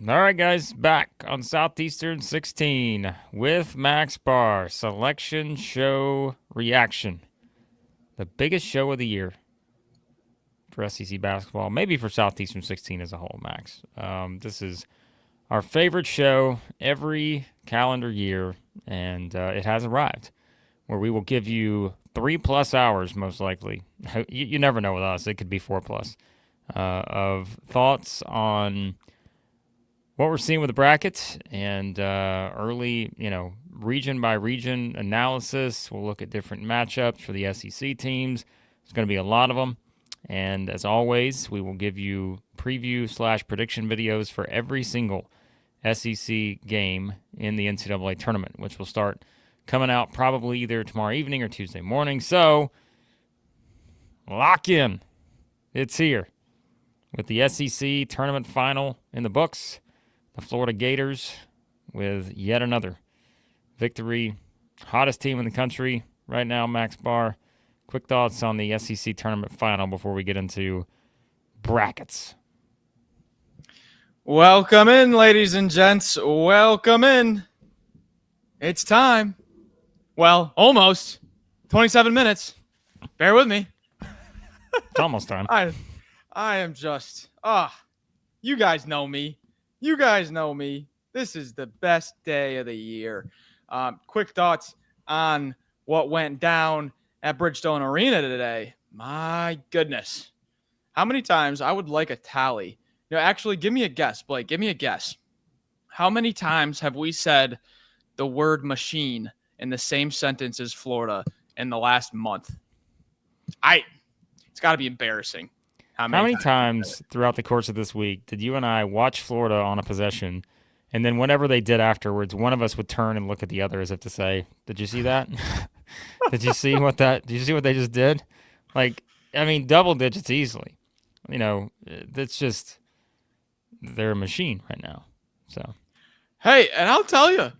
All right, guys, back on Southeastern 16 with Max Barr. Selection Show reaction. The biggest show of the year for SEC basketball, maybe for Southeastern 16 as a whole, Max. This is our favorite show every calendar year, and it has arrived, where we will give you 3+ hours, most likely. You never know with us. It could be 4+, of thoughts on what we're seeing with the brackets and early, region by region analysis. We'll look at different matchups for the SEC teams. There's going to be a lot of them. And as always, we will give you preview/prediction videos for every single SEC game in the NCAA tournament, which will start coming out probably either tomorrow evening or Tuesday morning. So lock in. It's here with the SEC tournament final in the books. The Florida Gators with yet another victory. Hottest team in the country right now, Max Barr. Quick thoughts on the SEC tournament final before we get into brackets. Welcome in, ladies and gents. Welcome in. It's time. Well, almost. 27 minutes. Bear with me. It's almost time. I am just, you guys know me. You guys know me. This is the best day of the year. Quick thoughts on what went down at Bridgestone Arena today. My goodness. How many times, I would like a tally. Actually, give me a guess, Blake. Give me a guess. How many times have we said the word machine in the same sentence as Florida in the last month? It's got to be embarrassing. How many times throughout the course of this week did you and I watch Florida on a possession, and then whatever they did afterwards, one of us would turn and look at the other as if to say, "Did you see that? Did you see what they just did?" Double digits easily. That's just, they're a machine right now. So, hey, and I'll tell you,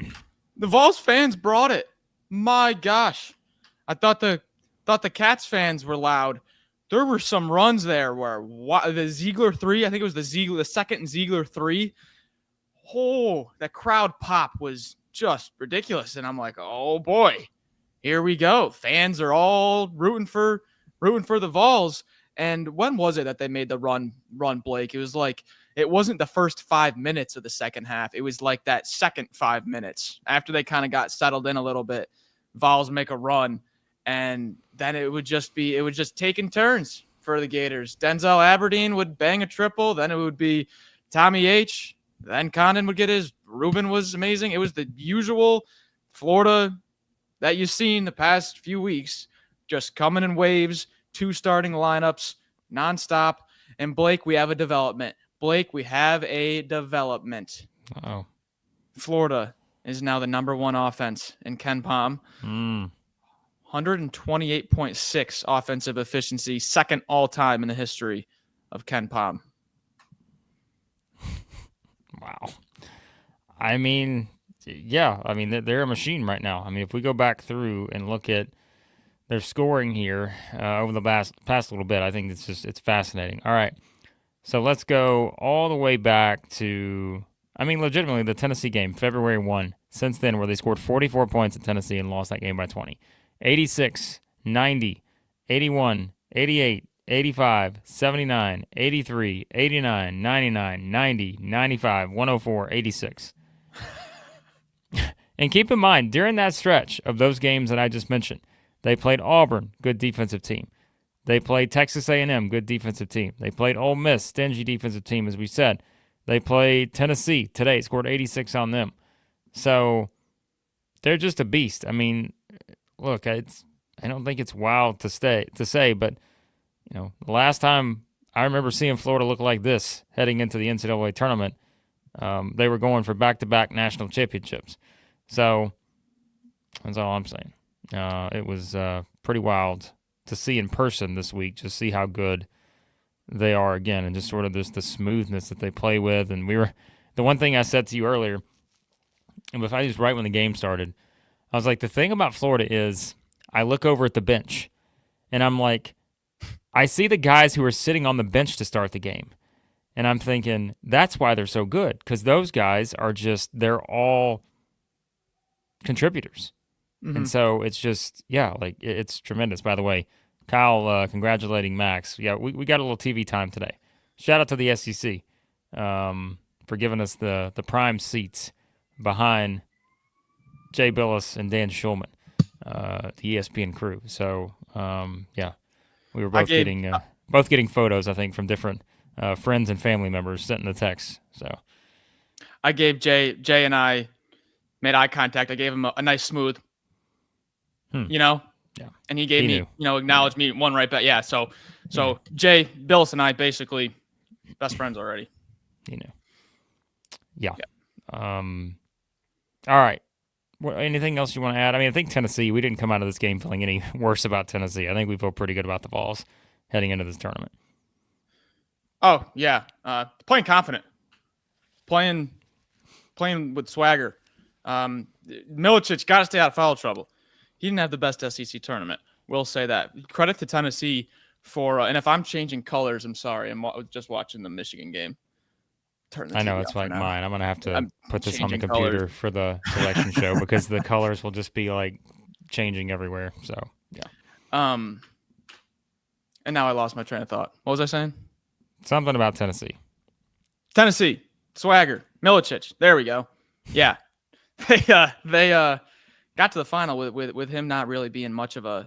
the Vols fans brought it. My gosh, I thought the Cats fans were loud. There were some runs there where the Ziegler 3, I think it was the second and Ziegler 3. Oh, that crowd pop was just ridiculous. And I'm like, oh boy, here we go. Fans are all rooting for the Vols. And when was it that they made the run, Blake? It was like, it wasn't the first 5 minutes of the second half. It was like that second 5 minutes after they kind of got settled in a little bit. Vols make a run. And then it would just take in turns for the Gators. Denzel Aberdeen would bang a triple. Then it would be Tommy H. Then Condon would get his. Rubin was amazing. It was the usual Florida that you've seen the past few weeks, just coming in waves, 2 starting lineups, nonstop. And Blake, we have a development. Oh, Florida is now the number 1 offense in Ken Pom. 128.6 offensive efficiency, second all-time in the history of Ken Pom. Wow. They're a machine right now. If we go back through and look at their scoring here over the past little bit, I think it's fascinating. All right, so let's go all the way back to, legitimately, the Tennessee game, February 1. Since then, where they scored 44 points at Tennessee and lost that game by 20. 86, 90, 81, 88, 85, 79, 83, 89, 99, 90, 95, 104, 86. And keep in mind, during that stretch of those games that I just mentioned, they played Auburn, good defensive team. They played Texas A&M, good defensive team. They ployed Ole Miss, stingy defensive team, as we said. They played Tennessee today, scored 86 on them. So they're just a beast. Look, I don't think it's wild to say, but the last time I remember seeing Florida look like this heading into the NCAA tournament, they were going for back-to-back national championships. So that's all I'm saying. It was pretty wild to see in person this week, just see how good they are again, and just sort of the smoothness that they play with. And the one thing I said to you earlier, and if I was right when the game started, I was like, the thing about Florida is I look over at the bench, and I'm like, I see the guys who are sitting on the bench to start the game, And I'm thinking that's why they're so good, because those guys are they're all contributors. Mm-hmm. And so it's just, like it's tremendous. By the way, Kyle congratulating Max. Yeah, we got a little TV time today. Shout out to the SEC for giving us the prime seats behind Jay Billis and Dan Schulman, the ESPN crew. So, we were both getting photos, I think, from different friends and family members sent in the text. So I gave Jay and I made eye contact. I gave him a nice smooth, Yeah. And he gave me, knew. acknowledged me one right back. Yeah. So Jay, Billis, and I basically best friends already. He knew. Yeah. All right. Anything else you want to add? I mean, I think Tennessee, we didn't come out of this game feeling any worse about Tennessee. I think we feel pretty good about the Vols heading into this tournament. Oh, yeah. Playing confident. Playing with swagger. Milicic got to stay out of foul trouble. He didn't have the best SEC tournament. We'll say that. Credit to Tennessee for, and if I'm changing colors, I'm sorry. I'm just watching the Michigan game. I know, it's like mine. I'm going to have to put this on the computer for the selection show because the colors will just be like changing everywhere. So, yeah. And now I lost my train of thought. What was I saying? Something about Tennessee. Tennessee, swagger, Milicic. There we go. Yeah. They got to the final with him not really being much of a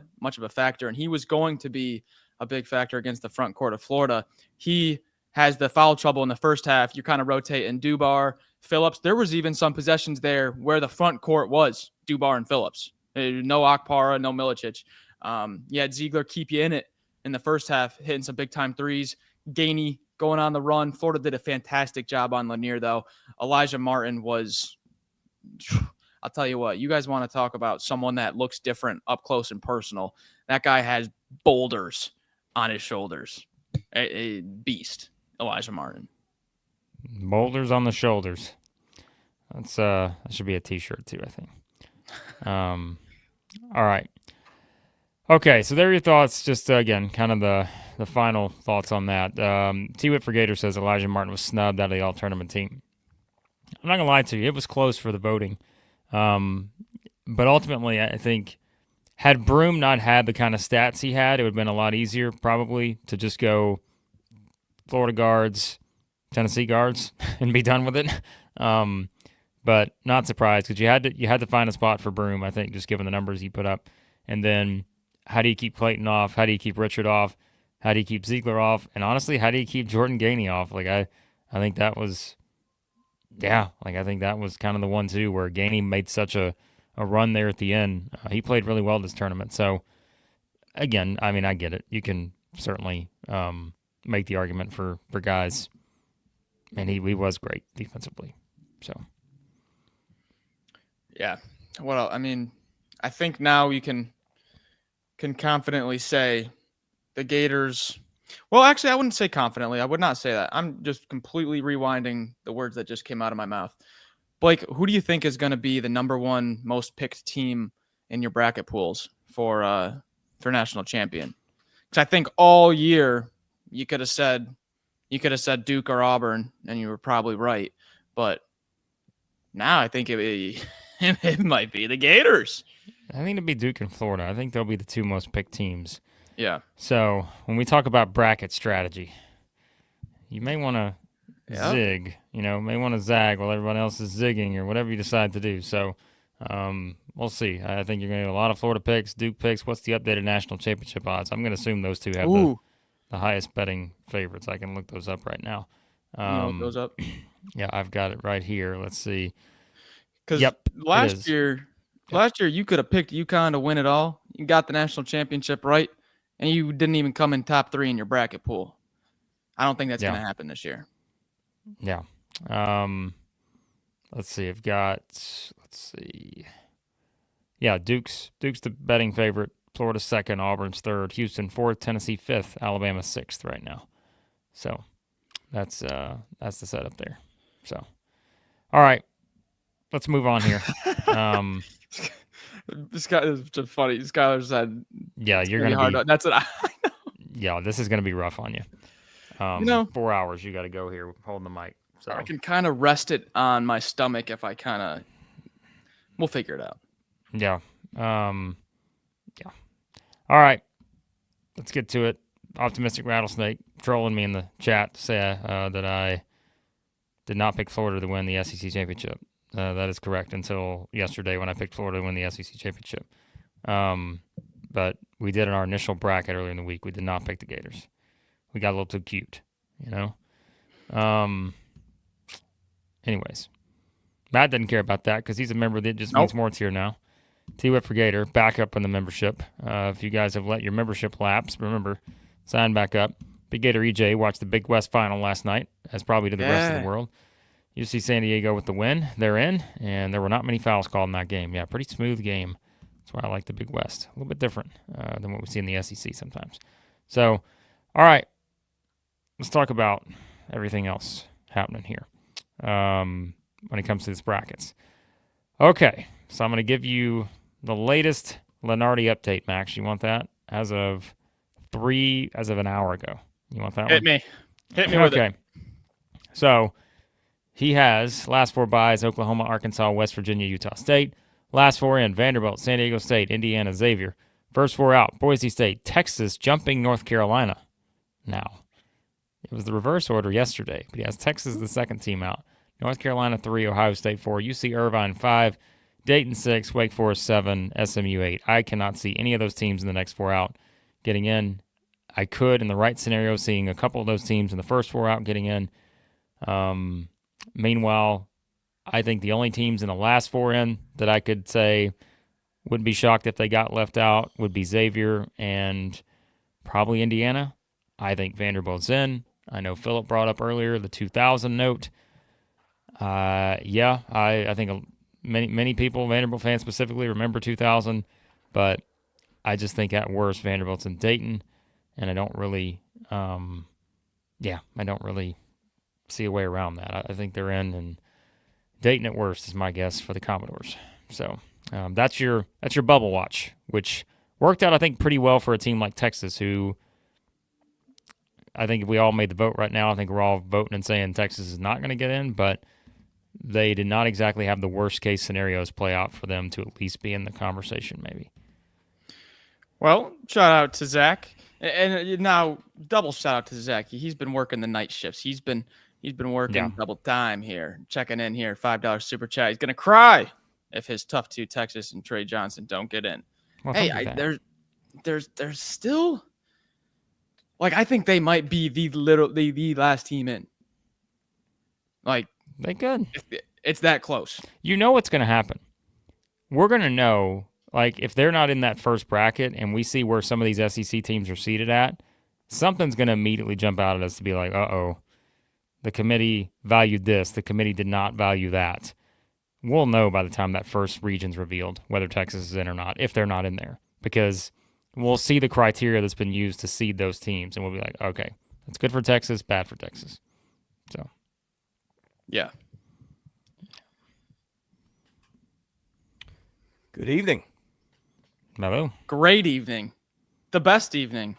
factor, and he was going to be a big factor against the front court of Florida. He has the foul trouble in the first half. You kind of rotate in Dubar, Phillips. There was even some possessions there where the front court was Dubar and Phillips. No Akpara, no Milicic. You had Ziegler keep you in it in the first half, hitting some big-time threes. Gainey going on the run. Florida did a fantastic job on Lanier, though. Elijah Martin was – I'll tell you what. You guys want to talk about someone that looks different up close and personal. That guy has boulders on his shoulders. A beast. Elijah Martin. Boulders on the shoulders. That should be a t-shirt too, I think. All right. Okay, so there are your thoughts. Just again, kind of the final thoughts on that. T. Whitford Gator says Elijah Martin was snubbed out of the all-tournament team. I'm not gonna lie to you, it was close for the voting. But ultimately, I think had Broom not had the kind of stats he had, it would have been a lot easier probably to just go Florida guards, Tennessee guards, and be done with it. But not surprised because you had to find a spot for Broom, I think, just given the numbers he put up. And then how do you keep Clayton off? How do you keep Richard off? How do you keep Ziegler off? And honestly, how do you keep Jordan Gainey off? Like I think that was, I think that was kind of the one too where Gainey made such a run there at the end. He played really well this tournament. So again, I mean, I get it. You can certainly make the argument for guys, and he was great defensively. So yeah, well, I mean, I think now you can confidently say the Gators. Well, actually, I wouldn't say confidently. I would not say that. I'm just completely rewinding the words that just came out of my mouth. Blake, who do you think is going to be the number one most picked team in your bracket pools for national champion? Because I think all year you could have said Duke or Auburn, and you were probably right. But now I think it might be the Gators. I think it'd be Duke and Florida. I think they'll be the two most picked teams. Yeah. So when we talk about bracket strategy, you may want to zig, may want to zag while everyone else is zigging or whatever you decide to do. So we'll see. I think you're going to get a lot of Florida picks, Duke picks. What's the updated national championship odds? I'm going to assume those two have the highest betting favorites. I can look those up right now. Look those up? Yeah, I've got it right here. Let's see. Because last year you could have picked UConn to win it all. You got the national championship right, and you didn't even come in top 3 in your bracket pool. I don't think that's going to happen this year. Yeah. Let's see. Yeah, Duke's the betting favorite. Florida 2nd, Auburn's 3rd, Houston 4th, Tennessee 5th, Alabama 6th right now. So that's the setup there. So, all right, let's move on here. This guy is just funny. Skylar said, "Yeah, you're gonna be hard. That's what I know." Yeah, this is gonna be rough on you. know, 4 hours you got to go here holding the mic. So I can kind of rest it on my stomach if I kind of. We'll figure it out. Yeah. Yeah. All right. Let's get to it. Optimistic Rattlesnake trolling me in the chat to say that I did not pick Florida to win the SEC championship. That is correct until yesterday when I picked Florida to win the SEC championship. But we did in our initial bracket earlier in the week. We did not pick the Gators. We got a little too cute, you know? Anyways, Matt doesn't care about that because he's a member that just means more tier now. T-Whip for Gator, back up in the membership. If you guys have let your membership lapse, remember, sign back up. Big Gator EJ watched the Big West final last night, as probably to the rest of the world. You see San Diego with the win. They're in, and there were not many fouls called in that game. Yeah, pretty smooth game. That's why I like the Big West. A little bit different than what we see in the SEC sometimes. So, all right, let's talk about everything else happening here when it comes to these brackets. Okay, so I'm going to give you the latest Lenardi update, Max. You want that? As of an hour ago. You want that Hit one? Hit me with it. Okay. So he has last 4 byes: Oklahoma, Arkansas, West Virginia, Utah State. Last 4 in: Vanderbilt, San Diego State, Indiana, Xavier. First 4 out: Boise State, Texas, jumping North Carolina. Now, it was the reverse order yesterday, but he has Texas the second team out. North Carolina 3, Ohio State 4, UC Irvine 5, Dayton 6, Wake Forest 7, SMU 8. I cannot see any of those teams in the next 4 out getting in. I could, in the right scenario, seeing a couple of those teams in the first 4 out getting in. Meanwhile, I think the only teams in the last 4 in that I could say wouldn't be shocked if they got left out would be Xavier and probably Indiana. I think Vanderbilt's in. I know Philip brought up earlier the 2000 note. I think many people, Vanderbilt fans specifically, remember 2000, but I just think at worst Vanderbilt's in Dayton, and I don't really, see a way around that. I think they're in, and Dayton at worst is my guess for the Commodores. So that's your bubble watch, which worked out, I think, pretty well for a team like Texas, who I think if we all made the vote right now, I think we're all voting and saying Texas is not going to get in, but they did not exactly have the worst case scenarios play out for them to at least be in the conversation, maybe. Well, shout out to Zach, and now double shout out to Zach. He's been working the night shifts. He's been working double time here, checking in here. $5 super chat. He's gonna cry if his tough 2 Texas and Trey Johnson don't get in. Well, there's still, like, I think they might be the last team in. Like, they could. It's that close. You know what's going to happen. We're going to know, like, if they're not in that first bracket and we see where some of these SEC teams are seated at, something's going to immediately jump out at us to be like, uh-oh, the committee valued this. The committee did not value that. We'll know by the time that first region's revealed whether Texas is in or not, if they're not in there, because we'll see the criteria that's been used to seed those teams, and we'll be like, okay, that's good for Texas, bad for Texas. So, yeah. Good evening. Hello. Great evening. The best evening.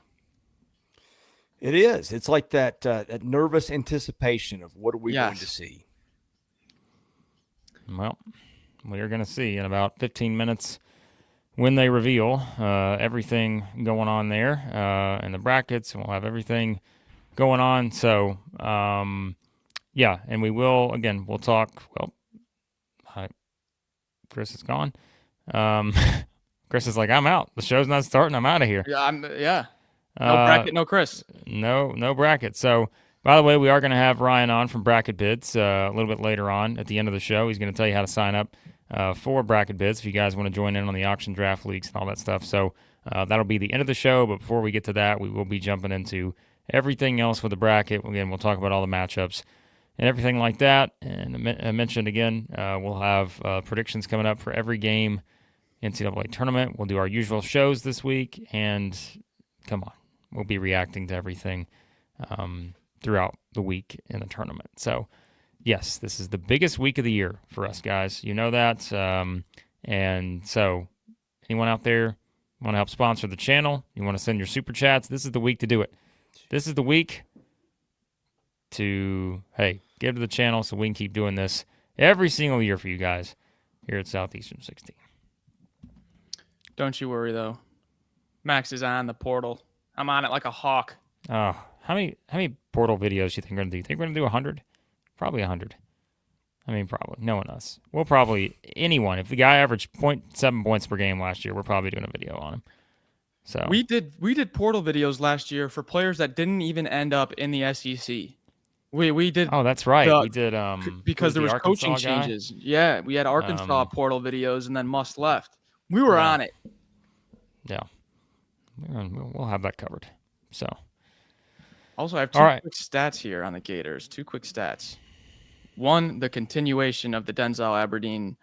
It is. It's like that nervous anticipation of what are we going to see. Well, we're going to see in about 15 minutes when they reveal everything going on there in the brackets. We'll have everything going on. So, and we will, again, we'll talk. Well, Chris is gone. Chris is like, I'm out. The show's not starting. I'm out of here. Yeah. No bracket, no Chris. No bracket. So, by the way, we are going to have Ryan on from BracketBids a little bit later on at the end of the show. He's going to tell you how to sign up for BracketBids if you guys want to join in on the auction draft leagues and all that stuff. So, that'll be the end of the show. But before we get to that, we will be jumping into everything else with the bracket. Again, we'll talk about all the matchups and everything like that. And I mentioned again, we'll have predictions coming up for every game NCAA tournament. We'll do our usual shows this week, and come on, we'll be reacting to everything throughout the week in the tournament. So, yes, this is the biggest week of the year for us, guys. You know that. And so, anyone out there want to help sponsor the channel, you want to send your super chats, this is the week to do it. This is the week to, hey, give to the channel so we can keep doing this every single year for you guys here at Southeastern 16. Don't you worry, though. Max is on the portal. I'm on it like a hawk. Oh, how many portal videos do you think we're going to do? You think we're going to do 100? Probably 100. I mean, probably. No one else. We'll probably, anyone. If the guy averaged 0.7 points per game last year, we're probably doing a video on him. So We did portal videos last year for players that didn't even end up in the SEC. We did. Oh, that's right. the- We did because there was Arkansas coaching guy? changes. Yeah, we had Arkansas portal videos, and then Must left. We were Yeah. on it. Yeah. We'll have that covered. So, Also, I have two All right. quick stats here on the Gators. 2 quick stats. One, the continuation of the Denzel Aberdeen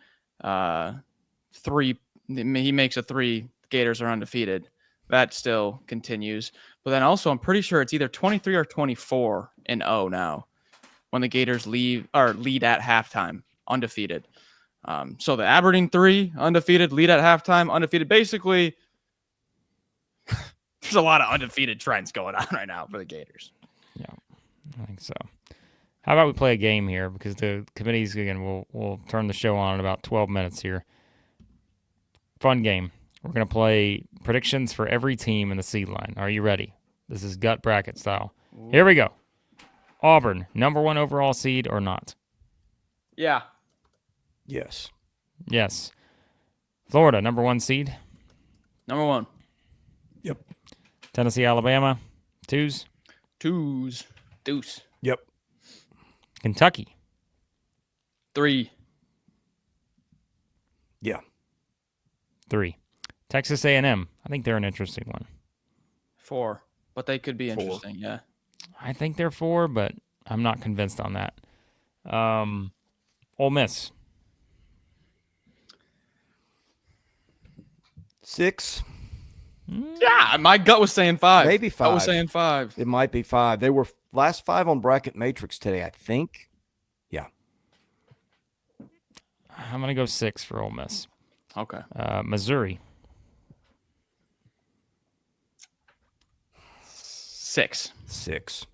3. He makes a 3. Gators are undefeated. That still continues. But then also, I'm pretty sure it's either 23 or 24 and 0 now when the Gators lead at halftime, undefeated. So the Aberdeen 3, undefeated, lead at halftime, undefeated. Basically, there's a lot of undefeated trends going on right now for the Gators. yeah, I think so. How about we play a game here? Because the committees, again, we'll turn the show on in about 12 minutes here. Fun game. We're going to play predictions for every team in the seed line. Are you ready? This is gut bracket style. Here we go. Auburn, number 1 overall seed or not? Yeah. Yes. Yes. Florida, number 1 seed. Number 1. Yep. Tennessee, Alabama, 2s. 2s. Deuce. Yep. Kentucky, 3. Yeah. 3. Texas A&M, I think they're an interesting one. 4. But they could be 4. interesting, yeah. I think they're 4, but I'm not convinced on that. Ole Miss, 6. Yeah, my gut was saying 5. Maybe I was 5. saying 5. It might be 5. They were last 5 on Bracket Matrix today, I think. Yeah. I'm going to go 6 for Ole Miss. Okay. Missouri, 6. 6.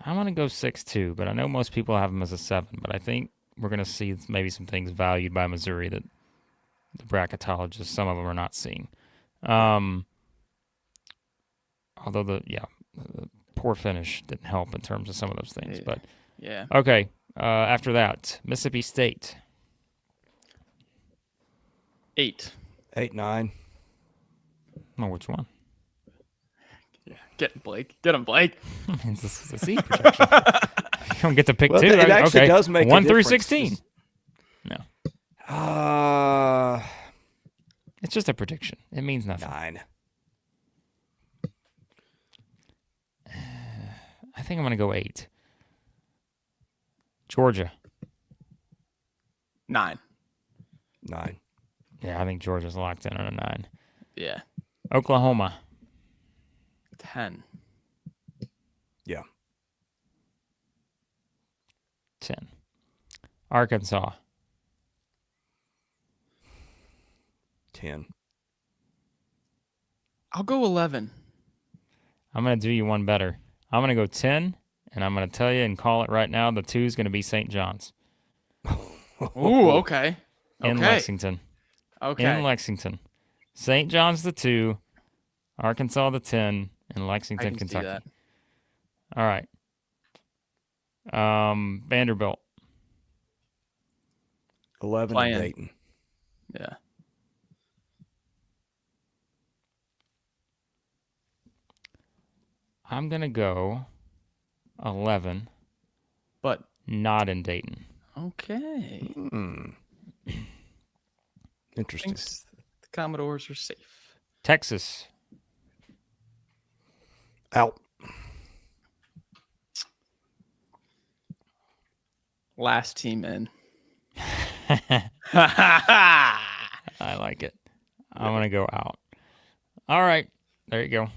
I'm going to go 6 too, but I know most people have them as a 7, but I think we're going to see maybe some things valued by Missouri that the bracketologists, some of them are not seeing. Although the poor finish didn't help in terms of some of those things. Yeah. But Yeah. okay, after that, Mississippi State, 8. 8, 9. oh, which one? Yeah. Get him, Blake. Get him, Blake. It's a seed projection. You don't get to pick Well, two. it actually Okay. does make a 1 through difference. 16. No, it's just a prediction. It means nothing. 9. I think I'm going to go 8. Georgia. 9. 9. Yeah, I think Georgia's locked in on a 9. Yeah. Oklahoma. 10. Yeah. 10. Arkansas. 10. I'll go 11. I'm going to do you one better. I'm going to go 10, and I'm going to tell you and call it right now. The 2 is going to be St. John's Ooh, okay. in Okay. Lexington. Okay. In Lexington. St. John's the 2, Arkansas the 10, and I Lexington, can see Kentucky. that. All right. Vanderbilt. 11 Playing. and Dayton. Yeah. I'm going to go 11, But not in Dayton. okay. Interesting. Thinks the Commodores are safe. Texas. Out. Last team in. I like it. I'm going to go out. All right. There you go.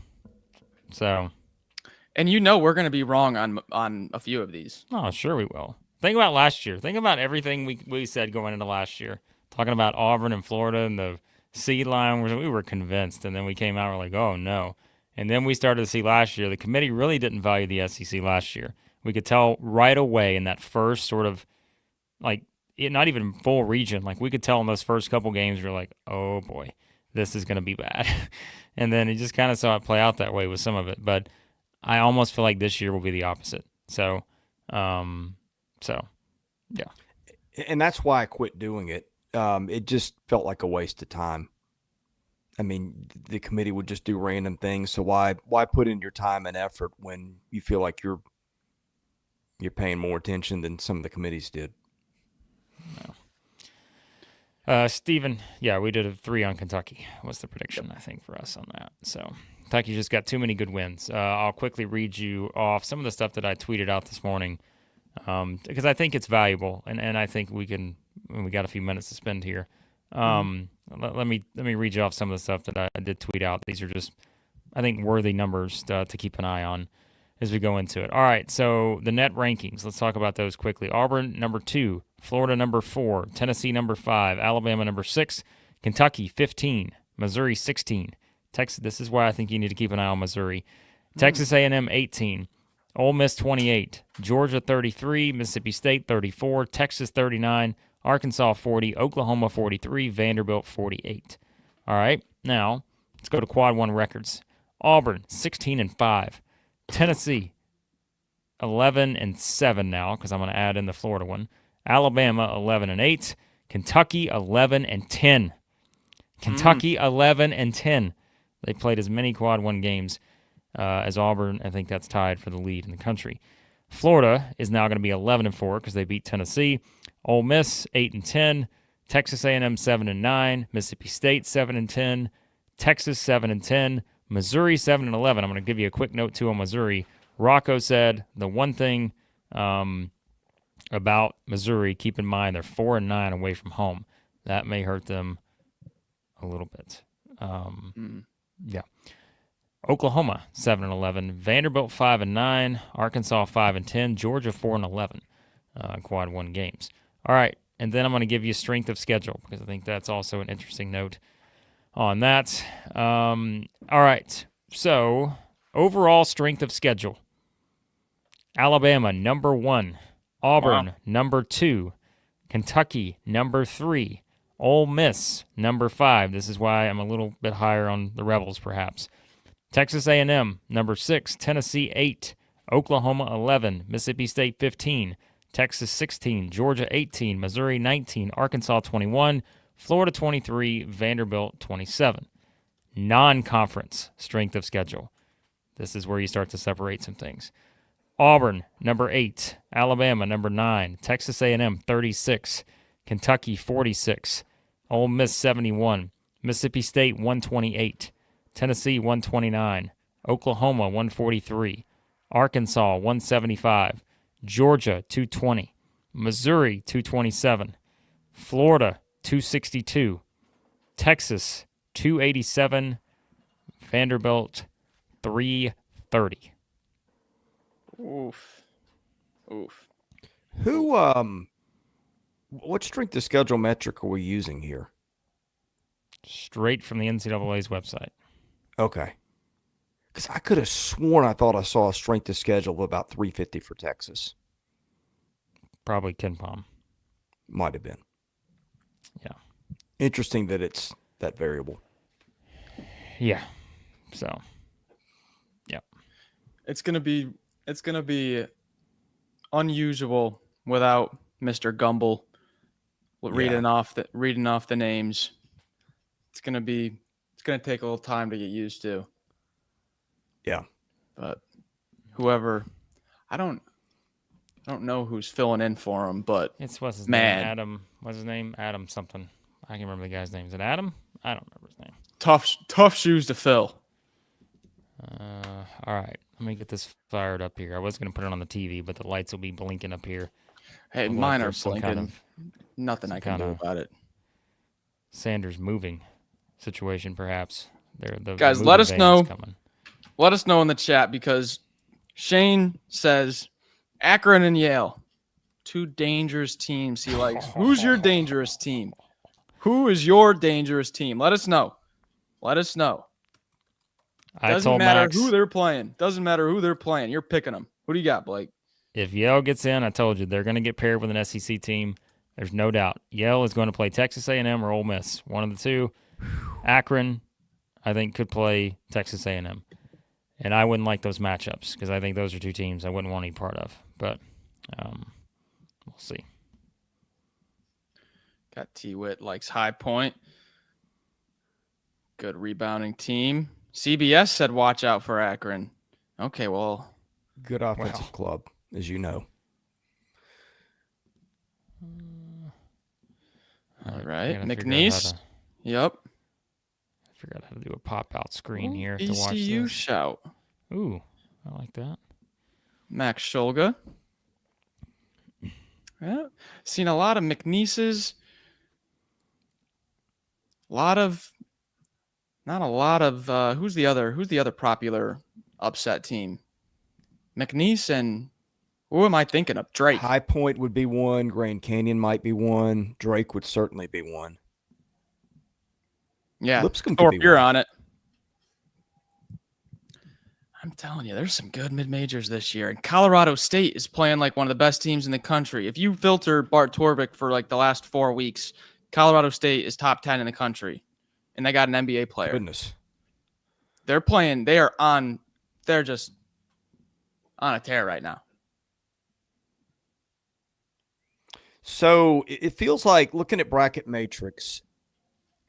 So, And we're going to be wrong on a few of these. oh, sure we will. Think about last year. Think about everything we said going into last year. Talking about Auburn and Florida and the seed line. We were convinced, and then we came out, we're like, oh, no. And then we started to see last year, the committee really didn't value the SEC last year. We could tell right away in that first sort of like not even full region. Like we could tell in those first couple games, we're like, oh boy, this is going to be bad. And then you just kind of saw it play out that way with some of it. But I almost feel like this year will be the opposite. So, yeah. And that's why I quit doing it. It just felt like a waste of time. I mean, the committee would just do random things. So why put in your time and effort when you feel like you're paying more attention than some of the committees did? No. Steven, yeah, we did a 3 on Kentucky. What's the prediction, I think, for us on that? So Kentucky just got too many good wins. I'll quickly read you off some of the stuff that I tweeted out this morning because I think it's valuable, and I think we got a few minutes to spend here. Let me read you off some of the stuff that I did tweet out. These are just, I think, worthy numbers to keep an eye on as we go into it. All right, so the net rankings. Let's talk about those quickly. Auburn, number 2. Florida, number 4. Tennessee, number 5. Alabama, number 6. Kentucky, 15. Missouri, 16. Texas. This is why I think you need to keep an eye on Missouri. Texas A&M, 18. Ole Miss, 28. Georgia, 33. Mississippi State, 34. Texas, 39. Arkansas, 40. Oklahoma, 43. Vanderbilt, 48. All right, now let's go to Quad 1 records. Auburn, 16-5. Tennessee, 11-7 now, because I'm going to add in the Florida one. Alabama, 11-8. Kentucky, 11-10. Kentucky, 11-10. They played as many Quad 1 games as Auburn. I think that's tied for the lead in the country. Florida is now going to be 11-4 because they beat Tennessee. Ole Miss, 8-10. Texas A&M, 7-9. Mississippi State, 7-10. Texas, 7-10. Missouri, 7-11. I'm going to give you a quick note, too, on Missouri. Rocco said the one thing about Missouri, keep in mind they're 4-9 away from home. That may hurt them a little bit. Yeah. Oklahoma, 7-11. Vanderbilt, 5-9. Arkansas, 5-10. Georgia, 4-11. Quad 1 games. All right, and then I'm going to give you strength of schedule because I think that's also an interesting note on that. All right, so overall strength of schedule. Alabama, number 1. Auburn, number 2. Kentucky, number 3. Ole Miss, number 5. This is why I'm a little bit higher on the Rebels, perhaps. Texas A&M, number 6. Tennessee, 8. Oklahoma, 11. Mississippi State, 15. Texas, 16. Georgia, 18. Missouri, 19. Arkansas, 21. Florida, 23. Vanderbilt, 27. Non-conference strength of schedule. This is where you start to separate some things. Auburn, number 8. Alabama, number 9. Texas A&M, 36. Kentucky, 46. Ole Miss, 71. Mississippi State, 128. Tennessee, 129. Oklahoma, 143. Arkansas, 175. Georgia, 220. Missouri, 227. Florida, 262. Texas, 287. Vanderbilt, 330. Oof. What strength of schedule metric are we using here? Straight from the NCAA's website. Okay. Because I could have sworn I thought I saw a strength of schedule of about 350 for Texas. Probably KenPom. Might have been. Yeah. Interesting that it's that variable. Yeah. So, yeah. It's gonna be unusual without Mr. Gumble reading off the names. It's gonna take a little time to get used to. Yeah. But whoever, I don't know who's filling in for him, but what's his name? Adam. What's his name? Adam something. I can't remember the guy's name. Is it Adam? I don't remember his name. Tough shoes to fill. All right. Let me get this fired up here. I was going to put it on the TV, but the lights will be blinking up here. Hey, mine are blinking. Nothing I can do about it. Sanders moving situation, perhaps. Guys, let us know. Let us know in the chat because Shane says Akron and Yale, 2 dangerous teams he likes. Who's your dangerous team? Who is your dangerous team? Let us know. Doesn't matter who they're playing. You're picking them. Who do you got, Blake? if Yale gets in, I told you they're going to get paired with an SEC team. There's no doubt. Yale is going to play Texas A&M or Ole Miss, one of the two. Akron, I think, could play Texas A&M. And I wouldn't like those matchups because I think those are two teams I wouldn't want any part of. But we'll see. Got T-Wit likes High Point. Good rebounding team. CBS said watch out for Akron. Okay, well. Good offensive club, as you know. All right. McNeese. Yep. I forgot how to do a pop-out screen here to watch ECU this. shout. Ooh, I like that. Max Shulga. Yeah. Seen a lot of McNeese's. Not a lot of who's the other popular upset team? McNeese and who am I thinking of? Drake. High Point would be one. Grand Canyon might be one. Drake would certainly be one. Yeah, Lipscomb Thorpe, could be you're one. on it. I'm telling you, there's some good mid-majors this year. And Colorado State is playing like one of the best teams in the country. If you filter Bart Torvik for like the last 4 weeks, Colorado State is top 10 in the country. And they got an NBA player. Goodness. They're just on a tear right now. So it feels like, looking at bracket matrix,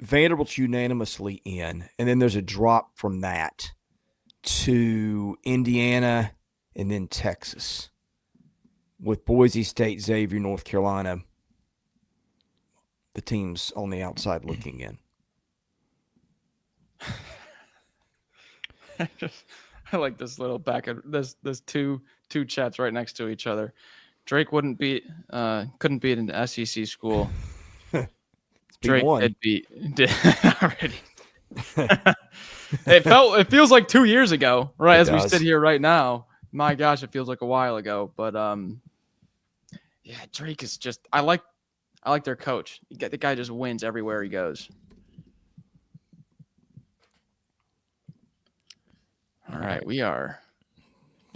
Vanderbilt's unanimously in, and then there's a drop from that to Indiana and then Texas, with Boise State, Xavier, North Carolina, the teams on the outside looking in. I like this little there's two chats right next to each other. Drake couldn't beat an SEC school. Drake did already. It feels like 2 years ago, right? As we sit here right now. My gosh, it feels like a while ago. But yeah, Drake is just I like their coach. The guy just wins everywhere he goes. All right, we are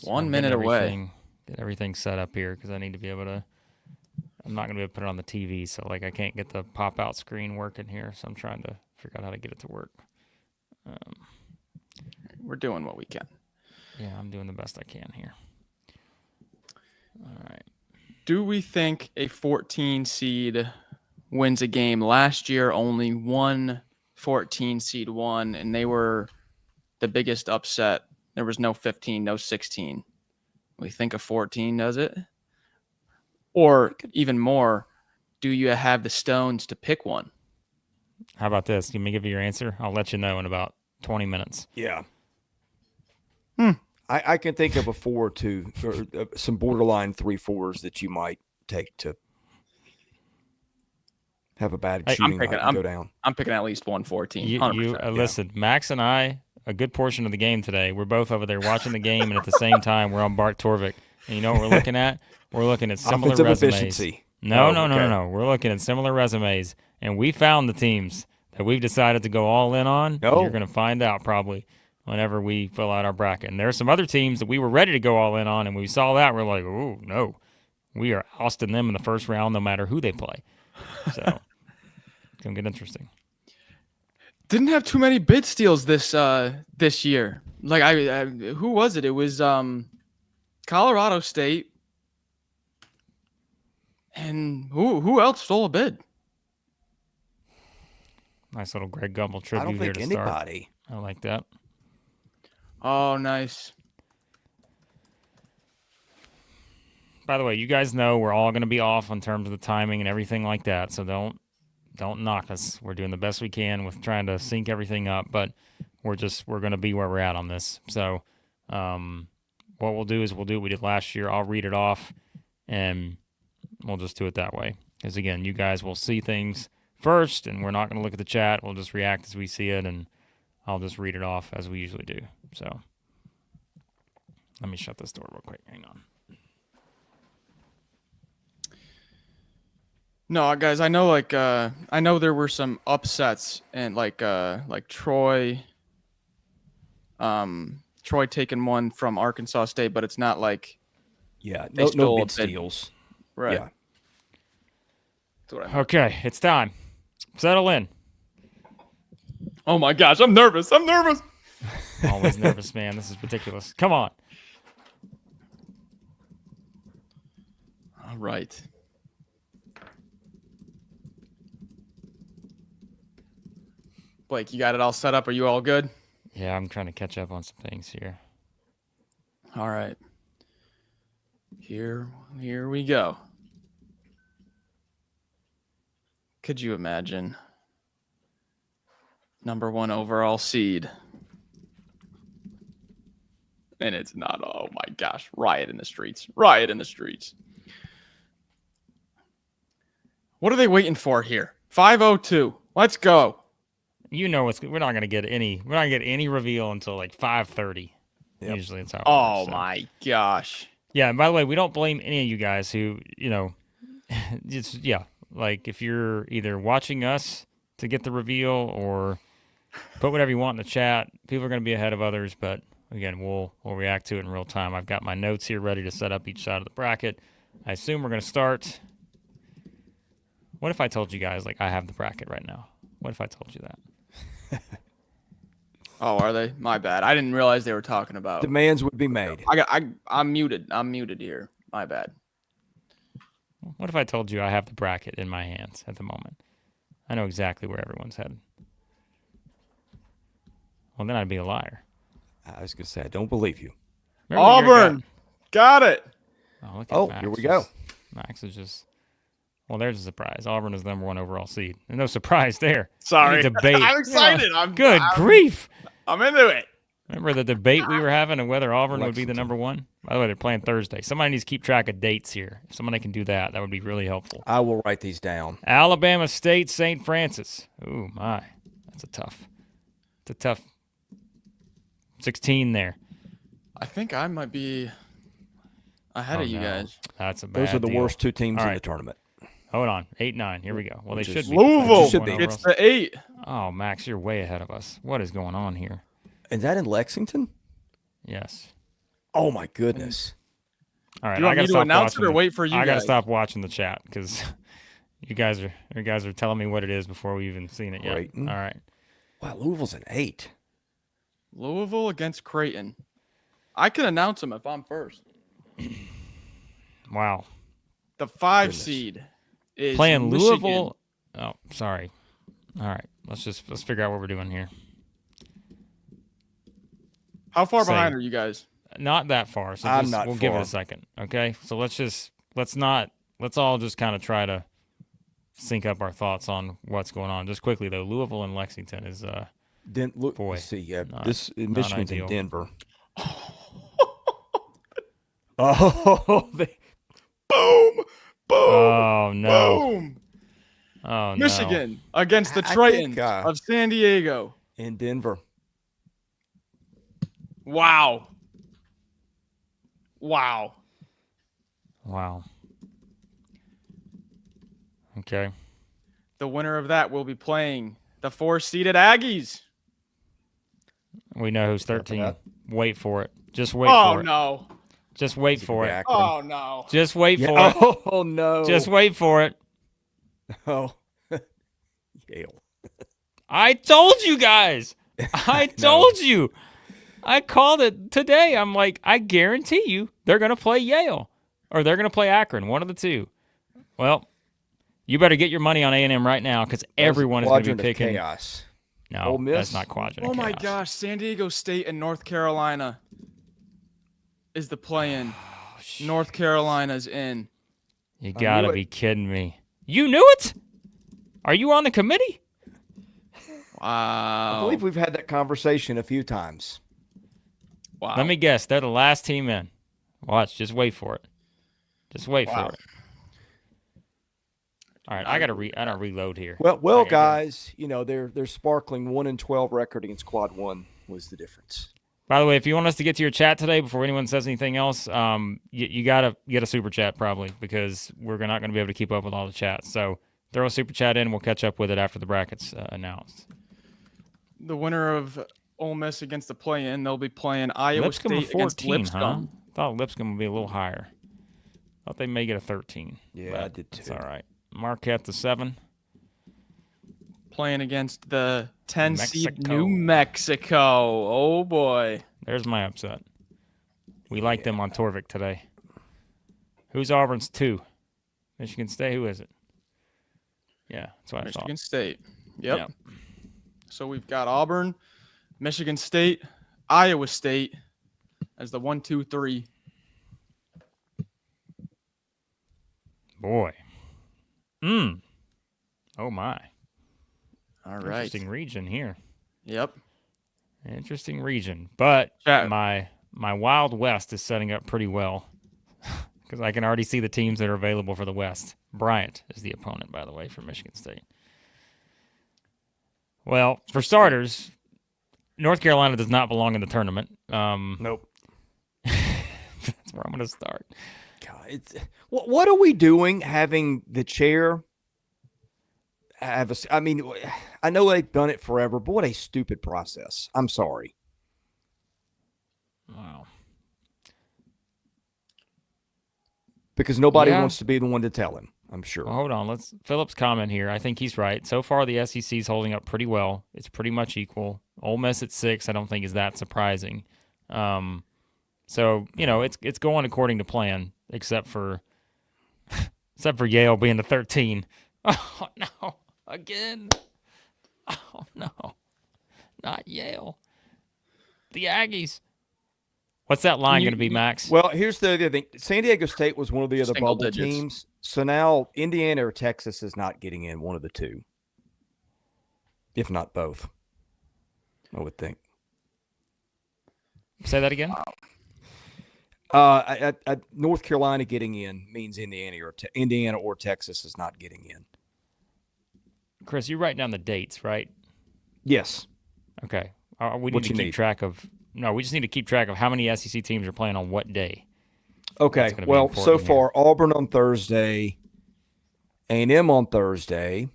1 minute away. Get everything set up here because I need to be able to. I'm not going to be able to put it on the TV, so like I can't get the pop-out screen working here. So I'm trying to figure out how to get it to work. We're doing what we can. Yeah, I'm doing the best I can here. All right. Do we think a 14 seed wins a game? Last year, only one 14 seed won, and they were the biggest upset. There was no 15, no 16. We think a 14 does it? Or even more, do you have the stones to pick one? How about this? You may give you your answer. I'll let you know in about 20 minutes. Yeah. I can think of a 4 or 2, or some borderline 3-4s that you might take to have a bad shooting night and go down. I'm picking at least 114. You listen, Max and I, a good portion of the game today, we're both over there watching the game, and at the same time, we're on Bart Torvik. And you know what we're looking at? We're looking at similar resumes. Efficiency. No. We're looking at similar resumes, and we found the teams that we've decided to go all in on. No. You're going to find out probably whenever we fill out our bracket. And there are some other teams that we were ready to go all in on, and when we saw that, we're like, oh, no. We are ousting them in the first round no matter who they play. So it's going to get interesting. Didn't have too many bid steals this year. Like I who was it? It was Colorado State. And who else stole a bid? Nice little Greg Gumbel tribute here to start. I don't think anybody. I like that. Oh, nice. By the way, you guys know we're all going to be off in terms of the timing and everything like that, so don't knock us. We're doing the best we can with trying to sync everything up, but we're going to be where we're at on this. So what we'll do is we'll do what we did last year. I'll read it off, and we'll just do it that way. Because, again, you guys will see things first, and we're not going to look at the chat. We'll just react as we see it, and I'll just read it off as we usually do. So let me shut this door real quick. Hang on. No, guys, I know I know there were some upsets and like Troy taking one from Arkansas State, but it's not like Yeah, They no stole a big bid. steals. Right. Yeah. That's what I meant. Okay, it's time. Settle in. Oh my gosh, I'm nervous. I'm nervous. Always nervous, man. This is ridiculous. Come on. All right. Blake, you got it all set up? Are you all good? Yeah, I'm trying to catch up on some things here. All right. Here we go. Could you imagine? Number 1 overall seed. And it's not, oh my gosh, riot in the streets. Riot in the streets. What are they waiting for here? 5:02. Let's go. You know we're not gonna get any reveal until like 5:30. Yep. Usually it's how it Oh works, so. my gosh. Yeah, and by the way, we don't blame any of you guys who, like if you're either watching us to get the reveal or put whatever you want in the chat, people are going to be ahead of others, but again, we'll react to it in real time. I've got my notes here ready to set up each side of the bracket. I assume we're going to start. What if I told you guys, like, I have the bracket right now? What if I told you that? Oh, are they? My bad. I didn't realize they were talking about. Demands would be made. I'm muted. I'm muted here. My bad. What if I told you I have the bracket in my hands at the moment? I know exactly where everyone's headed. Well, then I'd be a liar. I was going to say, I don't believe you. Remember the year Auburn. Got it. look at Oh, Max. here we go. Max is just. Well, there's a surprise. Auburn is the number 1 overall seed. And no surprise there. Sorry. Any debate. I'm excited. Good grief. I'm into it. Remember the debate we were having on whether Auburn would be the Lexington. number 1? By the way, they're playing Thursday. Somebody needs to keep track of dates here. If somebody can do that, that would be really helpful. I will write these down. Alabama State, St. Francis. Ooh, my. It's a tough 16 there. I think I might be ahead of you no. guys. That's a bad Those are the deal. worst 2 teams All in right. the tournament. Hold on. 8-9. Here we go. Well, they Which should is- be. Louisville should be. gets the 8. Oh, Max, you're way ahead of us. What is going on here? Is that in Lexington? Yes. Oh, my goodness. All right. Do you want I me gotta to stop announce it watching or the- wait for you I gotta guys? stop watching the chat because you guys are telling me what it is before we even seen it yet. Creighton. All right. Wow, Louisville's an 8. Louisville against Creighton. I can announce them if I'm first. Wow. The 5 Goodness. seed is Playing Michigan. Louisville. Oh, sorry. All right. Let's figure out what we're doing here. How far Say- behind are you guys? Not that far. So I'm not we'll give it far. a second. Okay. So let's all just kind of try to sync up our thoughts on what's going on. Just quickly though, Louisville and Lexington is Look, Boy, let's see. Yeah, not- Michigan's in ideal. Denver. Oh, Boom! Boom! oh no. Boom! Oh no. Michigan against the I Tritons think, of San Diego. in Denver. Wow. Wow. Wow. Okay. The winner of that will be playing the 4-seeded Aggies. We know who's After 13. that. Wait for it. Just wait Oh, for it. no. Just wait Is it for gonna it. be Akron? Oh, no. Just wait Yeah. for it. Oh no! Just wait for it. Oh, Yale. I told you guys. I know. told you. I called it today. I'm like, I guarantee you they're going to play Yale or they're going to play Akron, one of the two. Well, you better get your money on A&M right now because everyone is going to be Quadrant of picking. chaos. No, Ole Miss? that's not quadrant. Oh, of my chaos. gosh. San Diego State and North Carolina is the play-in. Oh, North Carolina's in. You got to knew it. be kidding me. You knew it? Are you on the committee? I Wow. believe we've had that conversation a few times. Wow. Let me guess. They're the last team in. Watch. Just wait for it. Just wait Wow. for it. All right. I got to reload here. Well, Okay, guys, you know their sparkling 1-12 record against Quad 1 was the difference. By the way, if you want us to get to your chat today before anyone says anything else, you got to get a super chat probably because we're not going to be able to keep up with all the chats. So throw a super chat in. We'll catch up with it after the brackets announced. The winner of Ole Miss against the play-in, they'll be playing Iowa Lipscomb State with against 14, huh? Lipscomb. Thought Lipscomb would be a little higher. Thought they may get a 13. Yeah, I did too. It's all right. Marquette the 7. Playing against the 10 seed Mexico. New Mexico. Oh boy. There's my upset. We like them on Torvik today. Who's Auburn's 2? Michigan State. Who is it? Yeah, that's what I thought. Michigan State. Yep. So we've got Auburn, Michigan State, Iowa State as the 1, 2, 3. Boy. Oh my. All right. Interesting region here. Yep. Interesting region. But my Wild West is setting up pretty well because I can already see the teams that are available for the West. Bryant is the opponent, by the way, for Michigan State. Well, for starters, North Carolina does not belong in the tournament. Nope. That's where I'm going to start. God, what are we doing having the chair I mean, I know they've done it forever, but what a stupid process. I'm sorry. Wow. Because nobody wants to be the one to tell him, I'm sure. Well, hold on. Philip's comment here. I think he's right. So far, the SEC is holding up pretty well. It's pretty much equal. Ole Miss at 6, I don't think is that surprising. So, it's going according to plan, except for Yale being the 13. Oh, no. Again. Oh, no. Not Yale. The Aggies. What's that line going to be, Max? Well, here's the other thing. San Diego State was one of the other Single bubble digits. teams. So now Indiana or Texas is not getting in, one of the two. If not both, I would think. Say that again? North Carolina getting in means Indiana or Texas is not getting in. Chris, you write down the dates, right? Yes. Okay. We need to keep track of. No, we just need to keep track of how many SEC teams are playing on what day. Okay. Well, so far, Auburn on Thursday, A&M on Thursday.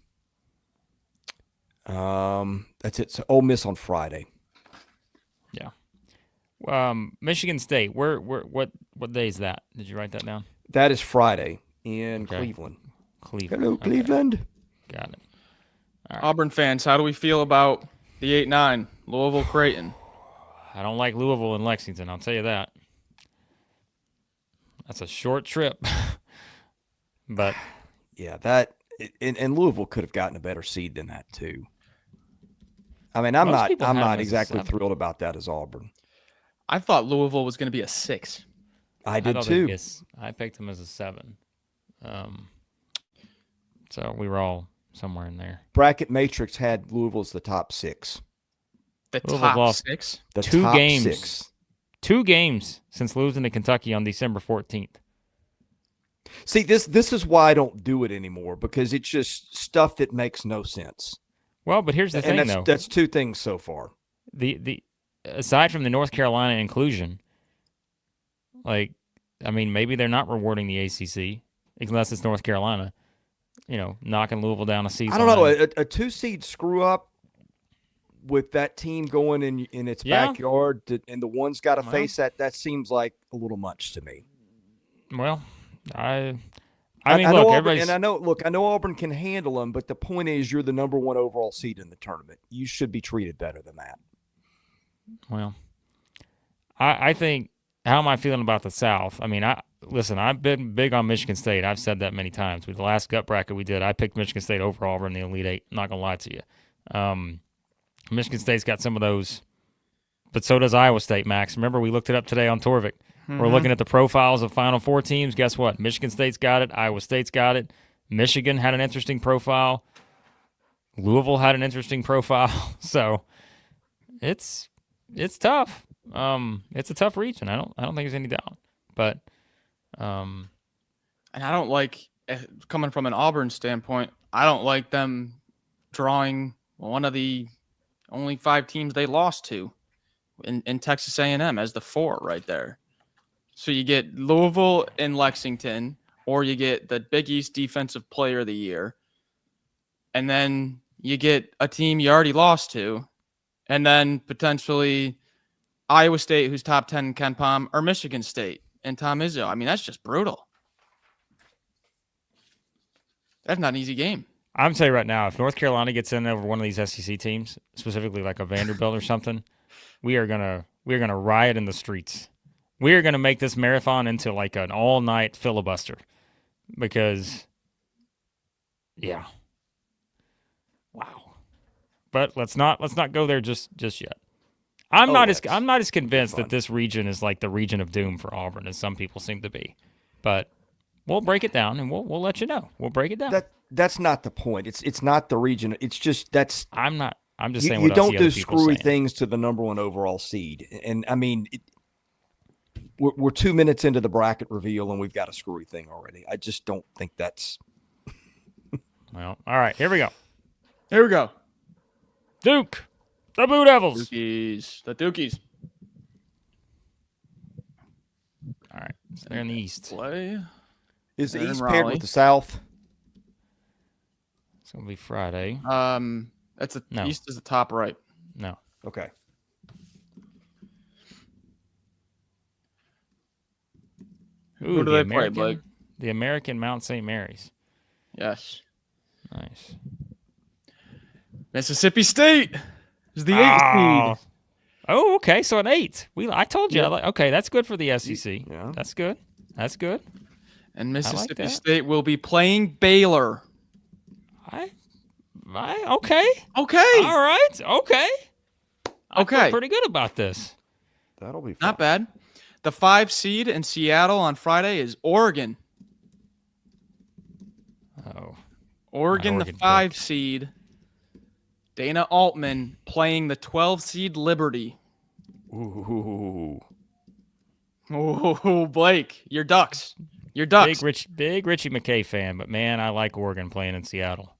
That's it. So Ole Miss on Friday. Yeah. Michigan State. What day is that? Did you write that down? That is Friday in Cleveland. Hello, Okay. Cleveland. Got it. All right. Auburn fans, how do we feel about the 8-9 Louisville Creighton? I don't like Louisville and Lexington. I'll tell you that. That's a short trip. But yeah, and Louisville could have gotten a better seed than that too. I mean, I'm not exactly thrilled about that as Auburn. I thought Louisville was going to be a 6. I did too. I picked them as a 7. So we were all somewhere in there. Bracket Matrix had Louisville as the top 6. The Louisville top lost 6? The two top games. 6. 2 games since losing to Kentucky on December 14th. See, this is why I don't do it anymore, because it's just stuff that makes no sense. Well, but here's the thing, though. That's 2 things so far. The aside from the North Carolina inclusion, maybe they're not rewarding the ACC unless it's North Carolina. Knocking Louisville down a season. I don't know. A 2 seed screw up with that team going in its backyard, and the one's got to face that. That seems like a little much to me. Well, I know Auburn can handle them, but the point is, you're the number 1 overall seed in the tournament. You should be treated better than that. Well, I think. How am I feeling about the South? I mean, I've been big on Michigan State. I've said that many times. With the last gut bracket we did, I picked Michigan State over Auburn in the Elite Eight. I'm not gonna lie to you. Michigan State's got some of those, but so does Iowa State, Max. Remember, we looked it up today on Torvik. Mm-hmm. We're looking at the profiles of Final Four teams. Guess what? Michigan State's got it. Iowa State's got it. Michigan had an interesting profile. Louisville had an interesting profile. So it's tough. It's a tough region. I don't think there's any doubt. But and I don't like, coming from an Auburn standpoint, I don't like them drawing one of the only 5 teams they lost to in Texas A&M as the 4 right there. So you get Louisville and Lexington, or you get the Big East Defensive Player of the Year, and then you get a team you already lost to, and then potentially Iowa State, who's top 10 in Ken Pom, or Michigan State and Tom Izzo. I mean, that's just brutal. That's not an easy game. I'm telling you right now, if North Carolina gets in over one of these SEC teams, specifically like a Vanderbilt or something, we're gonna riot in the streets. We are gonna make this marathon into like an all-night filibuster because, yeah, wow. But let's not go there just yet. I'm not as convinced that this region is like the region of doom for Auburn as some people seem to be, but we'll break it down and we'll let you know. We'll break it down. That's not the point. It's not the region. It's just I'm just saying you what don't I see do other people screwy saying. things to the number 1 overall seed. And I mean, we're 2 minutes into the bracket reveal and we've got a screwy thing already. I just don't think that's. Well, all right, here we go. Here we go. Duke, the Blue Devils. Dukies. The Dukies. All right, so they're in the East. Play. Is the They're in East paired Raleigh. with the South? It's gonna be Friday. That's the No. East is the top right. No, Okay. Ooh, Who do the they play, American, Blake? The American Mount St. Mary's. Yes. Nice. Mississippi State is the 8th seed. Oh, okay. So an 8. I told you. Yeah. Okay, that's good for the SEC. Yeah. That's good. That's good. And Mississippi that. State will be playing Baylor. I okay. Okay. All right. Okay. I feel Okay. pretty good about this. That'll be fun. Not bad. The 5 seed in Seattle on Friday is Oregon. Oh. Oregon, the Oregon 5 pick. seed. Dana Altman playing the 12 seed Liberty. Ooh. Oh, Blake, your Ducks. Your Ducks. Big Richie McKay fan, but man, I like Oregon playing in Seattle.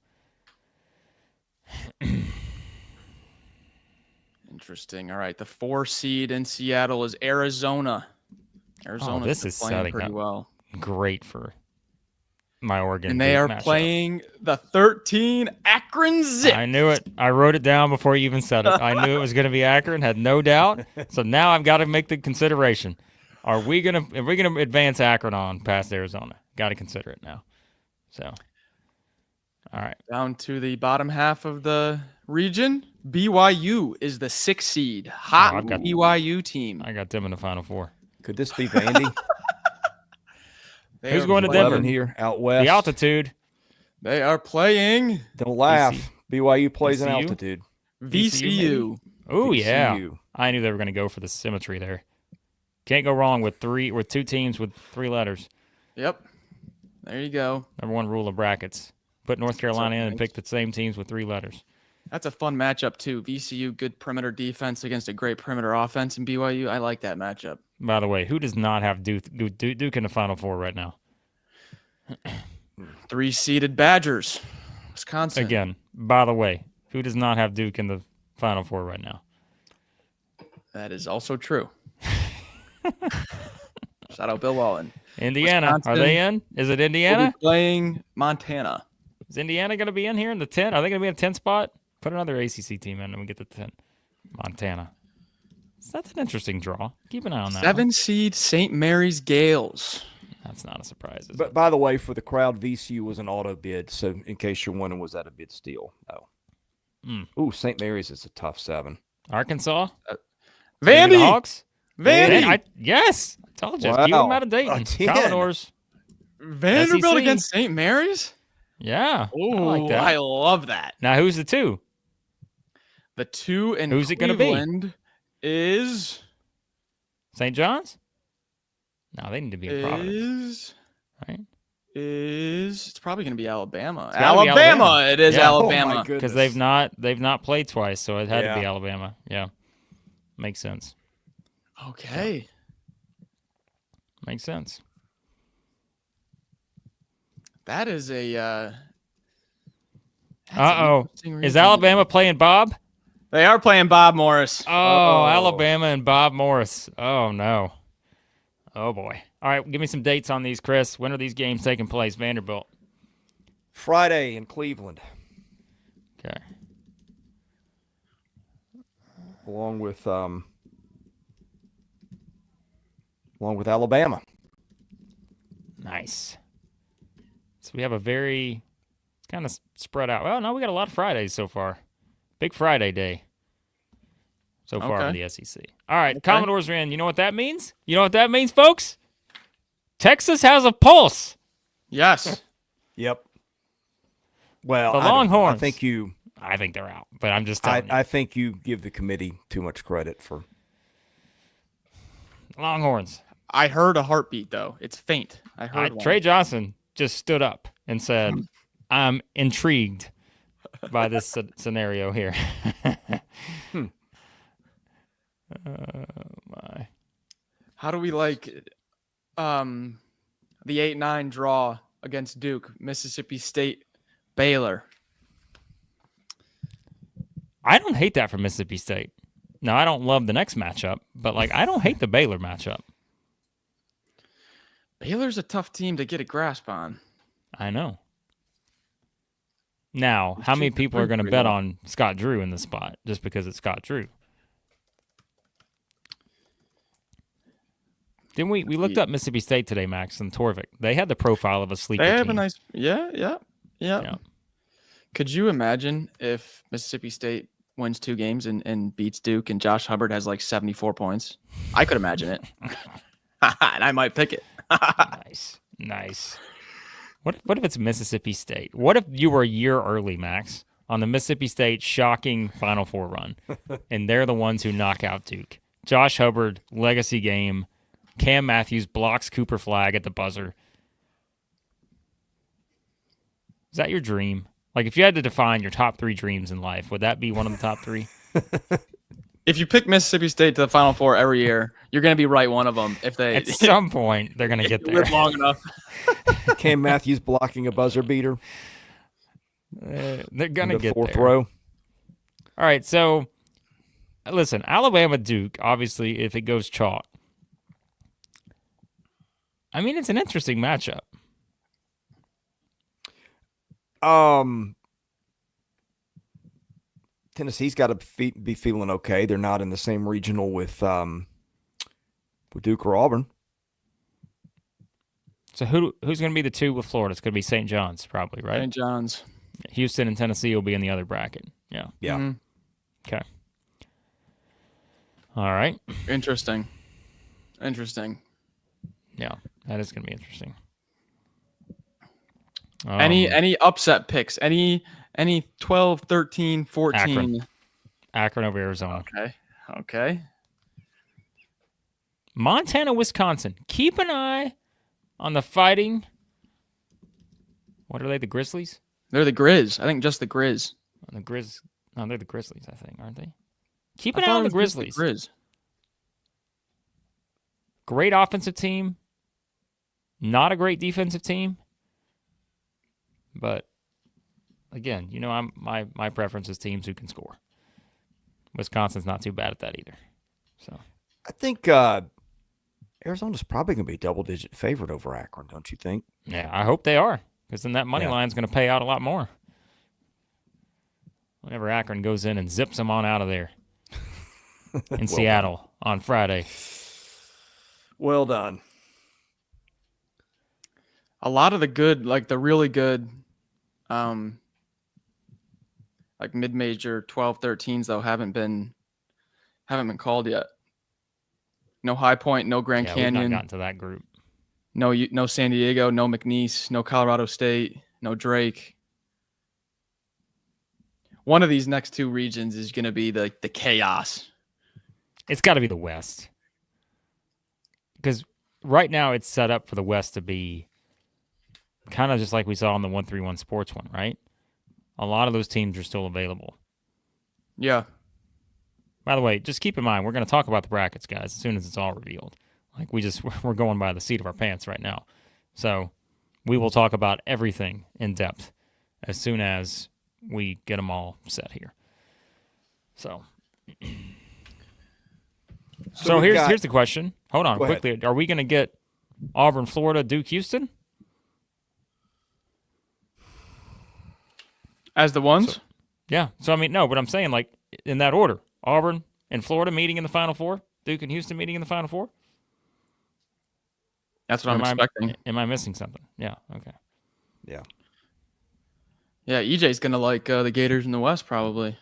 Interesting. All right. The 4 seed in Seattle is Arizona. Arizona's this been is playing setting pretty up well. Great for my Oregon. And they Duke are matchup. playing the 13 Akron Zip. I knew it. I wrote it down before you even said it. I knew it was going to be Akron. Had no doubt. So now I've got to make the consideration. Are we gonna advance Akron on past Arizona? Got to consider it now. So, all right. Down to the bottom half of the region. BYU is the 6 seed. Hot I've got- BYU team. I got them in the Final Four. Could this be Vandy? They Who's are going to playing- Denver? 11 here out west. The altitude. They are playing Don't laugh. BYU plays in VCU? altitude. VCU. Oh yeah. VCU. I knew they were going to go for the symmetry there. Can't go wrong with 2 teams with 3 letters. Yep. There you go. Number 1 rule of brackets. Put North Carolina in and thanks. pick the same teams with 3 letters. That's a fun matchup too. VCU, good perimeter defense against a great perimeter offense in BYU. I like that matchup. By the way, who does not have Duke in the Final Four right now? 3 seeded Badgers. Wisconsin. Again, by the way, who does not have Duke in the Final Four right now? That is also true. Shout out Bill Wallen. Indiana. Wisconsin Are they in? Is it We'll Indiana? be playing Montana. Is Indiana going to be in here in the 10? Are they going to be in the 10 spot? Put another ACC team in and we get the 10. Montana. So that's an interesting draw. Keep an eye on that. 7 seed St. Mary's Gales. That's not a surprise. Is But it? by the way, for the crowd, VCU was an auto bid. So in case you're wondering, was that a bid steal? No. Ooh, St. Mary's is a tough 7. Arkansas? The Vandy. Hawks? Vandy. Yes. I told you. Wow. Keep them out of A Dayton. 10. Commodores. Vanderbilt SEC. against St. Mary's? Yeah. Oh, I like that. I love that. Now, who's the 2? The 2 in Who's it gonna be? Cleveland is St. John's? No, they need to be in Providence. Right? It's probably going to be Alabama. It's gotta be Alabama. It is Yeah. Oh, Alabama. my Because goodness. they've not played twice, so it had to be Yeah. Alabama. Yeah. Makes sense. Okay. Makes sense. That is a that's an Uh-oh. interesting Is region. Alabama playing Bob? They are playing Bob Morris. Oh, Alabama and Bob Morris. Oh, no. Oh, boy. All right, give me some dates on these, Chris. When are these games taking place? Vanderbilt. Friday in Cleveland, Okay. along with Alabama. Nice. So we have a very kind of spread out. Well, no, we got a lot of Fridays so far. Big Friday day so far for the SEC. All right, Okay. Commodores are in. You know what that means? You know what that means, folks? Texas has a pulse. Yes. Yep. Well, The I don't know. Longhorns. I think they're out, but I'm just telling you. I think you give the committee too much credit for. Longhorns. I heard a heartbeat, though. It's faint. I heard one. Trey Johnson just stood up and said, I'm intrigued by this scenario here. My. How do we like the 8-9 draw against Duke, Mississippi State, Baylor? I don't hate that for Mississippi State. Now, I don't love the next matchup, but I don't hate the Baylor matchup. Baylor's a tough team to get a grasp on. I know. Now, how many people are going to bet on Scott Drew in this spot just because it's Scott Drew? Didn't we looked up Mississippi State today, Max, and Torvik. They had the profile of a sleeper team. They have a nice, yeah. Could you imagine if Mississippi State wins 2 games and beats Duke and Josh Hubbard has 74 points? I could imagine it. And I might pick it. Nice. What if it's Mississippi State? What if you were a year early, Max, on the Mississippi State shocking Final Four run, and they're the ones who knock out Duke? Josh Hubbard, legacy game. Cam Matthews blocks Cooper Flagg at the buzzer. Is that your dream? If you had to define your top 3 dreams in life, would that be one of the top 3? If you pick Mississippi State to the Final Four every year, you're going to be right one of them. If they At some point, they're going to get there. Live long enough. Cam Matthews blocking a buzzer beater. They're going to get fourth there. row. All right, so listen, Alabama Duke, obviously, if it goes chalk. I mean, it's an interesting matchup. Tennessee's got to be feeling okay. They're not in the same regional with Duke or Auburn. So who's going to be the 2 with Florida? It's going to be St. John's, probably, right? St. John's. Houston and Tennessee will be in the other bracket. Yeah. Yeah. Mm-hmm. Okay. All right. Interesting. Yeah, that is going to be interesting. Any upset picks? Any 12, 13, 14? Akron over Arizona. Okay. Montana, Wisconsin. Keep an eye on the Fighting. What are they, the Grizzlies? They're the Grizz. I think just the Grizz. The Grizz. No, they're the Grizzlies, I think, aren't they? Keep an eye on the Grizzlies. Grizz. Great offensive team. Not a great defensive team. But again, my preference is teams who can score. Wisconsin's not too bad at that either. So I think Arizona's probably going to be a double-digit favorite over Akron, don't you think? yeah, I hope they are, because then that money line's going to pay out a lot more. Whenever Akron goes in and zips them on out of there in Seattle on Friday. Well done. A lot of the good, the really good, mid-major 12, 13s though haven't been called yet. No High Point, no Grand Canyon. We've not gotten to that group. No San Diego, no McNeese, no Colorado State, no Drake. One of these next 2 regions is going to be the chaos. It's got to be the West. Because right now it's set up for the West to be kind of just like we saw on the 131 Sports one, right? A lot of those teams are still available. Yeah. By the way, just keep in mind, we're going to talk about the brackets, guys, as soon as it's all revealed. We're going by the seat of our pants right now. So we will talk about everything in depth as soon as we get them all set here. So here's the question. Hold on quickly. Are we going to get Auburn, Florida, Duke, Houston? As the ones? Yeah. So, no, but I'm saying, in that order. Auburn and Florida meeting in the Final Four. Duke and Houston meeting in the Final Four. That's what I'm expecting. Am I missing something? Yeah. Okay. Yeah. Yeah, EJ's going to like the Gators in the West probably.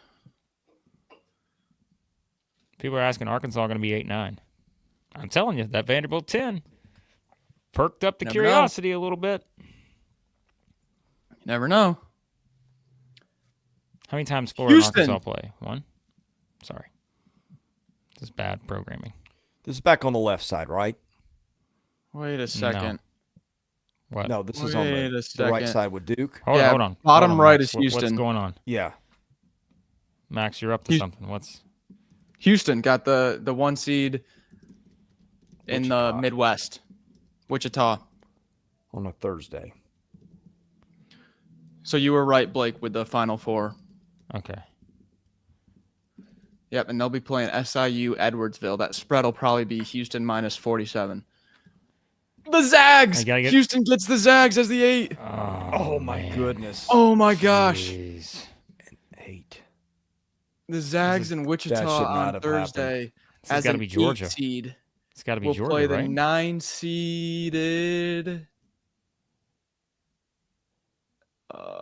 People are asking Arkansas going to be 8-9. I'm telling you, that Vanderbilt 10 perked up the Never curiosity a little bit. You never know. How many times Florida and Houston. Arkansas play? One? Sorry. This is bad programming. This is back on the left side, right? Wait a second. What? No, this is on Wait a the right second. side with Duke. Hold Yeah, on. bottom Hold on, right Max. is Houston. What's going on? Yeah. Max, you're up to something. What's Houston got the 1 seed in the Wichita. Midwest. Wichita. On a Thursday. So you were right, Blake, with the Final Four. okay? Yep, and they'll be playing SIU Edwardsville. That spread will probably be Houston minus 47. The Zags! I gotta get- Houston gets the Zags as the 8. Oh my man. goodness. Oh my gosh. Jeez. 8. The Zags in that Wichita should not on have Thursday This has as got to an be Georgia. 8 seed. It's got to be We'll Georgia, play the right? 9-seeded.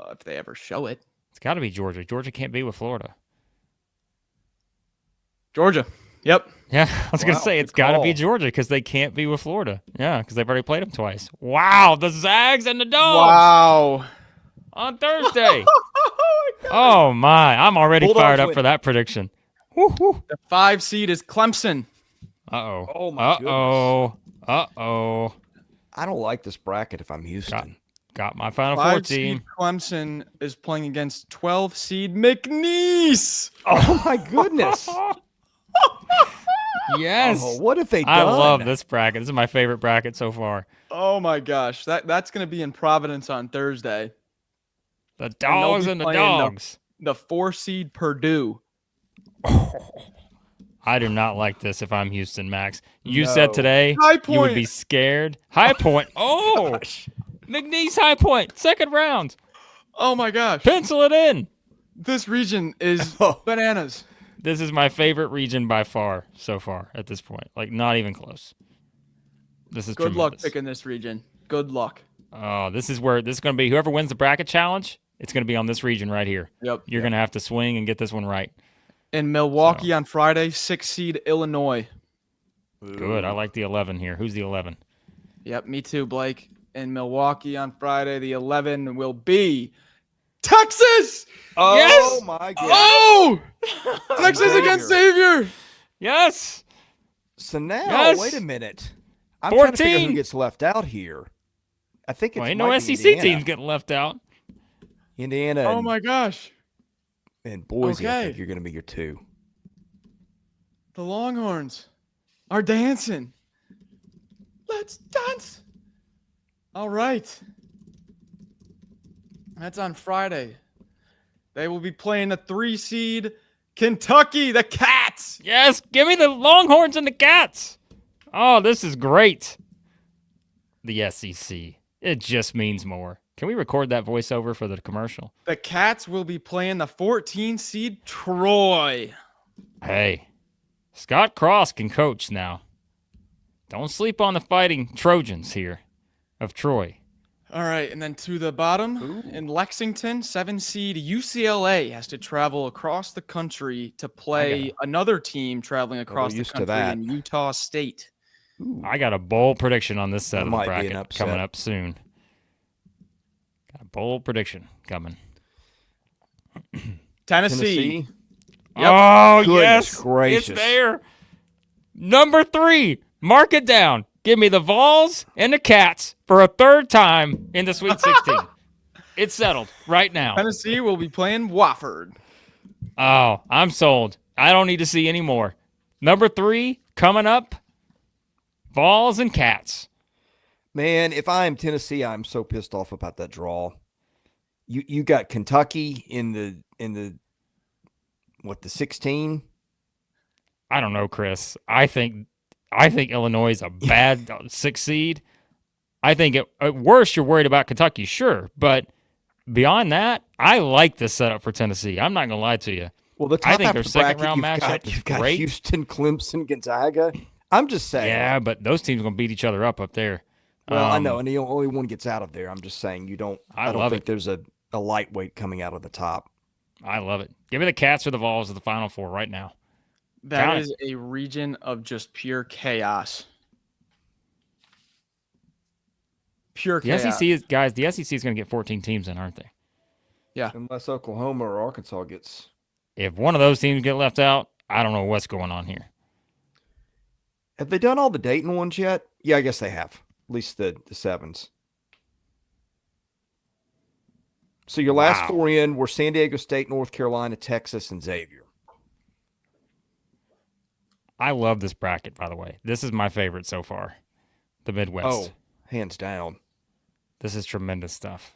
If they ever show it. It's got to be Georgia. Georgia can't be with Florida. Georgia. Yep. Yeah, I was going Wow, to say good it's got to be call. Georgia because they can't be with Florida. Yeah, because they've already played them twice. Wow, the Zags and the Dogs Wow. on Thursday. Oh my, I'm already Bulldogs fired up win. for that prediction. Woo-hoo. The 5 seed is Clemson. Uh-oh. Oh, my Uh-oh. Uh-oh. I don't like this bracket if I'm Houston. Got my Final Four 5 team. seed Clemson is playing against 12 seed McNeese. Oh my goodness. Yes. Oh, what have they done? I love this bracket. This is my favorite bracket so far. Oh my gosh. That's going to be in Providence on Thursday. The they'll Dogs be and the playing Dogs. The 4 seed Purdue. I do not like this if I'm Houston, Max. You said No. today High you would Point. be scared. High Point. Oh, Gosh. McNeese High Point. Second round. Oh my gosh. Pencil it in. This region is Oh. bananas. This is my favorite region by far so far at this point. Like, not even close. This is Good luck tremendous. picking this region. Good luck. Oh, this is going to be whoever wins the bracket challenge. It's going to be on this region right here. Yep. You're going to have to swing and get this one right. In Milwaukee on Friday, 6 seed Illinois. Good. I like the 11 here. Who's the 11? Yep, me too, Blake. In Milwaukee on Friday, the 11 will be Texas. Oh Yes! my goodness. Oh, Texas Xavier. against Xavier. Yes. So now, Yes. wait a minute. I'm trying to figure out 14. who gets left out here. I think it's Well, ain't no might be SEC Indiana. teams getting left out. Indiana Oh and, my gosh. and Boise, I Okay. think you're going to be your 2. The Longhorns are dancing. Let's dance. All right. That's on Friday. They will be playing the 3 seed Kentucky, the Cats. Yes. Give me the Longhorns and the Cats. Oh, this is great. The SEC. It just means more. Can we record that voiceover for the commercial? The Cats will be playing the 14 seed Troy. Hey, Scott Cross can coach now. Don't sleep on the fighting Trojans here of Troy. All right, and then to the bottom in Lexington, 7 seed UCLA has to travel across the country to play another team traveling across the used to country that. in Utah State. I got a bold prediction on this set That of the might be an bracket upset. coming up soon. Got a bold prediction coming. Tennessee. Tennessee. Yep. Oh, Goodness yes. gracious. It's there. Number 3. Mark it down. Give me the Vols and the Cats for a third time in the Sweet 16. It's settled right now. Tennessee will be playing Wofford. Oh, I'm sold. I don't need to see any more. Number 3 coming up. Vols and Cats. Man, if I am Tennessee, I'm so pissed off about that draw. You got Kentucky in the the 16? I don't know, Chris. I think Illinois is a bad 6 seed. I think at worst you're worried about Kentucky, sure, but beyond that, I like this setup for Tennessee. I'm not gonna lie to you. Well, the top I think half their of the second bracket, round matchup is you've got great. Houston, Clemson, Gonzaga. I'm just saying. Yeah, but those teams are gonna beat each other up there. Well, I know, and the only one gets out of there. I'm just saying I don't love think it. there's a a lightweight coming out of the top. I love it. Give me the Cats or the Vols of the Final Four right now. That Count is a region of just pure chaos. Pure The chaos. SEC is, guys, the SEC is going to get 14 teams in, aren't they? Yeah. Unless Oklahoma or Arkansas gets. If one of those teams get left out, I don't know what's going on here. Have they done all the Dayton ones yet? Yeah, I guess they have. At least the sevens. So your last Wow. four in were San Diego State, North Carolina, Texas, and Xavier. I love this bracket, by the way. This is my favorite so far. The Midwest. Oh, hands down. This is tremendous stuff.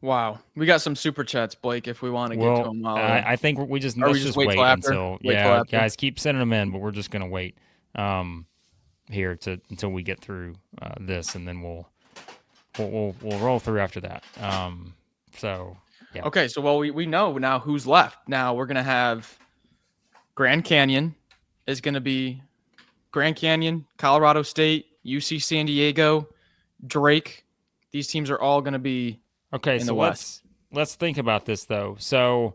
Wow. We got some super chats, Blake, if we want to get to them. I think we just Or we let's just just wait wait till after? until Wait till after? guys keep sending them in, but we're just gonna wait here until we get through this, and then we'll roll through after that. So yeah. Okay, so we know now who's left. Now we're gonna have Grand Canyon is gonna be Grand Canyon, Colorado State, UC San Diego, Drake. These teams are all gonna be Okay, in so the West. let's think about this though. So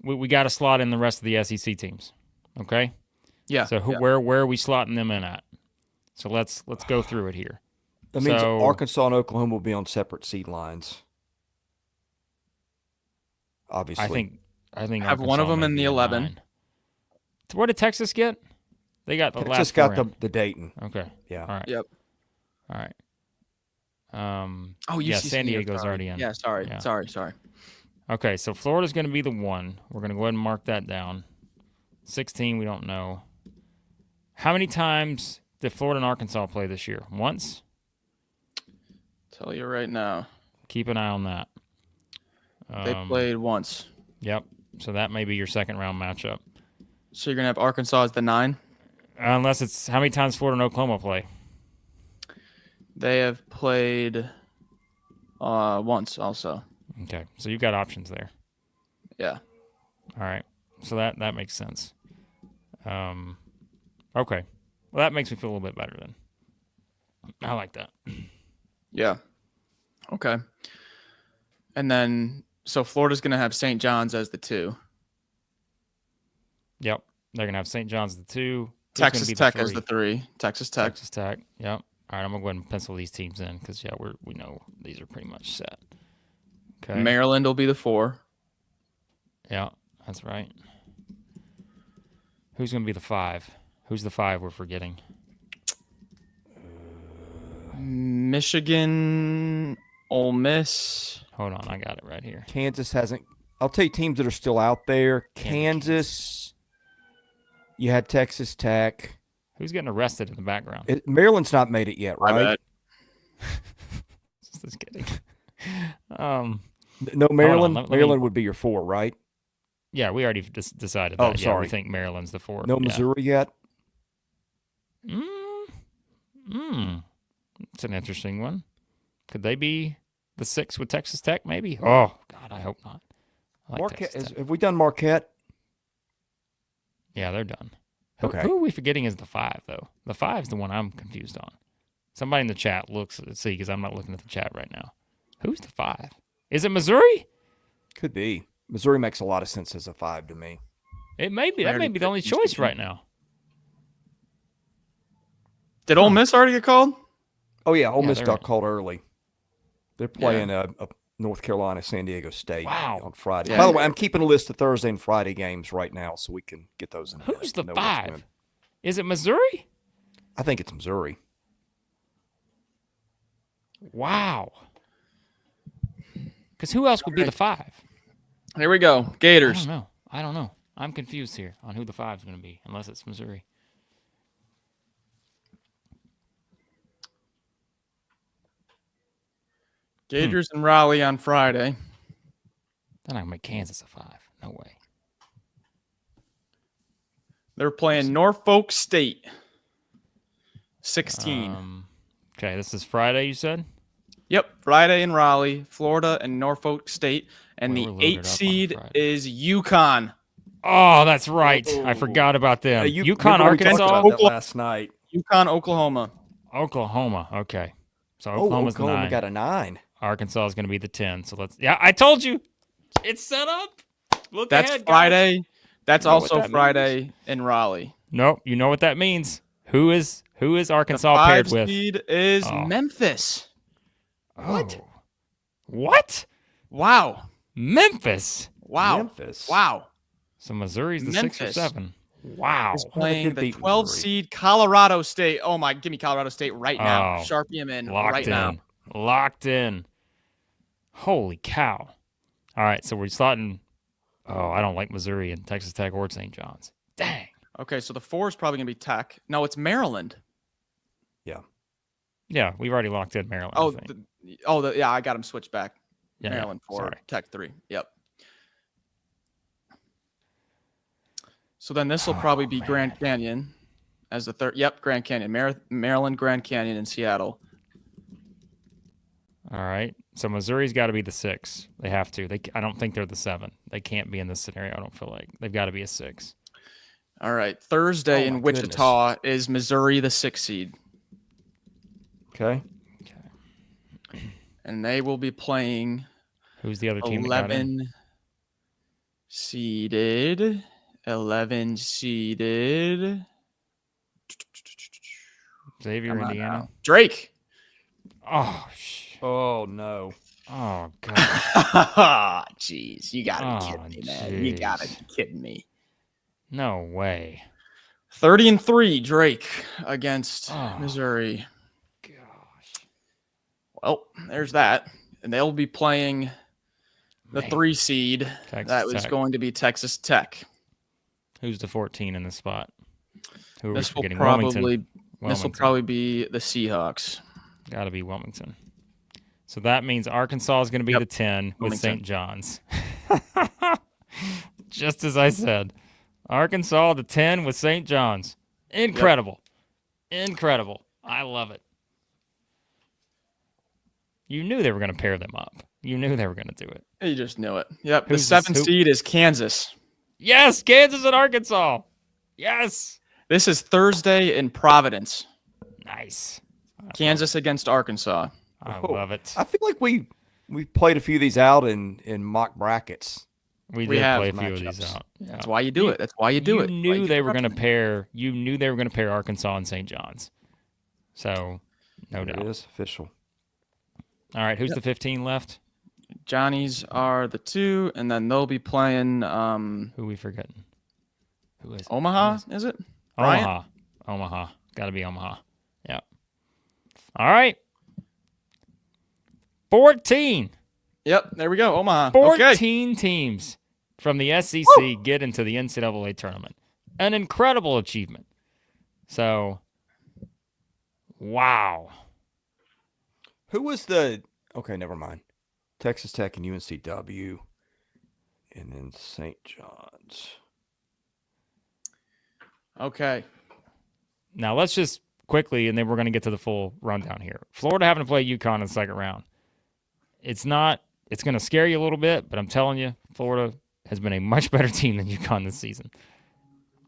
we got to slot in the rest of the SEC teams. Okay. Yeah. So yeah. where are we slotting them in at? So let's go through it here. That means So- Arkansas and Oklahoma will be on separate seed lines. Obviously. I think Have one of Arkansas them may in be the 11. 9. So where did Texas get? They got the Texas last got four in. the Dayton. Okay. Yeah. All right. Yep. All right. Oh, UC yeah, San San Diego, Diego's sorry. already in. Yeah, sorry. Yeah. Sorry. Okay, so Florida's going to be the 1. We're going to go ahead and mark that down. 16, we don't know. How many times did Florida and Arkansas play this year? Once? Tell you right now. Keep an eye on that. They played once. Yep. So that may be your second round matchup. So you're gonna have Arkansas as the 9. Unless it's how many times Florida and Oklahoma play? They have played once also. Okay. So you've got options there. Yeah. All right. So that makes sense. Okay. Well, that makes me feel a little bit better then. I like that. Yeah. Okay. And then so Florida's gonna have St. John's as the 2. Yep. They're going to have St. John's the 2. Who's Texas gonna be Tech the as the 3. Texas Tech. Texas Tech. Yep. All right, I'm gonna go ahead and pencil these teams in because we know these are pretty much set. Okay. Maryland will be the 4. Yeah, that's right. Who's gonna be the 5? Who's the 5 we're forgetting? Michigan, Ole Miss. Hold on, I got it right here. Kansas hasn't. I'll tell you teams that are still out there. Kansas. You had Texas Tech. Who's getting arrested in the background? Maryland's not made it yet, I right? bet. Just kidding. No, Maryland. let me- Maryland would be your 4, right? Yeah, we already decided Oh, that. Yeah, sorry. we think Maryland's the 4. No Yeah. Missouri yet. It's an interesting one. Could they be the 6 with Texas Tech? Maybe. Oh God, I hope not. I like Marquette. Texas Tech. Have we done Marquette? Yeah, they're done. Okay. Who are we forgetting is the 5, though? The 5 is the one I'm confused on. Somebody in the chat see, because I'm not looking at the chat right now. Who's the 5? Is it Missouri? Could be. Missouri makes a lot of sense as a 5 to me. It may be. That may be the only choice right now. Did Ole Miss already get called? Oh yeah, Ole Yeah, Miss they're got in. called early. They're playing North Carolina, San Diego State on Friday. Yeah. By the way, I'm keeping a list of Thursday and Friday games right now, so we can get those in. Who's the know what's 5? when. Is it Missouri? I think it's Missouri. Wow. Because who else would be the 5? Here we go. Gators. I don't know. I'm confused here on who the 5 is going to be, unless it's Missouri. Gators and Raleigh on Friday. Then I can make Kansas a 5. No way. They're playing Norfolk State. 16. Okay, this is Friday, you said? Yep, Friday in Raleigh, Florida, and Norfolk State. And Well, the we're loaded 8 up on seed Friday. is UConn. Oh, that's right. I forgot about them. UConn, remember we talked Arkansas, about that last night. UConn, Oklahoma. Oklahoma. Okay. So Oh, Oklahoma's the Oklahoma 9. got a 9. Arkansas is going to be the 10. So yeah, I told you. It's set up. Look That's ahead, guys. Friday. That's You know what also that Friday means? in Raleigh. Nope. You know what that means. Who is Arkansas The paired 5 with? seed is Oh. Memphis. What? What? Wow. Memphis. Wow. Memphis. Wow. So Missouri's the 6 or Memphis 7. Wow. Is playing did the beat 12 Missouri. seed Colorado State. Oh my, give me Colorado State right now. Oh, Sharpie him in Locked right in. now. Locked in. Holy cow. All right, so we're slotting. Oh, I don't like Missouri and Texas Tech or St. John's. Dang. Okay, so the 4 is probably going to be Tech. No, it's Maryland. Yeah, we've already locked in Maryland. Oh, I think. yeah, I got him switched back. Yeah, Maryland 4, sorry. Tech 3. Yep. So then this will Oh, probably be man. Grand Canyon as the 3rd. Yep, Grand Canyon. Maryland, Grand Canyon, and Seattle. All right. So Missouri's got to be the 6. They have to. I don't think they're the 7. They can't be in this scenario. I don't feel like they've got to be a 6. All right, Thursday Oh, in my Wichita is Missouri, the 6 seed. Okay. Okay. And they will be playing Who's the other team? that got in? 11 seeded. 11 seeded. Xavier, Come on Indiana. now. Drake. Oh, Oh no. Oh god. Jeez, you gotta be kidding me, man. You gotta be kidding me. No way. 30-3 Drake against Oh. Missouri. Gosh. Well, there's that. And they'll be playing the Man. 3 seed. Texas That was Tech. going to be Texas Tech. Who's the 14 in this spot? Who are This we will forgetting? probably Wilmington. probably be the Seahawks. Got to be Wilmington. So that means Arkansas is going to be Yep. the 10 with Wilmington. St. John's. Just as I said. Arkansas, the 10 with St. John's. Incredible. Incredible. I love it. You knew they were going to pair them up. You knew they were going to do it. You just knew it. Yep. Who's The this- 7th who- seed is Kansas. Yes, Kansas and Arkansas. Yes. This is Thursday in Providence. Nice. Kansas against Arkansas. I Oh, love it. I feel like we played a few of these out in mock brackets. We we did have play a few of these matchups. out. Yeah. That's why you do it. That's why you do it. You That's why knew you they do were going to it. pair. You knew they were going to pair Arkansas and St. John's. So, no It doubt. is official. All right, who's the 15 left? Johnny's are the 2, and then they'll be playing Who we forgetting? Who is it? Omaha, Who is it? Omaha. Omaha. Got to be Omaha. Yeah. All right. 14. Yep, there we go. Omaha. 14 Okay. teams from the SEC get into the NCAA tournament. An incredible achievement. So, wow. Who was the? Okay, never mind. Texas Tech and UNCW, and then St. John's. Okay. Now, let's just quickly, and then we're going to get to the full rundown here. Florida having to play UConn in the second round. It's going to scare you a little bit, but I'm telling you, Florida has been a much better team than UConn this season.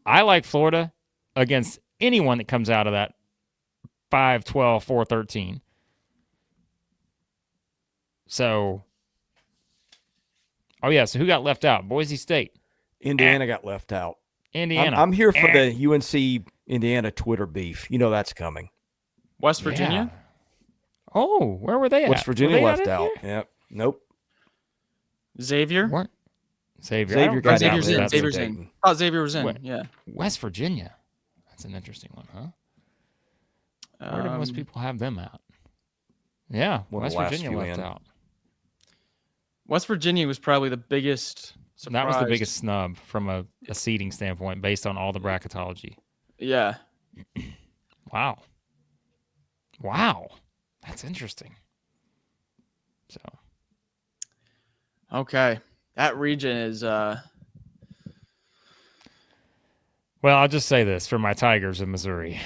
I like Florida against anyone that comes out of that 5-12, 4-13. So, oh yeah, so who got left out? Boise State. Indiana got left out. Indiana. I'm here for the UNC Indiana Twitter beef. You know that's coming. West Virginia. Yeah. Oh, where were they at? West Virginia Were they left in out. here? Yep. Nope. Xavier. What? Xavier. Xavier got Xavier's out. in. That's Xavier's Dayton. in. Oh, Xavier was in. What? Yeah. West Virginia. That's an interesting one, huh? Where do most people have them at? Yeah, One of West the last Virginia few left in. out. West Virginia was probably the biggest surprise. That was the biggest snub from a seeding standpoint based on all the bracketology. Yeah. Wow. Wow. That's interesting. So, Okay. That region is well, I'll just say this for my Tigers in Missouri.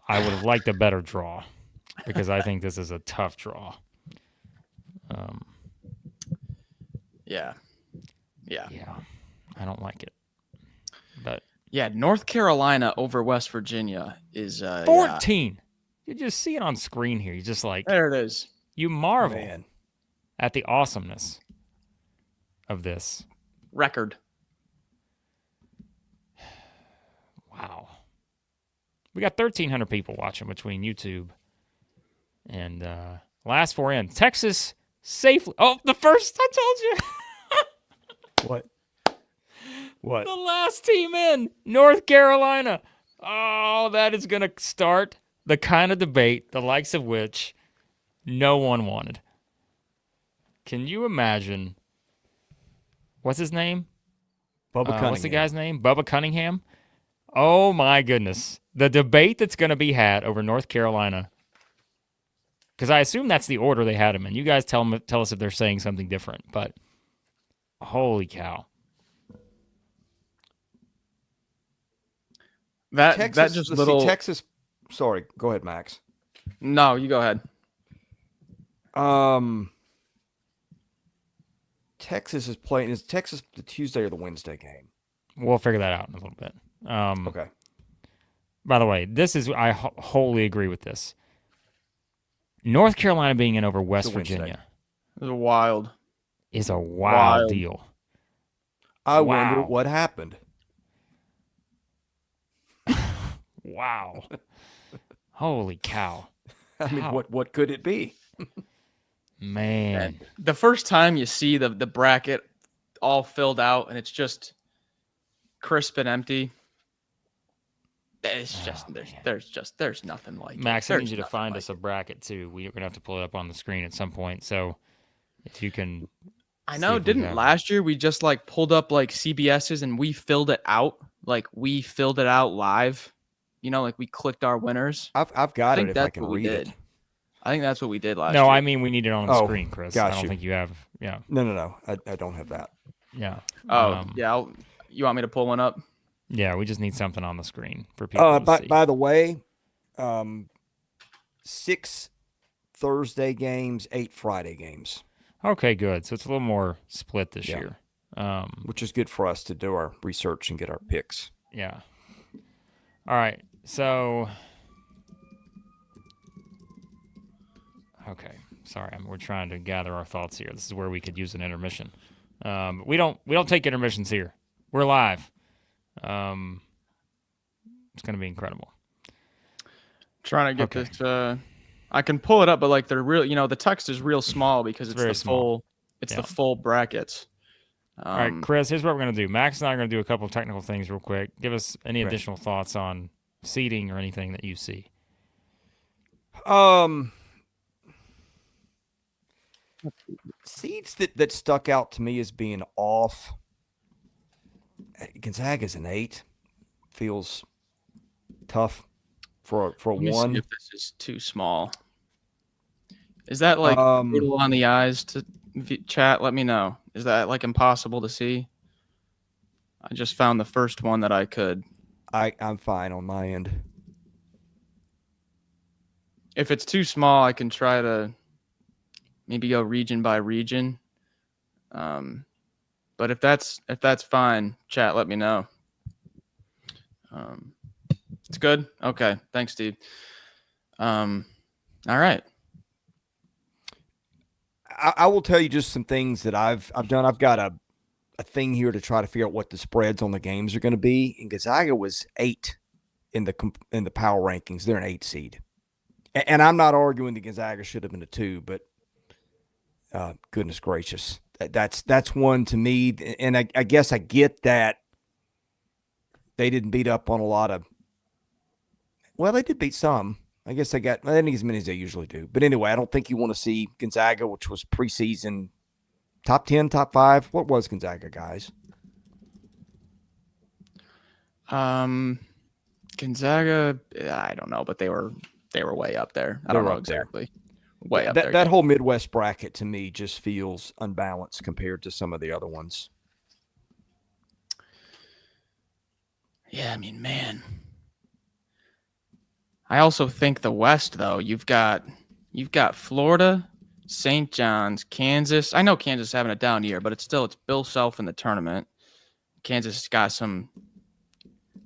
I would have liked a better draw because I think this is a tough draw. yeah. Yeah. Yeah, I don't like it. But Yeah, North Carolina over West Virginia is 14. You just see it on screen here. You just like, There it is. you marvel. Man. at the awesomeness of this. Record. Wow. We got 1,300 people watching between YouTube and last four in. Texas safely. Oh, the first, I told you. What? What? The last team in, North Carolina. Oh, that is going to start the kind of debate, the likes of which no one wanted. Can you imagine? What's his name? Bubba Cunningham. What's the guy's name? Bubba Cunningham. Oh, my goodness. The debate that's going to be had over North Carolina. Because I assume that's the order they had him in. You guys tell us if they're saying something different. But holy cow. Texas. Sorry, go ahead, Max. No, you go ahead. Texas is playing. Is Texas the Tuesday or the Wednesday game? We'll figure that out in a little bit. Okay. By the way, I wholly agree with this. North Carolina being in over West Virginia It was wild. is a wild deal. I wonder what happened. Wow. Holy cow. I mean, what could it be? Man. The first time you see the bracket all filled out and it's just crisp and empty, it's just there's nothing like Max, it. I need you to find us a bracket too. We're gonna have to pull it up on the screen at some point. So if you can, I know. Didn't last year we just like pulled up like CBS's and we filled it out? Like we filled it out live. You know, like we clicked our winners. I've got it if I can read it. I think that's what we did last year. No, I mean we need it on the screen, Chris. I don't think you have. Yeah. No. I don't have that. Yeah. Oh, yeah. You want me to pull one up? Yeah, we just need something on the screen for people to see. By the way, 6 Thursday games, 8 Friday games. Okay, good. So it's a little more split this year. Which is good for us to do our research and get our picks. Yeah. All right. So, okay. Sorry, we're trying to gather our thoughts here. This is where we could use an intermission. We don't take intermissions here. We're live. It's going to be incredible. Trying to get this. I can pull it up, but like they're real. The text is real small because it's the full. It's the full brackets. All right, Chris. Here's what we're going to do. Max and I are going to do a couple of technical things real quick. Give us any additional thoughts on seating or anything that you see. Seeds that stuck out to me as being off. Gonzaga's an 8. Feels tough for a Let me 1. see if this is too small. Is that like brutal on the eyes to chat? Let me know. Is that like impossible to see? I just found the first one that I could. I'm fine on my end. If it's too small, I can try to maybe go region by region. But if that's fine, chat, let me know. It's good. Okay, thanks, Steve. All right. I will tell you just some things that I've done. I've got a thing here to try to figure out what the spreads on the games are going to be. And Gonzaga was 8 in the power rankings. They're an 8 seed. And I'm not arguing that Gonzaga should have been a 2, but goodness gracious, that's one to me. And I guess I get that they didn't beat up on a lot of. Well, they did beat some. I guess they didn't as many as they usually do. But anyway, I don't think you want to see Gonzaga, which was preseason top 10, top 5. What was Gonzaga, guys? Gonzaga, I don't know, but they were way up there. I don't know exactly. Way up there. That whole Midwest bracket to me just feels unbalanced compared to some of the other ones. Yeah, I mean, man. I also think the West, though, you've got Florida, St. John's, Kansas. I know Kansas is having a down year, but it's Bill Self in the tournament. Kansas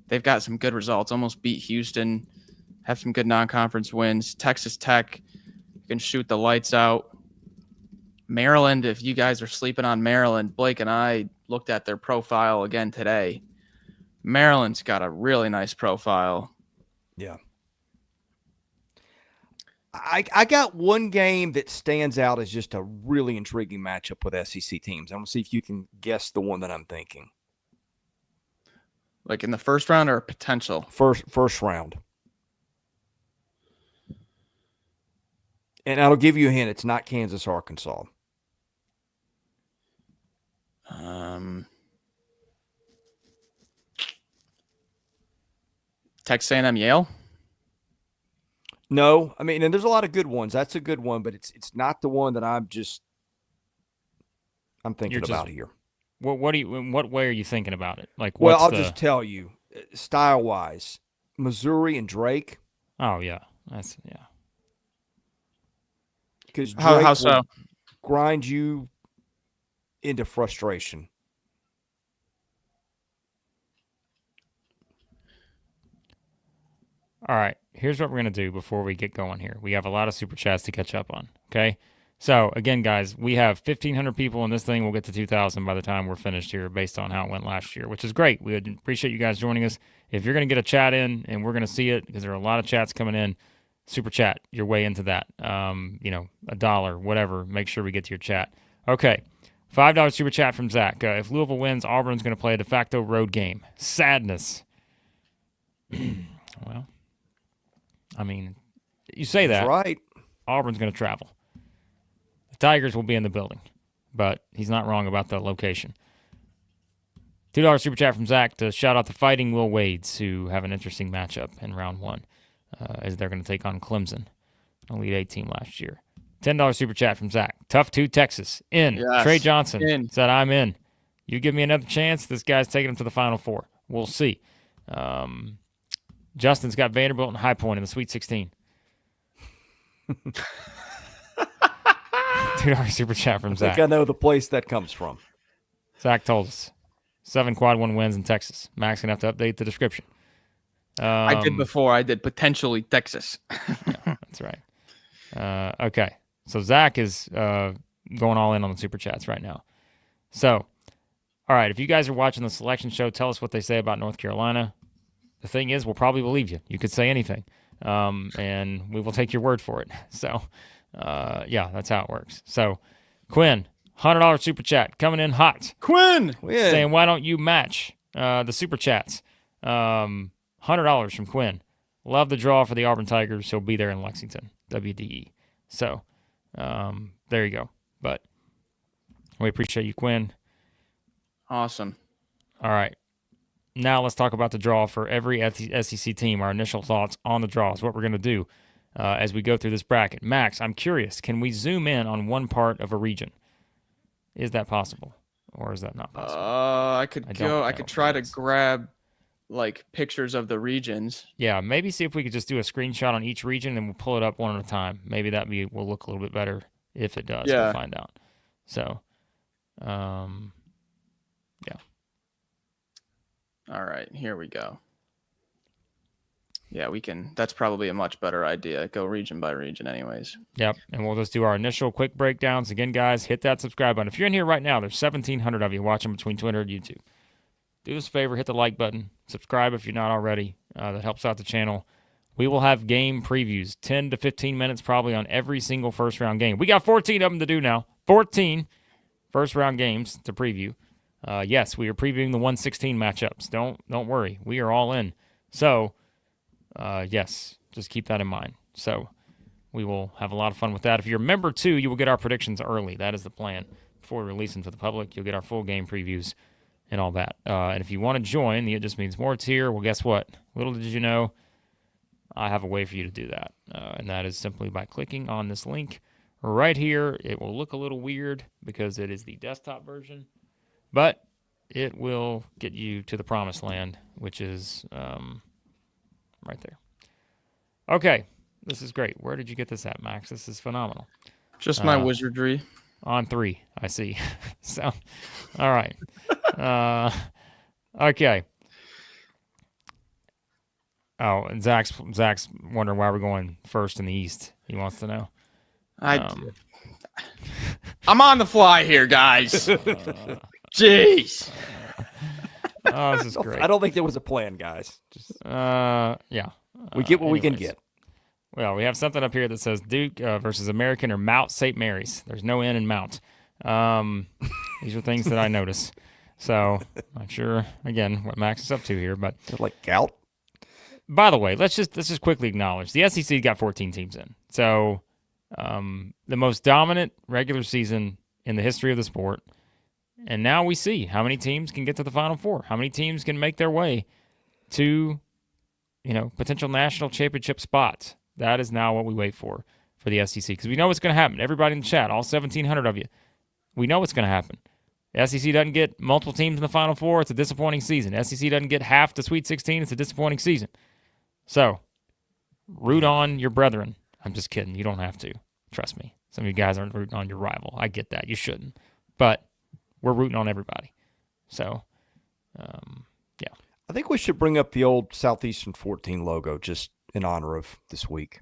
they've got some good results. Almost beat Houston, have some good non-conference wins. Texas Tech can shoot the lights out. Maryland, if you guys are sleeping on Maryland, Blake and I looked at their profile again today. Maryland's got a really nice profile. Yeah. I got one game that stands out as just a really intriguing matchup with SEC teams. I want to see if you can guess the one that I'm thinking. Like in the first round or potential? First round. And I'll give you a hint. It's not Kansas, Arkansas. Texas A&M, Yale? No, I mean, and there's a lot of good ones. That's a good one, but it's not the one that I'm thinking about here. What way are you thinking about it? Like, well, I'll just tell you, style wise, Missouri and Drake. Oh yeah, because how so? Grind you into frustration. All right, here's what we're going to do before we get going here. We have a lot of super chats to catch up on, okay? So, again, guys, we have 1,500 people in this thing. We'll get to 2,000 by the time we're finished here based on how it went last year, which is great. We would appreciate you guys joining us. If you're going to get a chat in and we're going to see it because there are a lot of chats coming in, super chat your way into that. $1, whatever. Make sure we get to your chat. Okay, $5 super chat from Zach. If Louisville wins, Auburn's going to play a de facto road game. Sadness. Well, I mean, you say that. That's right. Auburn's going to travel. The Tigers will be in the building, but he's not wrong about the location. $2 super chat from Zach to shout out the Fighting Will Wades, who have an interesting matchup in round one, as they're going to take on Clemson, an Elite Eight team last year. $10 super chat from Zach. Tough 2 Texas. In. Yes. Trey Johnson In. said, I'm in. You give me another chance, this guy's taking him to the Final Four. We'll see. Justin's got Vanderbilt and High Point in the Sweet 16. $2 super chat from Zach. I think I know the place that comes from. Zach told us 7 quad 1 wins in Texas. Max gonna have to update the description. I did before. I did potentially Texas. Yeah, that's right. Okay, so Zach is going all in on the super chats right now. So, all right, if you guys are watching the selection show, tell us what they say about North Carolina. The thing is, we'll probably believe you. You could say anything, and we will take your word for it. So, yeah, that's how it works. So, Quinn, $100 super chat coming in hot. Quinn saying, why don't you match the super chats? $100 from Quinn. Love the draw for the Auburn Tigers. He'll be there in Lexington, WDE. So, there you go. But we appreciate you, Quinn. Awesome. All right. Now let's talk about the draw for every SEC team. Our initial thoughts on the draw is what we're going to do as we go through this bracket. Max, I'm curious. Can we zoom in on one part of a region? Is that possible, or is that not possible? I could try to grab like pictures of the regions. Yeah, maybe see if we could just do a screenshot on each region and we'll pull it up one at a time. Maybe will look a little bit better if it does. Yeah. We'll find out. So, yeah. All right, here we go. Yeah, we can. That's probably a much better idea. Go region by region anyways. Yep, and we'll just do our initial quick breakdowns. Again, guys, hit that subscribe button. If you're in here right now, there's 1,700 of you watching between Twitter and YouTube. Do us a favor, hit the like button. Subscribe if you're not already. That helps out the channel. We will have game previews, 10 to 15 minutes probably on every single first-round game. We got 14 of them to do now. 14 first-round games to preview. Yes, we are previewing the 116 matchups. Don't worry. We are all in. So, yes, just keep that in mind. So, we will have a lot of fun with that. If you're a member, too, you will get our predictions early. That is the plan. Before we release them to the public, you'll get our full game previews and all that. And if you want to join, the It Just Means More tier, well, guess what? Little did you know, I have a way for you to do that. And that is simply by clicking on this link right here. It will look a little weird because it is the desktop version, but it will get you to the promised land, which is right there. Okay, this is great. Where did you get this at, Max? This is phenomenal. Just my wizardry. On 3, I see. So, all right. Okay. Oh, and Zach's wondering why we're going first in the East. He wants to know. I I'm on the fly here, guys. Jeez. Oh, this is great. I don't think there was a plan, guys. Just Yeah. we get what we can anyways. get. Well, we have something up here that says Duke versus American or Mount St. Mary's. There's no N in Mount. These are things that I notice. So I'm not sure, again, what Max is up to here. But Is it like gout? by the way, let's just quickly acknowledge the SEC got 14 teams in. So the most dominant regular season in the history of the sport. And now we see how many teams can get to the Final Four, how many teams can make their way to, potential national championship spots. That is now what we wait for the SEC, because we know what's going to happen. Everybody in the chat, all 1,700 of you, we know what's going to happen. The SEC doesn't get multiple teams in the Final Four, it's a disappointing season. SEC doesn't get half the Sweet 16, it's a disappointing season. So, root on your brethren. I'm just kidding. You don't have to. Trust me. Some of you guys aren't rooting on your rival. I get that. You shouldn't. But we're rooting on everybody. So, yeah. I think we should bring up the old Southeastern 14 logo just in honor of this week.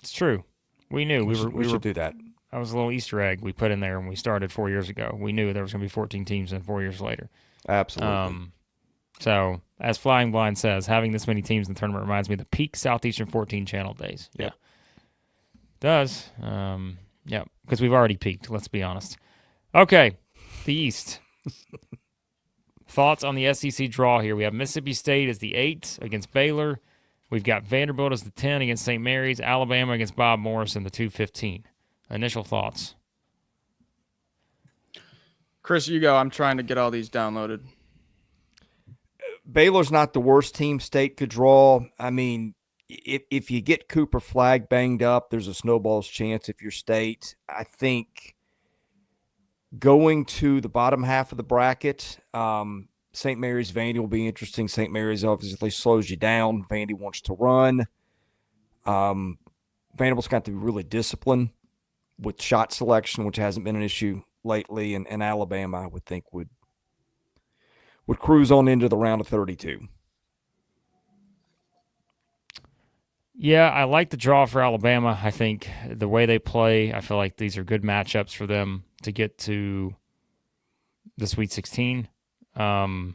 It's true. We knew. We should do that. That was a little Easter egg we put in there when we started 4 years ago. We knew there was going to be 14 teams in 4 years later. Absolutely. So, as Flying Blind says, having this many teams in the tournament reminds me of the peak Southeastern 14 channel days. Yeah. Does. Yeah, because we've already peaked, let's be honest. Okay, the East. Thoughts on the SEC draw here? We have Mississippi State as the 8 against Baylor. We've got Vanderbilt as the 10 against St. Mary's. Alabama against Bob Morris in the 2-15. Initial thoughts? Chris, you go. I'm trying to get all these downloaded. Baylor's not the worst team State could draw. I mean, if you get Cooper Flagg banged up, there's a snowball's chance if you're State. I think going to the bottom half of the bracket, St. Mary's Vandy will be interesting. St. Mary's obviously slows you down. Vandy wants to run. Vanderbilt's got to be really disciplined with shot selection, which hasn't been an issue lately. And Alabama, I would think, would cruise on into the round of 32. Yeah, I like the draw for Alabama. I think the way they play, I feel like these are good matchups for them to get to the Sweet 16. And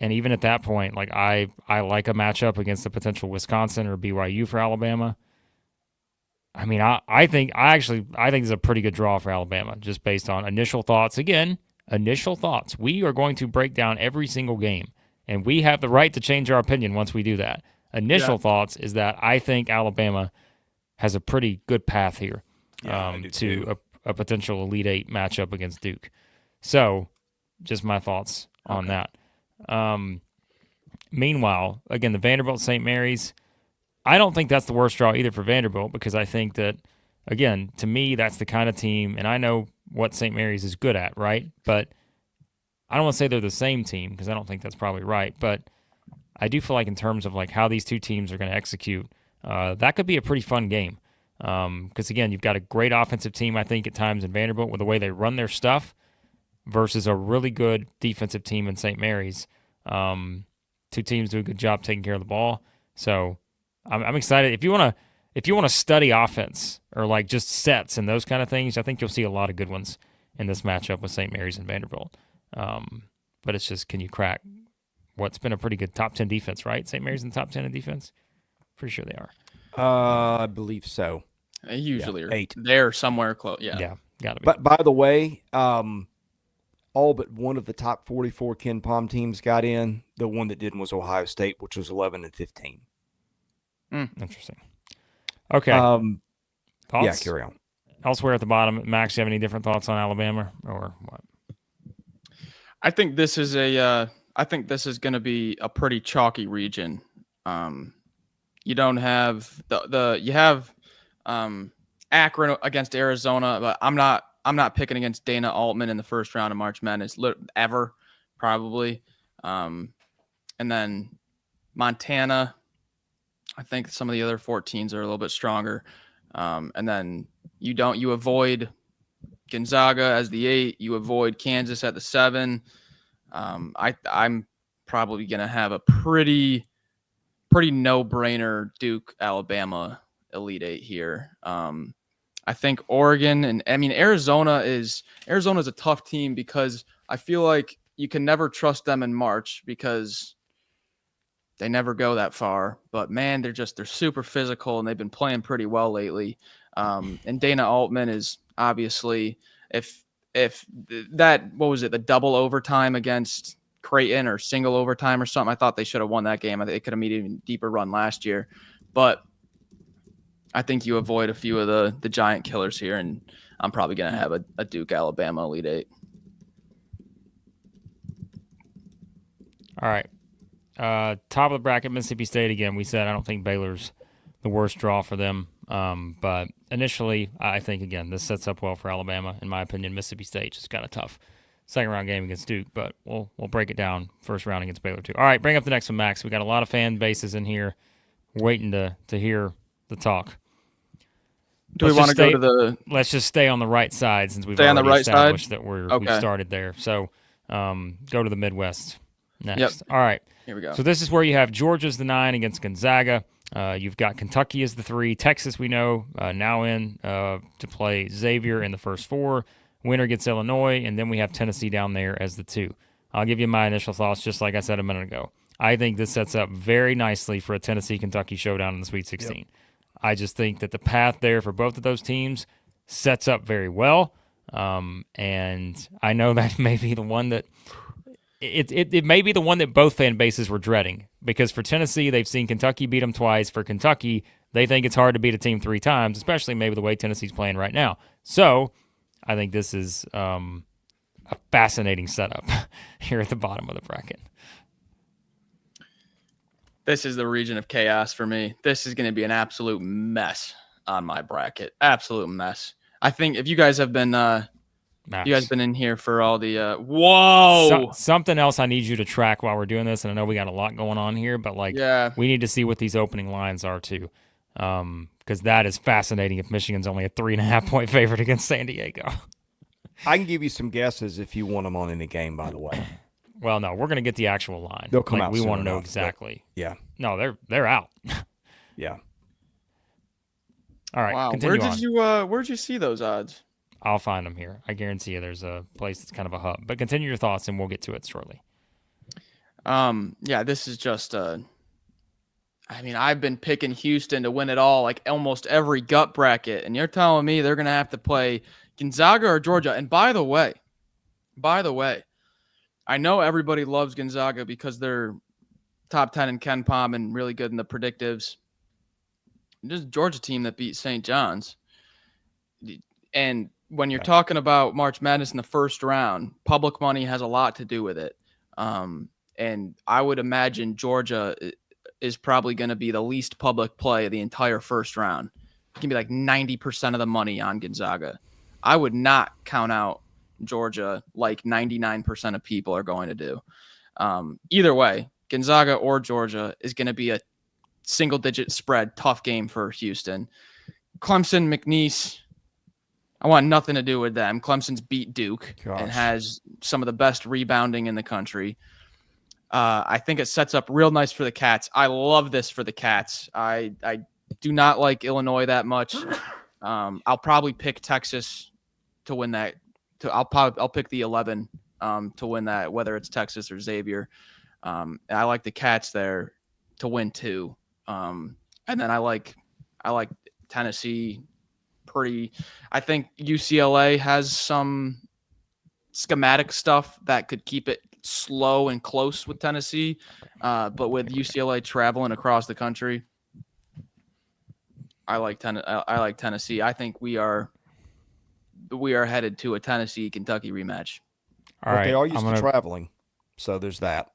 even at that point, like I like a matchup against a potential Wisconsin or BYU for Alabama. I mean, I think it's a pretty good draw for Alabama, just based on initial thoughts. Again, initial thoughts. We are going to break down every single game, and we have the right to change our opinion once we do that. Initial thoughts is that I think Alabama has a pretty good path here to a potential Elite Eight matchup against Duke. So, just my thoughts on that. Meanwhile, again, the Vanderbilt St. Mary's, I don't think that's the worst draw either for Vanderbilt, because I think that, again, to me, that's the kind of team, and I know what St. Mary's is good at, right? But I don't want to say they're the same team, because I don't think that's probably right. But I do feel like in terms of like how these two teams are going to execute, that could be a pretty fun game. Because, again, you've got a great offensive team, I think, at times in Vanderbilt with the way they run their stuff versus a really good defensive team in St. Mary's. Two teams do a good job taking care of the ball. So I'm excited. If you want to study offense or like just sets and those kind of things, I think you'll see a lot of good ones in this matchup with St. Mary's and Vanderbilt. But it's just, can you crack what's been a pretty good top 10 defense, right? St. Mary's in the top 10 in defense? Pretty sure they are. I believe so. They usually are 8. there somewhere close. Yeah. Yeah, got to be. But by the way, all but one of the top 44 Ken Pom teams got in. The one that didn't was Ohio State, which was 11-15. Interesting. Okay. Thoughts? Yeah, carry on. Elsewhere at the bottom, Max, you have any different thoughts on Alabama or what? I think this is going to be a pretty chalky region. You don't have you have Akron against Arizona, but I'm not picking against Dana Altman in the first round of March Madness ever, probably. And then Montana, I think some of the other 14s are a little bit stronger. And then you avoid Gonzaga as the 8, you avoid Kansas at the 7. I'm probably going to have a pretty no-brainer Duke Alabama Elite 8 here. I think Oregon and Arizona is a tough team because I feel like you can never trust them in March because they never go that far. But man, they're super physical and they've been playing pretty well lately. And Dana Altman is obviously if that, what was it, the double overtime against Creighton or single overtime or something, I thought they should have won that game. I think they could have made an even deeper run last year. But I think you avoid a few of the giant killers here, and I'm probably going to have a Duke Alabama Elite Eight. All right. Top of the bracket, Mississippi State again. We said I don't think Baylor's the worst draw for them. But initially, I think, again, this sets up well for Alabama. In my opinion, Mississippi State just got a tough second-round game against Duke, but we'll break it down first round against Baylor, too. All right, bring up the next one, Max. We got a lot of fan bases in here waiting to hear the talk. Do we want to go to the... Let's just stay on the right side since we've stay on the already right established side? that we've Okay. started there. So go to the Midwest next. Yep. All right. Here we go. So this is where you have Georgia's the 9 against Gonzaga. You've got Kentucky as the 3. Texas, we know, now in to play Xavier in the first 4. Winner gets Illinois, and then we have Tennessee down there as the 2. I'll give you my initial thoughts, just like I said a minute ago. I think this sets up very nicely for a Tennessee-Kentucky showdown in the Sweet 16. Yep. I just think that the path there for both of those teams sets up very well, and I know that may be the one that it may be the one that both fan bases were dreading, because for Tennessee, they've seen Kentucky beat them twice. For Kentucky, they think it's hard to beat a team 3 times, especially maybe the way Tennessee's playing right now. So I think this is a fascinating setup here at the bottom of the bracket. This is the region of chaos for me. This is going to be an absolute mess on my bracket. Absolute mess. I think if you guys have been, you guys been in here for all the, whoa! Something else I need you to track while we're doing this, and I know we got a lot going on here, but we need to see what these opening lines are too, because that is fascinating. If Michigan's only a 3.5-point favorite against San Diego, I can give you some guesses if you want them on any game. By the way. Well, no, we're going to get the actual line. They'll come out. We soon want to know enough, exactly. Yeah. No, they're out. Yeah. All right. Wow. Where'd you see those odds? I'll find them here. I guarantee you there's a place that's kind of a hub. But continue your thoughts, and we'll get to it shortly. Yeah, this is just I've been picking Houston to win it all, like almost every gut bracket, and you're telling me they're going to have to play Gonzaga or Georgia. And by the way, I know everybody loves Gonzaga because they're top 10 in Ken Pom and really good in the predictives. This is a Georgia team that beat St. John's. And when you're talking about March Madness in the first round, public money has a lot to do with it. And I would imagine Georgia is probably going to be the least public play of the entire first round. It can be like 90% of the money on Gonzaga. I would not count out Georgia like 99% of people are going to do. Either way, Gonzaga or Georgia is going to be a single-digit spread, tough game for Houston. Clemson, McNeese, I want nothing to do with them. Clemson's beat Duke and has some of the best rebounding in the country. I think it sets up real nice for the Cats. I love this for the Cats. I do not like Illinois that much. I'll probably pick Texas to win that. I'll pick the 11 to win that, whether it's Texas or Xavier. I like the Cats there to win too. And then I like Tennessee I think UCLA has some schematic stuff that could keep it slow and close with Tennessee. But with UCLA traveling across the country, I like Tennessee. I think we are headed to a Tennessee-Kentucky rematch. All right. They are used to traveling, so there's that.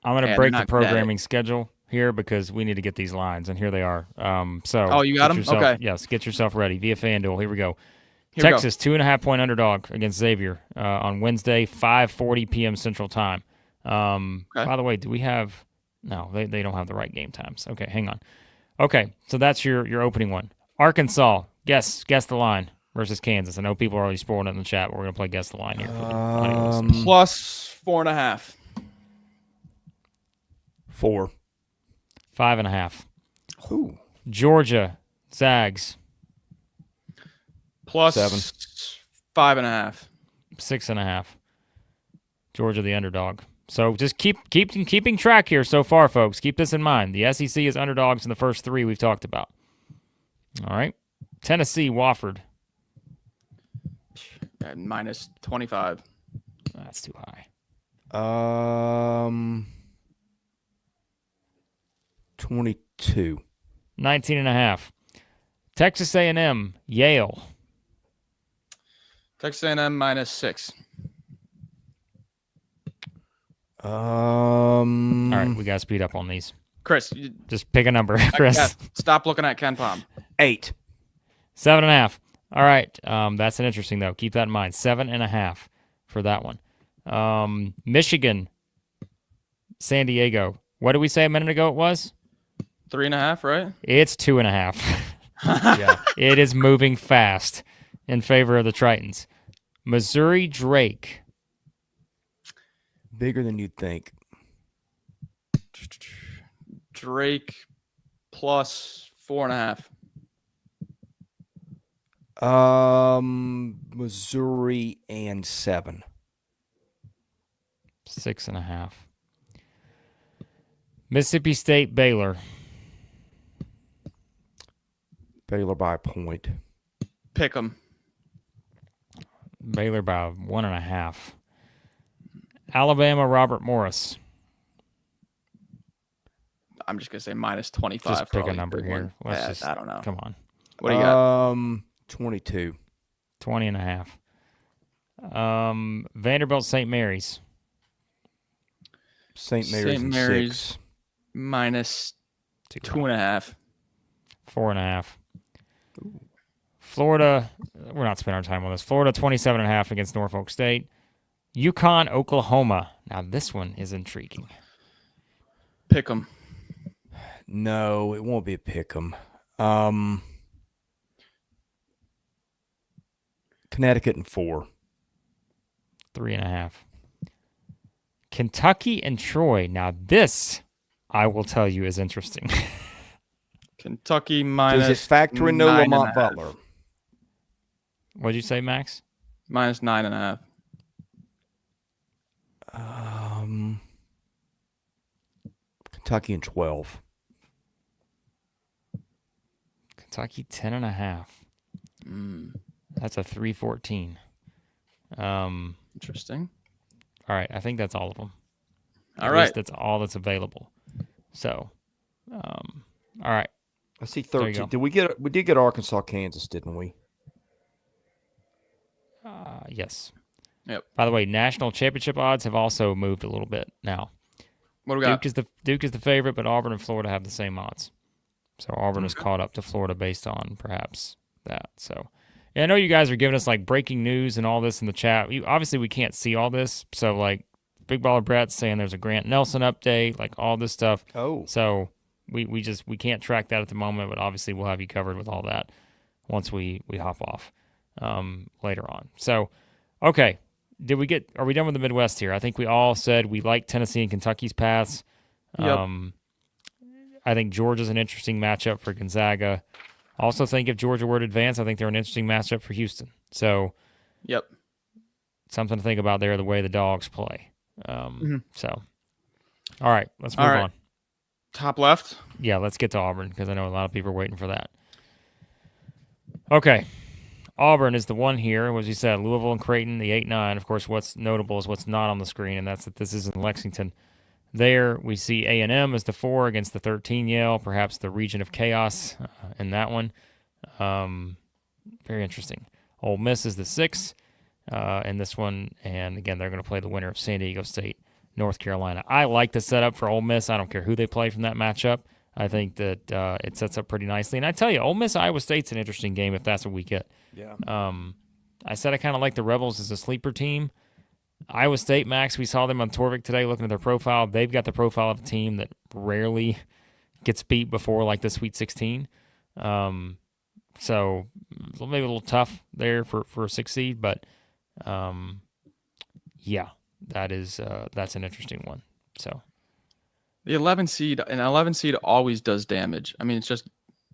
I'm going to break the programming schedule here because we need to get these lines, and here they are. You got them? Okay. Yes, get yourself ready via FanDuel. Here we go. Texas, 2.5-point underdog against Xavier on Wednesday, 5:40 p.m. Central Time. By the way, do we have – no, they don't have the right game times. Okay, hang on. Okay, so that's your opening one. Arkansas, guess the line versus Kansas. I know people are already spoiling it in the chat, but we're going to play guess the line here. Plus 4.5. 4. 5.5. Ooh. Georgia, Zags. Plus 7. 5.5. 6.5. Georgia the underdog. So just keeping track here so far, folks. Keep this in mind. The SEC is underdogs in the first 3 we've talked about. All right. Tennessee, Wofford. Minus 25. That's too high. 22. 19.5. Texas A&M, Yale. Texas A&M minus 6. All right, we got to speed up on these. Chris, Just pick a number, Chris. Stop looking at Ken Palm. 8. 7.5. All right, that's an interesting, though. Keep that in mind. 7.5 for that one. Michigan, San Diego. What did we say a minute ago it was? 3.5, right? It's 2.5. Yeah, it is moving fast in favor of the Tritons. Missouri, Drake. Bigger than you'd think. Drake plus 4.5. Missouri and 7. 6.5. Mississippi State, Baylor. Baylor by a point. Pick 'em. Baylor by 1.5. Alabama, Robert Morris. I'm just gonna say minus 25. Just pick a number here. Let's I don't know. Come on. What do you got? 22. 20.5. Vanderbilt, St. Mary's. St. Mary's St. and Mary's. 6. Minus Too high. 2.5. 4.5. Florida, we're not spending our time on this. Florida 27.5 against Norfolk State. UConn, Oklahoma. Now this one is intriguing. Pick 'em. No, it won't be a pick 'em. Connecticut and 4. 3.5. Kentucky and Troy. Now this, I will tell you, is interesting. Kentucky minus. Does it factor in no 9.5. Lamont Butler? What'd you say, Max? Minus 9.5. Kentucky and 12. Kentucky 10.5. That's a 3.14. Interesting. All right, I think that's all of them. All right. That's all that's available. So, all right. I see There you 13. go. We did get Arkansas, Kansas, didn't we? Yes. Yep. By the way, national championship odds have also moved a little bit now. What do we got? Duke is the favorite, but Auburn and Florida have the same odds. So Auburn is caught up to Florida based on perhaps that. So, yeah, I know you guys are giving us like breaking news and all this in the chat. Obviously, we can't see all this. So, like, Big Baller Brett's saying there's a Grant Nelson update, like all this stuff. Oh. So we can't track that at the moment, but obviously we'll have you covered with all that once we hop off later on. So, okay. Are we done with the Midwest here? I think we all said we like Tennessee and Kentucky's paths. Yep. I think Georgia's an interesting matchup for Gonzaga. Also think if Georgia were to advance, I think they're an interesting matchup for Houston. So, Yep. something to think about there, the way the Dogs play. So, all right, let's move on. Top left. Yeah, let's get to Auburn because I know a lot of people are waiting for that. Okay. Auburn is the one here. As you said, Louisville and Creighton, the 8-9. Of course, what's notable is what's not on the screen, and that's that this is in Lexington. There, we see A&M as the 4 against the 13 Yale, perhaps the region of chaos in that one. Very interesting. Ole Miss is the 6 in this one, and again, they're going to play the winner of San Diego State, North Carolina. I like the setup for Ole Miss. I don't care who they play from that matchup. I think that it sets up pretty nicely. And I tell you, Ole Miss, Iowa State's an interesting game if that's what we get. Yeah. I said I kind of like the Rebels as a sleeper team. Iowa State, Max, we saw them on Torvik today looking at their profile. They've got the profile of a team that rarely gets beat before like the Sweet 16. So maybe a little tough there for a 6 seed, but yeah, that's an interesting one. So The 11 seed always does damage. I mean, it's just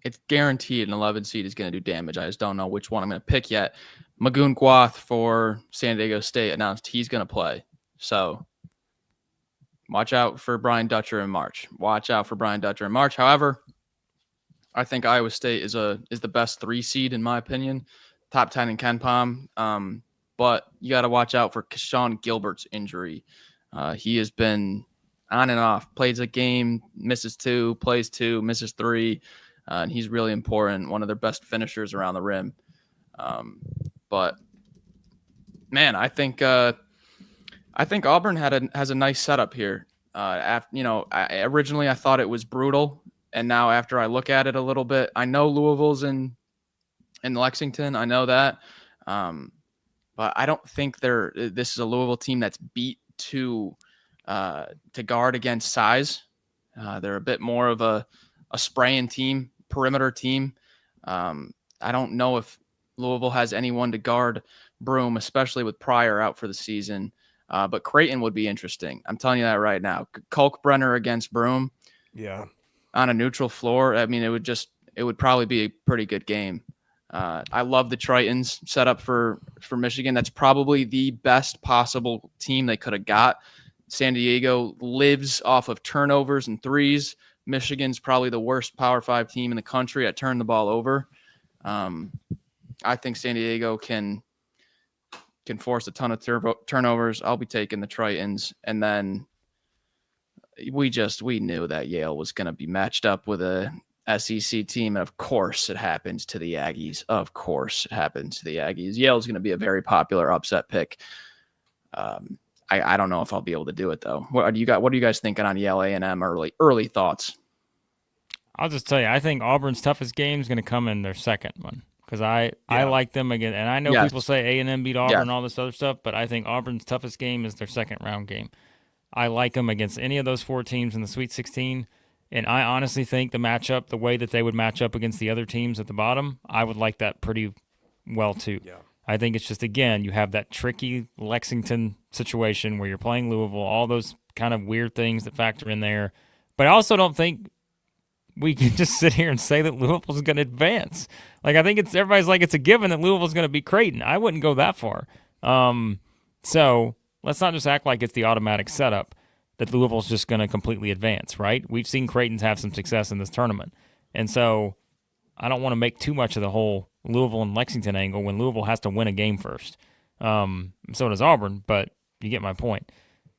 it's guaranteed an 11 seed is going to do damage. I just don't know which one I'm going to pick yet. Magoon Guath for San Diego State announced he's going to play. So watch out for Brian Dutcher in March. However, I think Iowa State is the best 3 seed in my opinion, top 10 in KenPom. But you got to watch out for Keshawn Gilbert's injury. He has been on and off, plays a game, misses 2, plays 2, misses 3. And he's really important, one of their best finishers around the rim. But man, I think Auburn has a nice setup here. Originally I thought it was brutal, and now after I look at it a little bit, I know Louisville's in Lexington. I know that, but I don't think this is a Louisville team that's beat to guard against size. They're a bit more of a spraying team, perimeter team. I don't know if Louisville has anyone to guard Broome, especially with Pryor out for the season. But Creighton would be interesting. I'm telling you that right now. Kalkbrenner against Broome. Yeah. On a neutral floor. I mean, it would probably be a pretty good game. I love the Tritons set up for Michigan. That's probably the best possible team they could have got. San Diego lives off of turnovers and threes. Michigan's probably the worst Power 5 team in the country at turning the ball over. I think San Diego can force a ton of turnovers. I'll be taking the Tritons. And then we knew that Yale was going to be matched up with a SEC team. And of course it happens to the Aggies. Yale's going to be a very popular upset pick. I don't know if I'll be able to do it though. What are you guys thinking on Yale A&M early thoughts? I'll just tell you, I think Auburn's toughest game is going to come in their second one. Because I like them again. And I know people say A&M beat Auburn and all this other stuff, but I think Auburn's toughest game is their second round game. I like them against any of those 4 teams in the Sweet 16. And I honestly think the way that they would match up against the other teams at the bottom, I would like that pretty well too. Yeah. I think it's just, again, you have that tricky Lexington situation where you're playing Louisville, all those kind of weird things that factor in there. But I also don't think we can just sit here and say that Louisville's going to advance. Like, I think everybody's like it's a given that Louisville's going to beat Creighton. I wouldn't go that far. So let's not just act like it's the automatic setup that Louisville's just going to completely advance, right? We've seen Creighton's have some success in this tournament. And so I don't want to make too much of the whole Louisville and Lexington angle when Louisville has to win a game first. So does Auburn, but you get my point.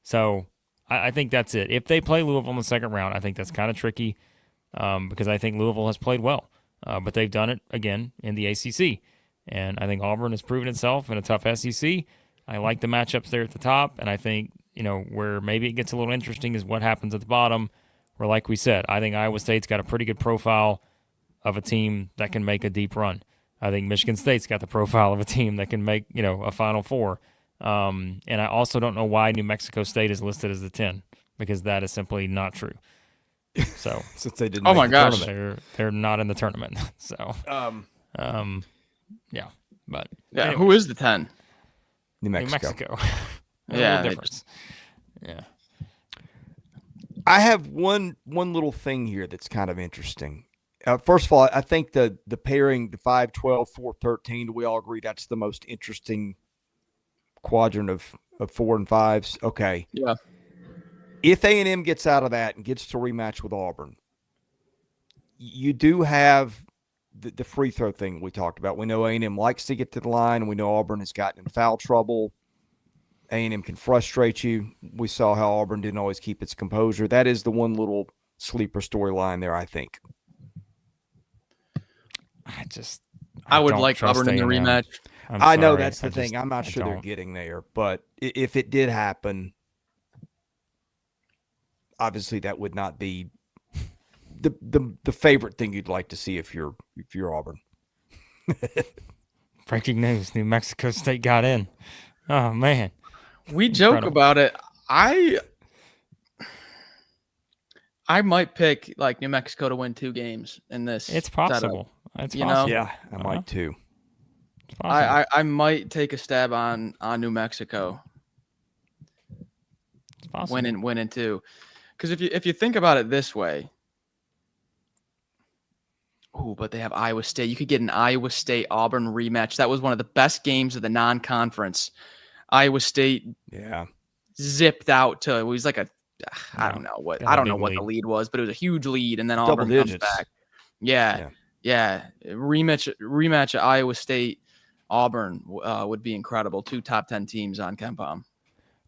So I think that's it. If they play Louisville in the second round, I think that's kind of tricky. Because I think Louisville has played well, but they've done it again in the ACC, and I think Auburn has proven itself in a tough SEC. I like the matchups there at the top, and I think where maybe it gets a little interesting is what happens at the bottom. Where, like we said, I think Iowa State's got a pretty good profile of a team that can make a deep run. I think Michigan State's got the profile of a team that can make a Final Four, and I also don't know why New Mexico State is listed as the 10 because that is simply not true. So since they didn't, they're not in the tournament. So, but anyway. Who is the 10? New Mexico. Yeah, difference. Yeah. I have one little thing here that's kind of interesting. First of all, I think the pairing, the 5-12, 4-13, we all agree that's the most interesting quadrant of 4 and 5s. Okay. Yeah. If A&M gets out of that and gets to rematch with Auburn, you do have the free throw thing we talked about. We know A&M likes to get to the line, and we know Auburn has gotten in foul trouble. A&M can frustrate you. We saw how Auburn didn't always keep its composure. That is the one little sleeper storyline there, I think. I would like Auburn in the rematch. I know that's the thing. I'm not sure they're getting there, but if it did happen, obviously that would not be the favorite thing you'd like to see if you're Auburn. Breaking news: New Mexico State got in. Oh man, we joke about it. I might pick like New Mexico to win 2 games in this. It's possible. Setup. It's possible. Yeah, I might too. I might take a stab on New Mexico. It's possible. Winning 2. Because if you think about it this way, but they have Iowa State. You could get an Iowa State Auburn rematch. That was one of the best games of the non-conference. Iowa State zipped out to, it was like I don't know what the lead was, but it was a huge lead, and then Auburn comes back. Yeah. Rematch at Iowa State Auburn would be incredible. 2 top 10 teams on KenPom.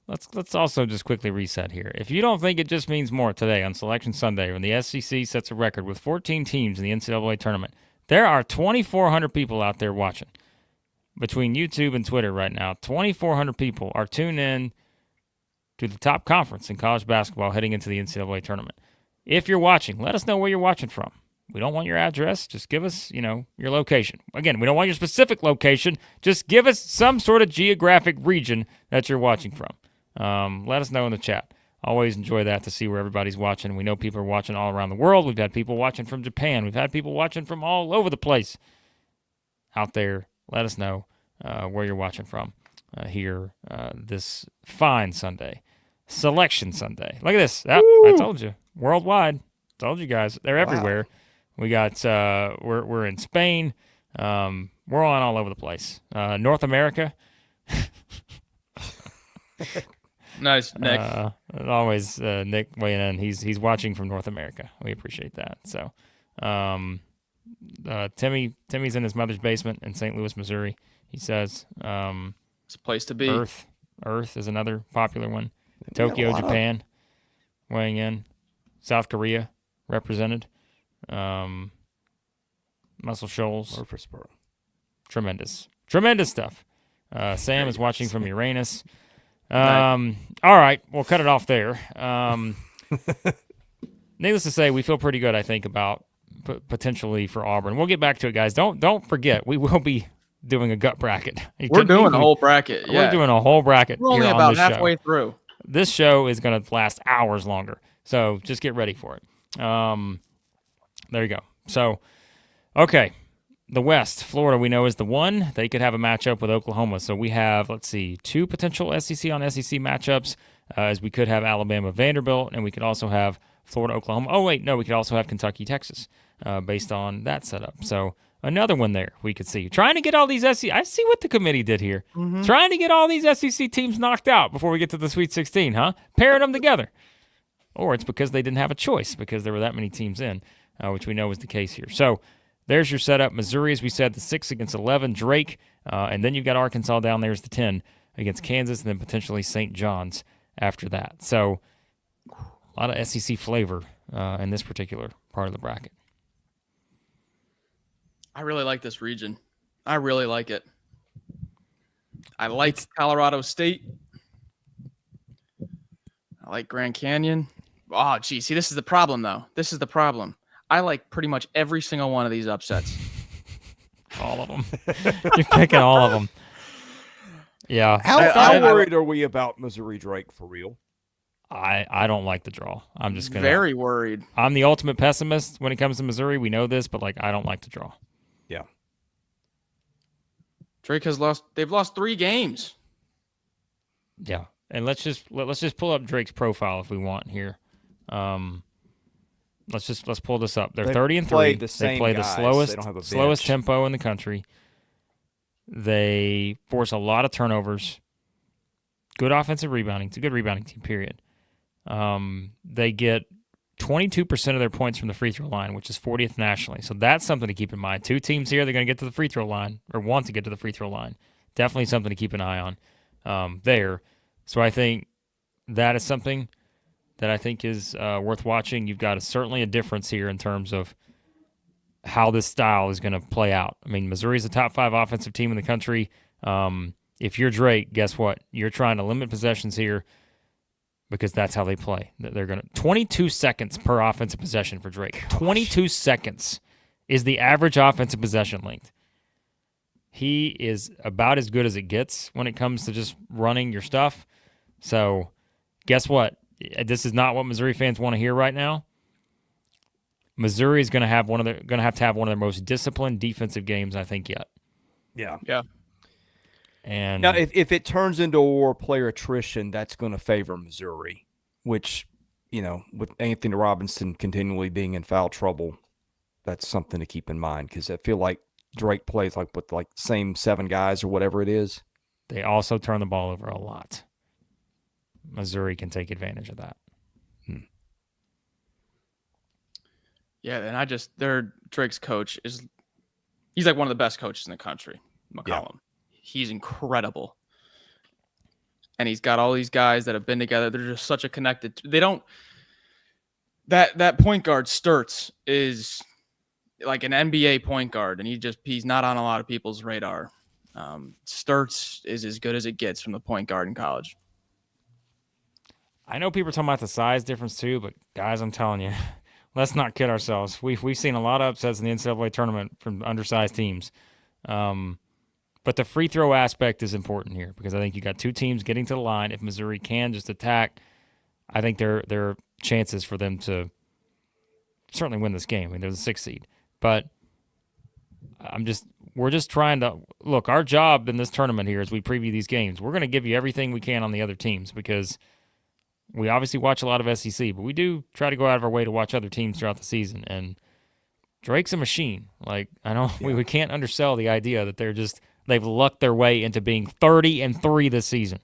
Let's also just quickly reset here. If you don't think it just means more today on Selection Sunday when the SEC sets a record with 14 teams in the NCAA tournament, there are 2,400 people out there watching between YouTube and Twitter right now. 2,400 people are tuned in to the top conference in college basketball heading into the NCAA tournament. If you're watching, let us know where you're watching from. We don't want your address. Just give us, your location. Again, we don't want your specific location. Just give us some sort of geographic region that you're watching from. Let us know in the chat. Always enjoy that to see where everybody's watching. We know people are watching all around the world. We've had people watching from Japan. We've had people watching from all over the place out there. Let us know where you're watching from here this fine Sunday. Selection Sunday. Look at this. I told you. Worldwide. Told you guys. They're everywhere. We got, we're in Spain. We're on all over the place. North America. Nice, Nick. Always Nick weighing in. He's watching from North America. We appreciate that. So, Timmy's in his mother's basement in St. Louis, Missouri. He says, it's a place to be. Earth is another popular one. Tokyo, Japan, weighing in. South Korea represented. Muscle Shoals. Murfreesboro. Tremendous stuff. Sam is watching from Uranus. All right, we'll cut it off there. Needless to say, we feel pretty good, I think, about potentially for Auburn. We'll get back to it, guys. Don't forget, we will be doing a gut bracket. We're doing a whole bracket. We're doing a whole bracket. We're only about halfway through. This show is going to last hours longer, so just get ready for it. There you go. So, okay. The West, Florida, we know is the one. They could have a matchup with Oklahoma. So we have, 2 potential SEC on SEC matchups, as we could have Alabama, Vanderbilt, and we could also have Florida, Oklahoma. Oh, wait, no, we could also have Kentucky, Texas, based on that setup. So another one there we could see. Trying to get all these SEC. I see what the committee did here. Mm-hmm. Trying to get all these SEC teams knocked out before we get to the Sweet 16, huh? Pairing them together. Or it's because they didn't have a choice because there were that many teams in, which we know is the case here. So there's your setup. Missouri, as we said, the 6 against 11. Drake, and then you've got Arkansas down there as the 10 against Kansas, and then potentially St. John's after that. So a lot of SEC flavor in this particular part of the bracket. I really like this region. I really like it. I like Colorado State. I like Grand Canyon. Oh, gee. See, this is the problem, though. This is the problem. I like pretty much every single one of these upsets. All of them. You're picking all of them. Yeah. How worried are we about Missouri Drake for real? I don't like the draw. I'm just gonna very worried. I'm the ultimate pessimist when it comes to Missouri. We know this, but I don't like the draw. Yeah. Drake has lost. They've lost 3 games. Yeah, and let's just pull up Drake's profile if we want here. Let's pull this up. They're 30-3. They play the slowest tempo in the country. They force a lot of turnovers. Good offensive rebounding. It's a good rebounding team, period. They get 22% of their points from the free throw line, which is 40th nationally. So that's something to keep in mind. 2 teams here, they're going to get to the free throw line or want to get to the free throw line. Definitely something to keep an eye on there. So I think that is something that I think is worth watching. You've got certainly a difference here in terms of how this style is going to play out. I mean, Missouri's a top 5 offensive team in the country. If you're Drake, guess what? You're trying to limit possessions here because that's how they play. They're going to 22 seconds per offensive possession for Drake. 22 seconds is the average offensive possession length. He is about as good as it gets when it comes to just running your stuff. So, guess what? This is not what Missouri fans want to hear right now. Missouri is going to have one of their most disciplined defensive games, I think, yet. Yeah. Yeah. And now, if it turns into a war player attrition, that's going to favor Missouri, which, with Anthony Robinson continually being in foul trouble, that's something to keep in mind because I feel like Drake plays like with like the same 7 guys or whatever it is. They also turn the ball over a lot. Missouri can take advantage of that. Yeah, and their Drake's coach he's like one of the best coaches in the country, McCollum. Yeah. He's incredible. And he's got all these guys that have been together. They're just such a connected. They don't. That point guard Sturtz is like an NBA point guard, and he's not on a lot of people's radar. Sturtz is as good as it gets from the point guard in college. I know people are talking about the size difference too, but guys, I'm telling you, let's not kid ourselves. We've seen a lot of upsets in the NCAA tournament from undersized teams. But the free throw aspect is important here because I think you got 2 teams getting to the line. If Missouri can just attack, I think there are chances for them to certainly win this game. I mean, they're the 6th seed. But we're just trying to look. Our job in this tournament here as we preview these games, we're going to give you everything we can on the other teams because we obviously watch a lot of SEC, but we do try to go out of our way to watch other teams throughout the season. And Drake's a machine. Like I know we can't undersell the idea that they've lucked their way into being 30-3 this season.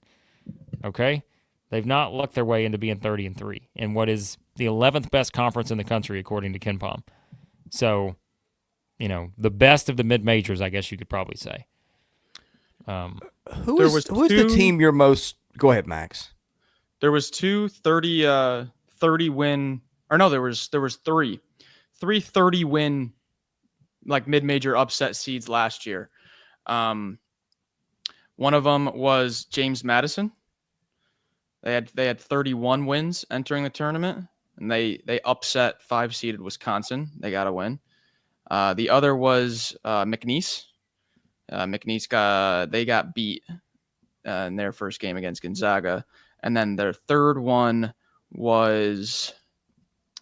Okay, they've not lucked their way into being 30-3 in what is the 11th best conference in the country according to KenPom. So, the best of the mid majors, I guess you could probably say. Who is the team you're most? Go ahead, Max. There was 30 win, or no, there was 3 30 win like mid-major upset seeds last year. One of them was James Madison. They had 31 wins entering the tournament, and they upset 5-seeded Wisconsin. They got a win. The other was McNeese. McNeese got beat in their first game against Gonzaga. And then their third one was,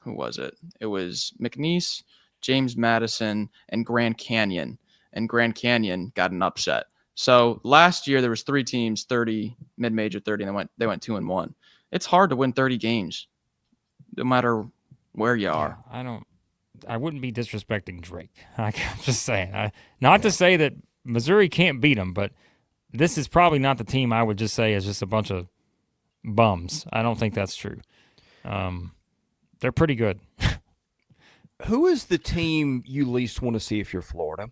who was it? It was McNeese, James Madison, and Grand Canyon. And Grand Canyon got an upset. So last year there was 3 teams, 30 mid-major, 30, and they went 2-1. It's hard to win 30 games, no matter where you are. I wouldn't be disrespecting Drake. I'm just saying. Not to say that Missouri can't beat them, but this is probably not the team I would just say is just a bunch of bums. I don't think that's true. They're pretty good. Who is the team you least want to see if you're Florida?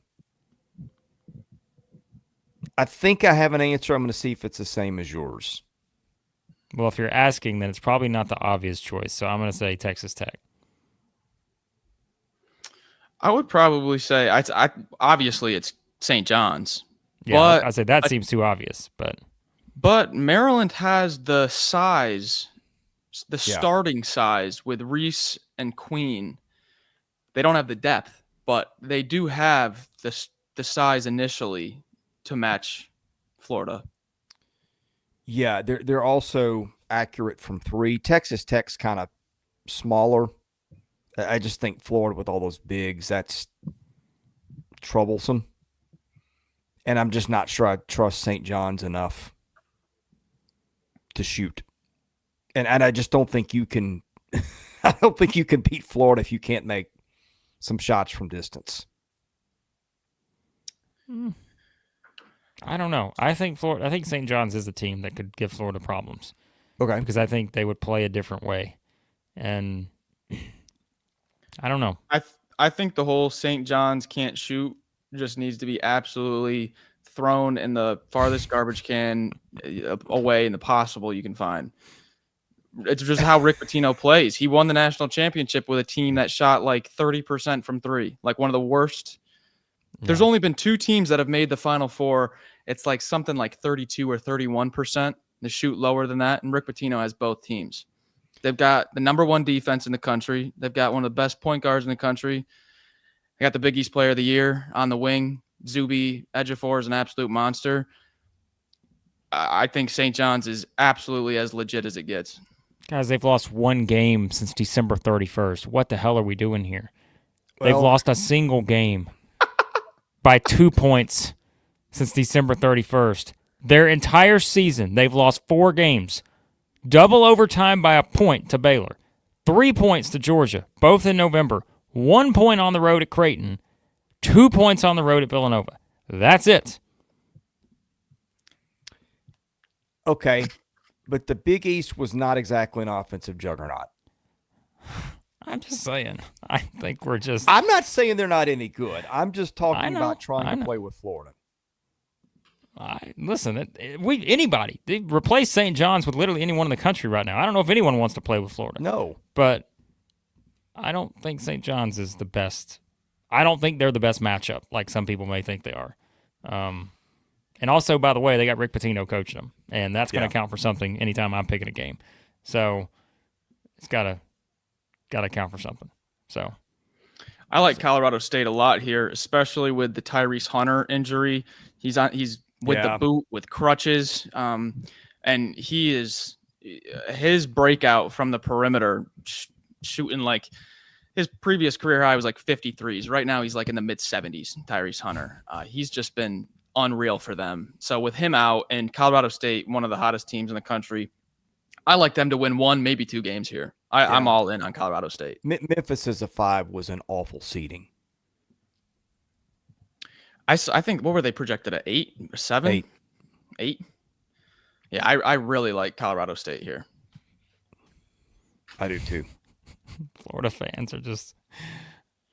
I think I have an answer. I'm going to see if it's the same as yours. Well, if you're asking, then it's probably not the obvious choice. So I'm going to say Texas Tech. I would probably say obviously it's St. John's. Yeah, but I say that seems too obvious, But Maryland has the size, starting size with Reese and Queen. They don't have the depth, but they do have the size initially to match Florida. Yeah, they're also accurate from 3. Texas Tech's kind of smaller. I just think Florida with all those bigs, that's troublesome. And I'm just not sure I trust St. John's enough to shoot. And I just don't think you can I don't think you can beat Florida if you can't make some shots from distance. I don't know. I think St. John's is a team that could give Florida problems. Okay. Because I think they would play a different way. And I don't know. I think the whole St. John's can't shoot just needs to be absolutely thrown in the farthest garbage can away in the possible you can find. It's just how Rick Pitino plays. He won the national championship with a team that shot like 30% from 3, like one of the worst. Yeah. There's only been 2 teams that have made the Final Four. It's like something like 32 or 31%. They shoot lower than that, and Rick Pitino has both teams. They've got the number 1 defense in the country. They've got one of the best point guards in the country. They got the Big East Player of the Year on the wing. Zuby Ejiofor is an absolute monster. I think St. John's is absolutely as legit as it gets. Guys, they've lost 1 game since December 31st. What the hell are we doing here? They've lost a single game by 2 points since December 31st. Their entire season, they've lost 4 games. Double overtime by a point to Baylor. 3 points to Georgia, both in November. 1 point on the road at Creighton, 2 points on the road at Villanova. That's it. Okay, but the Big East was not exactly an offensive juggernaut. I'm just saying. I think we're just. I'm not saying they're not any good. I'm just talking know, about trying I to know. play with Florida. Listen, anybody. They replace St. John's with literally anyone in the country right now. I don't know if anyone wants to play with Florida. No. But I don't think St. John's is the best. I don't think they're the best matchup like some people may think they are. And also, by the way, they got Rick Pitino coaching them, and that's going to count for something anytime I'm picking a game. So it's got to count for something. So I like Colorado State a lot here, especially with the Tyrese Hunter injury. He's with the boot, with crutches, and he is his breakout from the perimeter, shooting like his previous career high was like 53s. Right now, he's like in the mid 70s. Tyrese Hunter, he's just been unreal for them. So with him out, and Colorado State, one of the hottest teams in the country, I like them to win 1, maybe 2 games here. I'm all in on Colorado State. Memphis as a 5 was an awful seeding. I think, what were they projected at, 8 or 7? 8. Yeah, I really like Colorado State here. I do too. Florida fans are just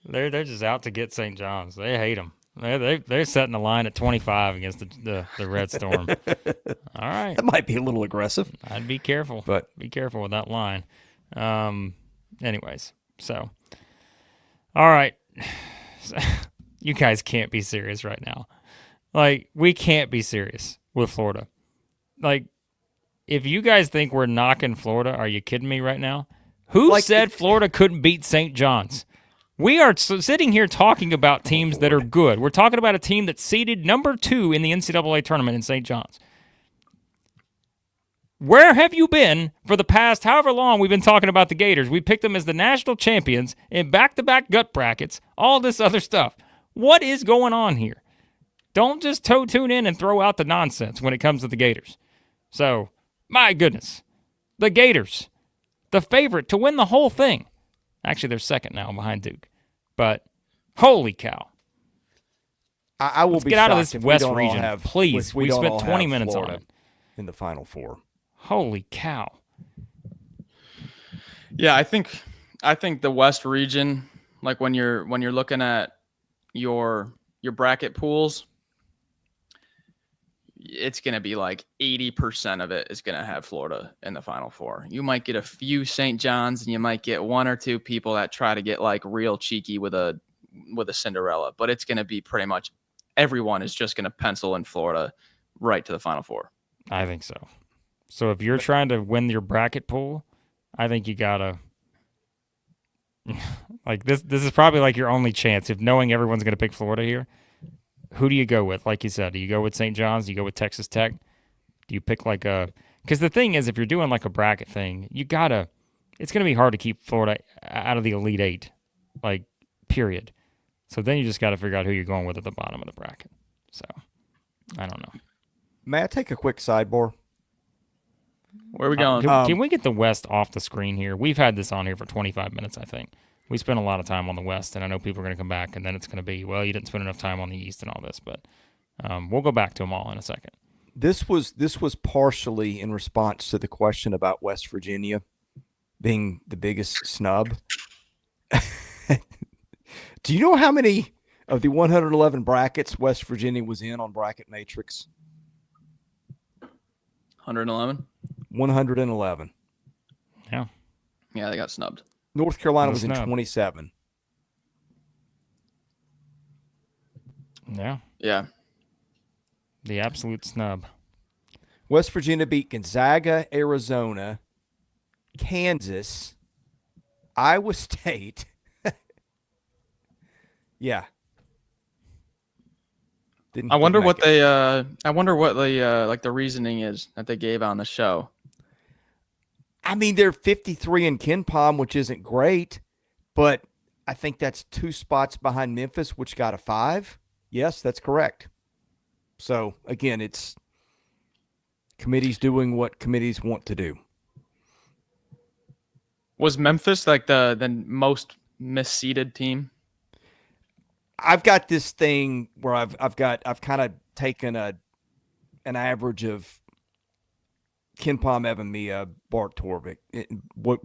they're just out to get St. John's. They hate them. They're setting the line at 25 against the Red Storm. All right, That might be a little aggressive. I'd be careful. But be careful with that line. Anyways, so all right. You guys can't be serious right now. Like, we can't be serious with Florida. Like, if you guys think we're knocking Florida, are you kidding me right now? Who said Florida couldn't beat St. John's? We are sitting here talking about teams that are good. We're talking about a team that's seeded number 2 in the NCAA tournament in St. John's. Where have you been for the past however long we've been talking about the Gators? We picked them as the national champions in back-to-back gut brackets, all this other stuff. What is going on here? Don't just tune in and throw out the nonsense when it comes to the Gators. So, my goodness, the Gators, the favorite to win the whole thing. Actually, they're second now behind Duke. But, holy cow. I will Let's be get out of shocked this if West we don't all region, have, please. if We don't spent all 20 have minutes on Florida it. in the Final Four. Holy cow. Yeah, I think the West region, like when you're looking at your bracket pools, it's going to be like 80% of it is going to have Florida in the Final Four. You might get a few St. John's, and you might get 1 or 2 people that try to get like real cheeky with a Cinderella, but it's going to be pretty much everyone is just going to pencil in Florida right to the Final Four. I think so. So if you're trying to win your bracket pool, I think you got to like this is probably like your only chance if knowing everyone's going to pick Florida here. Who do you go with? Like you said, do you go with St. John's? Do you go with Texas Tech? Do you pick like a – because the thing is, if you're doing like a bracket thing, you got to – it's going to be hard to keep Florida out of the Elite Eight, like, period. So then you just got to figure out who you're going with at the bottom of the bracket. So, I don't know. May I take a quick sidebar? Where are we going? Can we get the West off the screen here? We've had this on here for 25 minutes, I think. We spent a lot of time on the West, and I know people are going to come back, and then it's going to be, well, you didn't spend enough time on the East and all this, but we'll go back to them all in a second. This was partially in response to the question about West Virginia being the biggest snub. Do you know how many of the 111 brackets West Virginia was in on Bracket Matrix? 111? 111. Yeah. Yeah, they got snubbed. North Carolina was in snub. 27. Yeah. Yeah. The absolute snub. West Virginia beat Gonzaga, Arizona, Kansas, Iowa State. Yeah. I wonder what the like the reasoning is that they gave on the show. I mean, they're 53 in Ken Palm, which isn't great, but I think that's 2 spots behind Memphis, which got a 5. Yes, that's correct. So again, it's committees doing what committees want to do. Was Memphis like the most misseeded team? I've got this thing where I've kind of taken an average of Ken Palm, Evan Mia, Bart Torvik.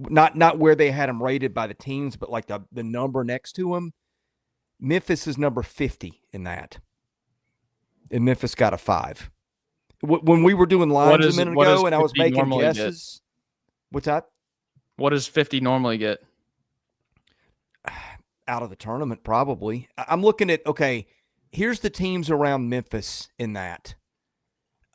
Not where they had him rated by the teams, but like the number next to him. Memphis is number 50 in that. And Memphis got a 5. When we were doing lines a minute ago and I was making guesses. What's that? What does 50 normally get? Out of the tournament, probably. I'm looking at, okay, here's the teams around Memphis in that.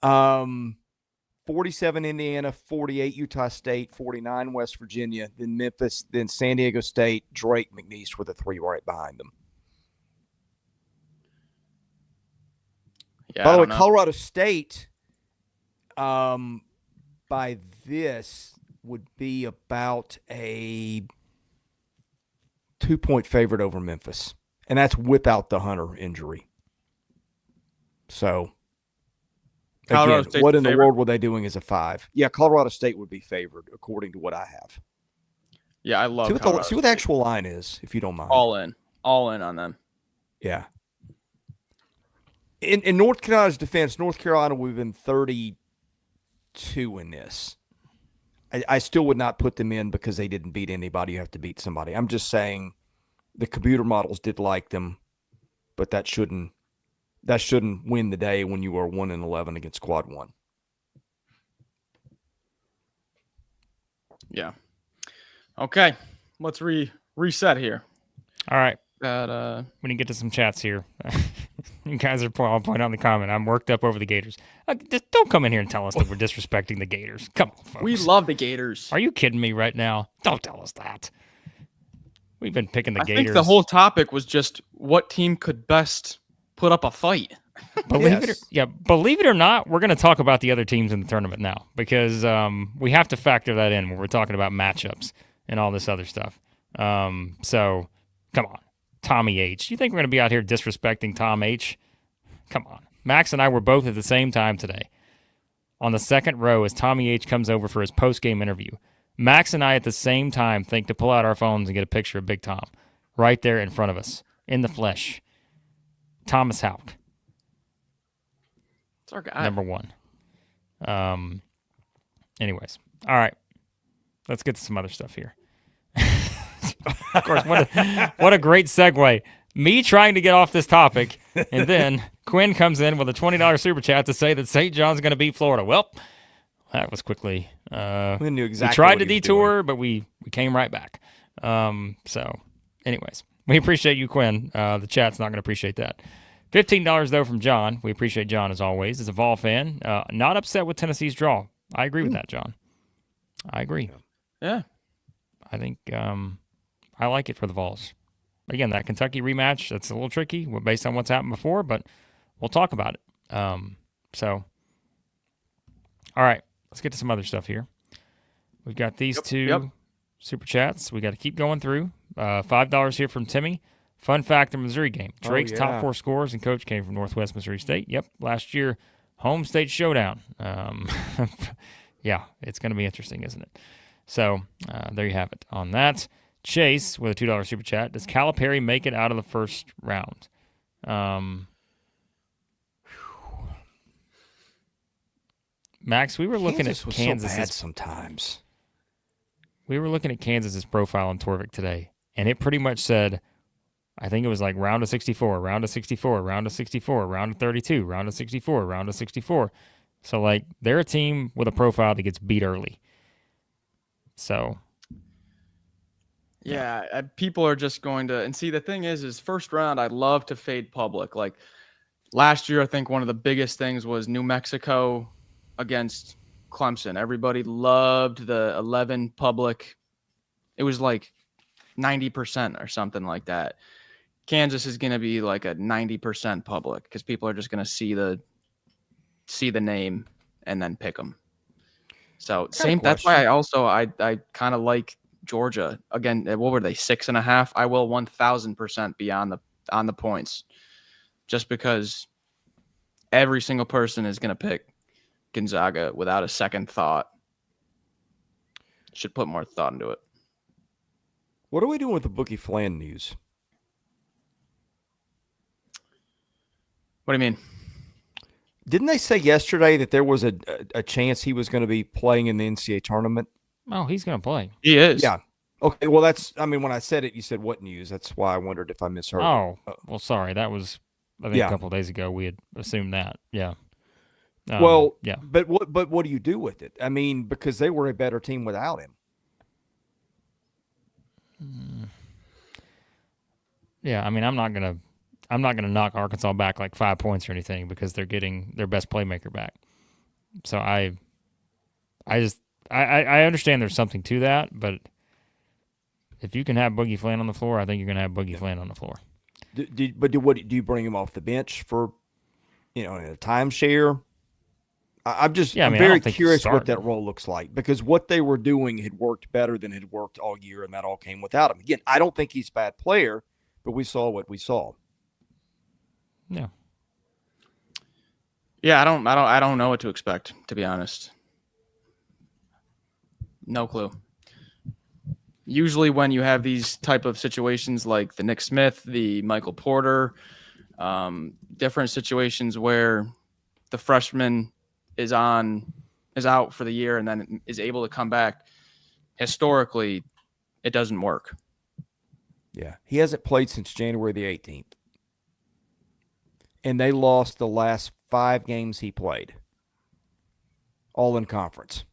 47 Indiana, 48 Utah State, 49 West Virginia, then Memphis, then San Diego State, Drake, McNeese with a 3 right behind them. Yeah, by the way, Colorado State, by this would be about a 2-point favorite over Memphis, and that's without the Hunter injury. So, again, what in the world were they doing as a 5? Yeah, Colorado State would be favored according to what I have. Yeah, I love. See what the actual line is, if you don't mind. All in on them. Yeah. In North Carolina's defense, North Carolina would have been 32 in this. I still would not put them in because they didn't beat anybody. You have to beat somebody. I'm just saying the computer models did like them, but that shouldn't win the day when you are 1-11 against Quad 1. Yeah. Okay. Let's reset here. All right. We need to get to some chats here. You guys are pointing out in the comment. I'm worked up over the Gators. Just don't come in here and tell us that we're disrespecting the Gators. Come on, folks. We love the Gators. Are you kidding me right now? Don't tell us that. We've been picking the Gators. I think the whole topic was just what team could best put up a fight. Believe it or not, we're going to talk about the other teams in the tournament now because we have to factor that in when we're talking about matchups and all this other stuff. So, come on. Tommy H. You think we're going to be out here disrespecting Tom H? Come on. Max and I were both at the same time today on the second row as Tommy H comes over for his post-game interview. Max and I at the same time think to pull out our phones and get a picture of Big Tom right there in front of us, in the flesh. Thomas Houck. It's our guy. Number 1. Anyways. All right. Let's get to some other stuff here. Of course, what a great segue. Me trying to get off this topic, and then Quinn comes in with a $20 super chat to say that St. John's going to beat Florida. Well, that was quickly. We knew exactly. We tried to detour, but we came right back. So, anyways, we appreciate you, Quinn. The chat's not going to appreciate that. $15 though from John. We appreciate John as always. As a Vol fan, not upset with Tennessee's draw. I agree with that, John. I agree. Yeah, I think. I like it for the Vols. Again, that Kentucky rematch, that's a little tricky based on what's happened before, but we'll talk about it. So, all right, let's get to some other stuff here. We've got these two super chats. We got to keep going through. $5 here from Timmy. Fun fact, the Missouri game. Drake's top 4 scorers and coach came from Northwest Missouri State. Yep, last year, home state showdown. Yeah, it's going to be interesting, isn't it? So, there you have it on that. Chase with a $2 super chat. Does Calipari make it out of the first round? Max, we were looking at Kansas. So bad sometimes. We were looking at Kansas's profile on Torvik today, and it pretty much said, I think it was like round of 64, round of 64, round of 64, round of 32, round of 64, round of 64. So, like, they're a team with a profile that gets beat early. So... Yeah, people are just going to, and see, the thing is first round, I love to fade public. Like last year, I think one of the biggest things was New Mexico against Clemson. Everybody loved the 11 public. It was like 90% or something like that. Kansas is going to be like a 90% public because people are just going to see the name and then pick them. So same. That's why I kind of like Georgia again. What were they, 6.5? I will 1,000% be on the points, just because every single person is going to pick Gonzaga without a second thought. Should put more thought into it. What are we doing with the Boogie Flan news? What do you mean? Didn't they say yesterday that there was a chance he was going to be playing in the NCAA tournament? Oh, he's going to play. He is. Yeah. Okay. Well, when I said it, you said what news? That's why I wondered if I misheard. Oh, well, sorry. That was, I think, a couple of days ago. We had assumed that. Yeah. Yeah. But what do you do with it? I mean, because they were a better team without him. Yeah. I mean, I'm not gonna knock Arkansas back like 5 points or anything because they're getting their best playmaker back. So I understand there's something to that, but if you can have Boogie Flan on the floor, I think you're gonna have Boogie Flan on the floor. Do you bring him off the bench for, in a timeshare? I'm very curious what that role looks like, because what they were doing had worked better than had worked all year, and that all came without him. Again, I don't think he's a bad player, but we saw what we saw. Yeah. Yeah, I don't know what to expect, to be honest. No clue. Usually when you have these type of situations like the Nick Smith, the Michael Porter, different situations where the freshman is out for the year and then is able to come back, historically, it doesn't work. Yeah. He hasn't played since January the 18th. And they lost the last 5 games he played, all in conference.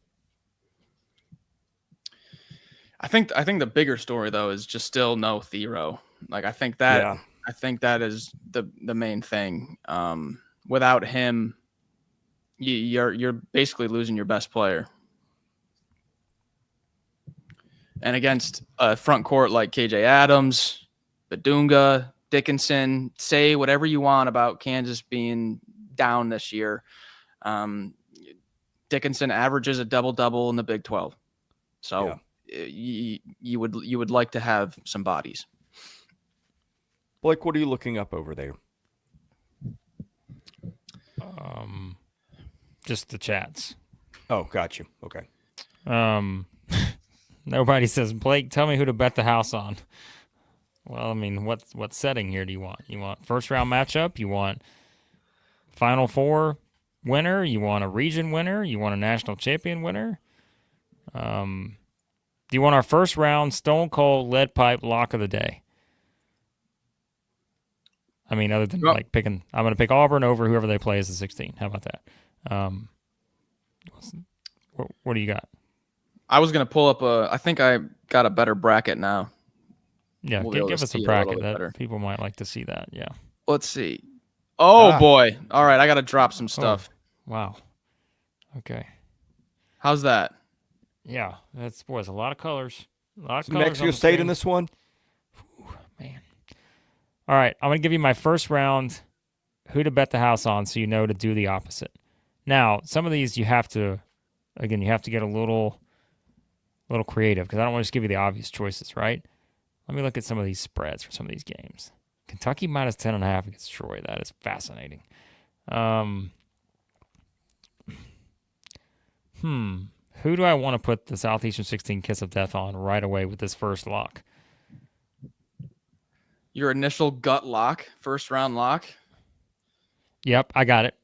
I think the bigger story though is just still no Thero. Like I think that is the main thing. Without him, you're basically losing your best player. And against a front court like KJ Adams, Badunga, Dickinson, say whatever you want about Kansas being down this year. Dickinson averages a double-double in the Big 12. So you would like to have some bodies. Blake, what are you looking up over there? Just the chats. Oh, got you. Okay. Nobody says, Blake, tell me who to bet the house on. Well, I mean, what setting here do you want? You want first round matchup? You want Final Four winner? You want a region winner? You want a national champion winner? Do you want our first round Stone Cold lead pipe lock of the day? I mean, other than like picking, I'm going to pick Auburn over whoever they play as the 16. How about that? What do you got? I was going to pull up I think I got a better bracket now. Yeah, give us a bracket that people might like to see that. Yeah. Let's see. Oh, boy. All right, I got to drop some stuff. Oh, wow. Okay. How's that? Yeah, that's a lot of colors. A lot of New Mexico State in this one? Ooh, man. All right, I'm going to give you my first round who to bet the house on so you know to do the opposite. Now, some of these you have to get a little creative because I don't want to just give you the obvious choices, right? Let me look at some of these spreads for some of these games. Kentucky minus 10.5 against Troy. That is fascinating. Who do I want to put the Southeastern 16 kiss of death on right away with this first lock? Your initial gut lock, first round lock? Yep, I got it.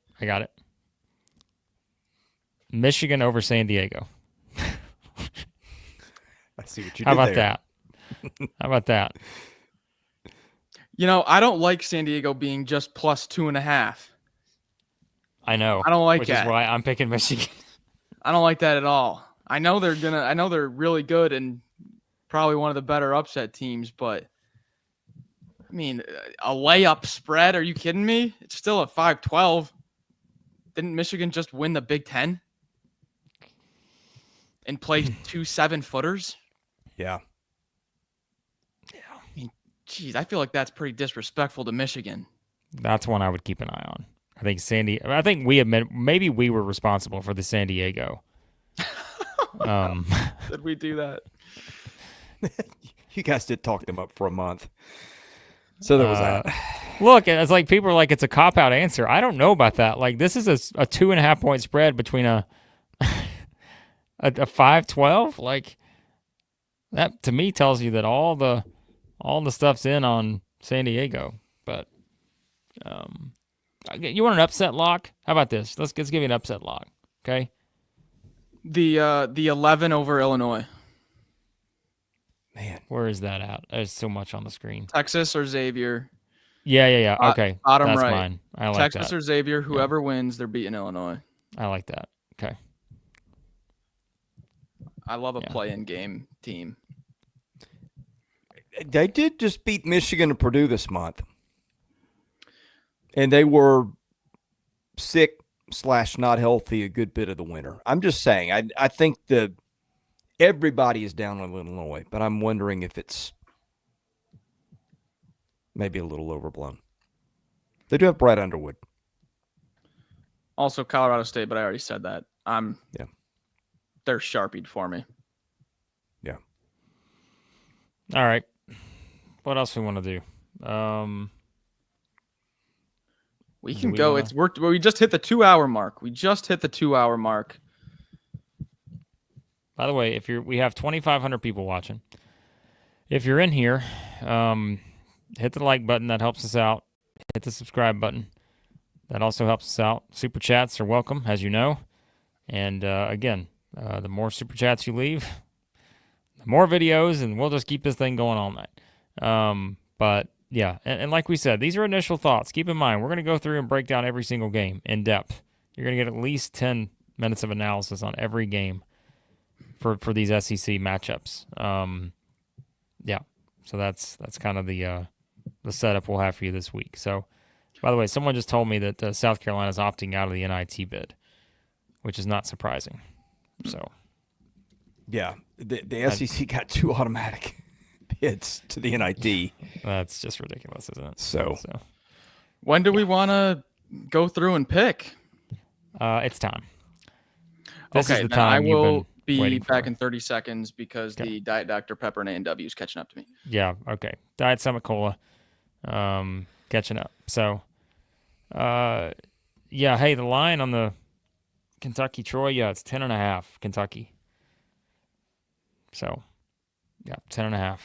Michigan over San Diego. I see what you did How about there. that? How about that? I don't like San Diego being just plus 2.5. I know. I don't like which that. Which is why I'm picking Michigan. I don't like that at all. I know they're really good and probably one of the better upset teams, but I mean, a layup spread? Are you kidding me? It's still a 5-12. Didn't Michigan just win the Big Ten and play 2 7-footers? Yeah. I mean, geez, I feel like that's pretty disrespectful to Michigan. That's one I would keep an eye on. I think we admit maybe we were responsible for the San Diego. Did we do that? You guys did talk them up for a month. So there was that. Look, it's like people are like, it's a cop-out answer. I don't know about that. Like, this is a 2.5 point spread between a 5-12. Like, That to me tells you that all the stuff's in on San Diego. But you want an upset lock? How about this? Let's give you an upset lock. Okay. The 11 over Illinois. Man, where is that at? There's so much on the screen. Texas or Xavier. Yeah. Okay, Bottom that's right. mine. I like Texas that. or Xavier, whoever wins, they're beating Illinois. I like that. Okay. I love a play-in game team. they did just beat Michigan and Purdue this month, and they were sick / not healthy a good bit of the winter. I'm just saying. I think everybody is down on Illinois, but I'm wondering if it's maybe a little overblown. They do have Brad Underwood. Also, Colorado State, but I already said that. They're sharpied for me. Yeah. All right. What else we want to do? We can go. We just hit the 2-hour mark. By the way, we have 2,500 people watching. If you're in here, hit the like button. That helps us out. Hit the subscribe button. That also helps us out. Super chats are welcome, as you know. And again, the more super chats you leave, the more videos, and we'll just keep this thing going all night. But yeah, and like we said, these are initial thoughts. Keep in mind, we're going to go through and break down every single game in depth. You're going to get at least 10 minutes of analysis on every game for these SEC matchups. Yeah, so that's kind of the setup we'll have for you this week. So, by the way, someone just told me that South Carolina is opting out of the NIT bid, which is not surprising. So, yeah, the SEC got 2 automatic bids to the NIT. That's just ridiculous, isn't it? So when do we want to go through and pick? It's time. This okay, is the time I will you've been be waiting back for. in 30 seconds because the Diet Dr. Pepper and A&W is catching up to me. Yeah, okay. Diet Summit Cola catching up. So, yeah, hey, the line on the Kentucky-Troy, it's 10.5 Kentucky. So, yeah, 10.5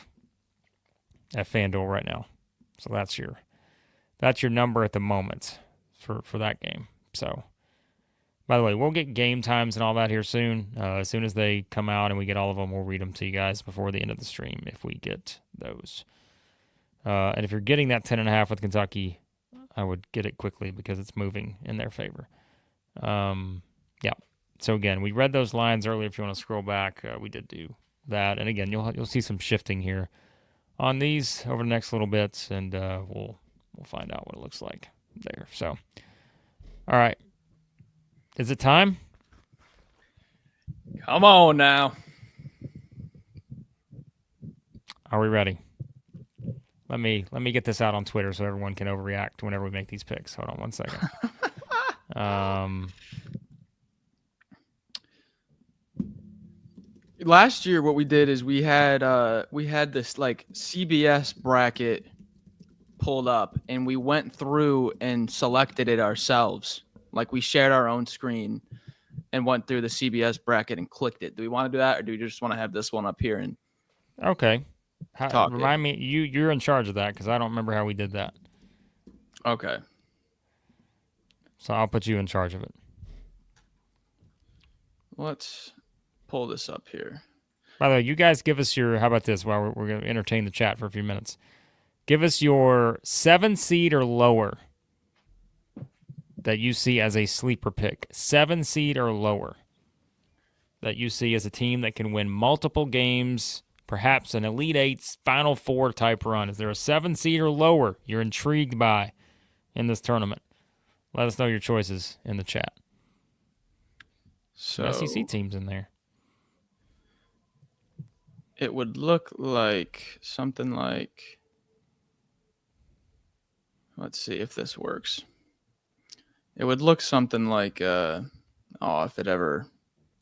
at FanDuel right now. So that's your number at the moment for that game. So, by the way, we'll get game times and all that here soon. As soon as they come out and we get all of them, we'll read them to you guys before the end of the stream if we get those. And if you're getting that 10.5 with Kentucky, I would get it quickly because it's moving in their favor. Yeah. So again, we read those lines earlier. If you want to scroll back, we did do that. And again, you'll see some shifting here on these over the next little bit, and we'll find out what it looks like there. So, all right. Is it time? Come on now. Are we ready? Let me get this out on Twitter so everyone can overreact whenever we make these picks. Hold on one second. Last year, what we did is we had this like CBS bracket pulled up, and we went through and selected it ourselves. Like we shared our own screen and went through the CBS bracket and clicked it. Do we want to do that, or do we just want to have this one up here and Okay. talk Remind me, you're in charge of that because I don't remember how we did that. Okay. So I'll put you in charge of it. Let's pull this up here. By the way, you guys give us your, how about this while we're going to entertain the chat for a few minutes. Give us your 7 seed or lower that you see as a sleeper pick. 7 seed or lower that you see as a team that can win multiple games, perhaps an Elite Eight, Final Four type run. Is there a 7 seed or lower you're intrigued by in this tournament? Let us know your choices in the chat. So SEC teams in there. it would look like something like, let's see if this works. It would look something like, if it ever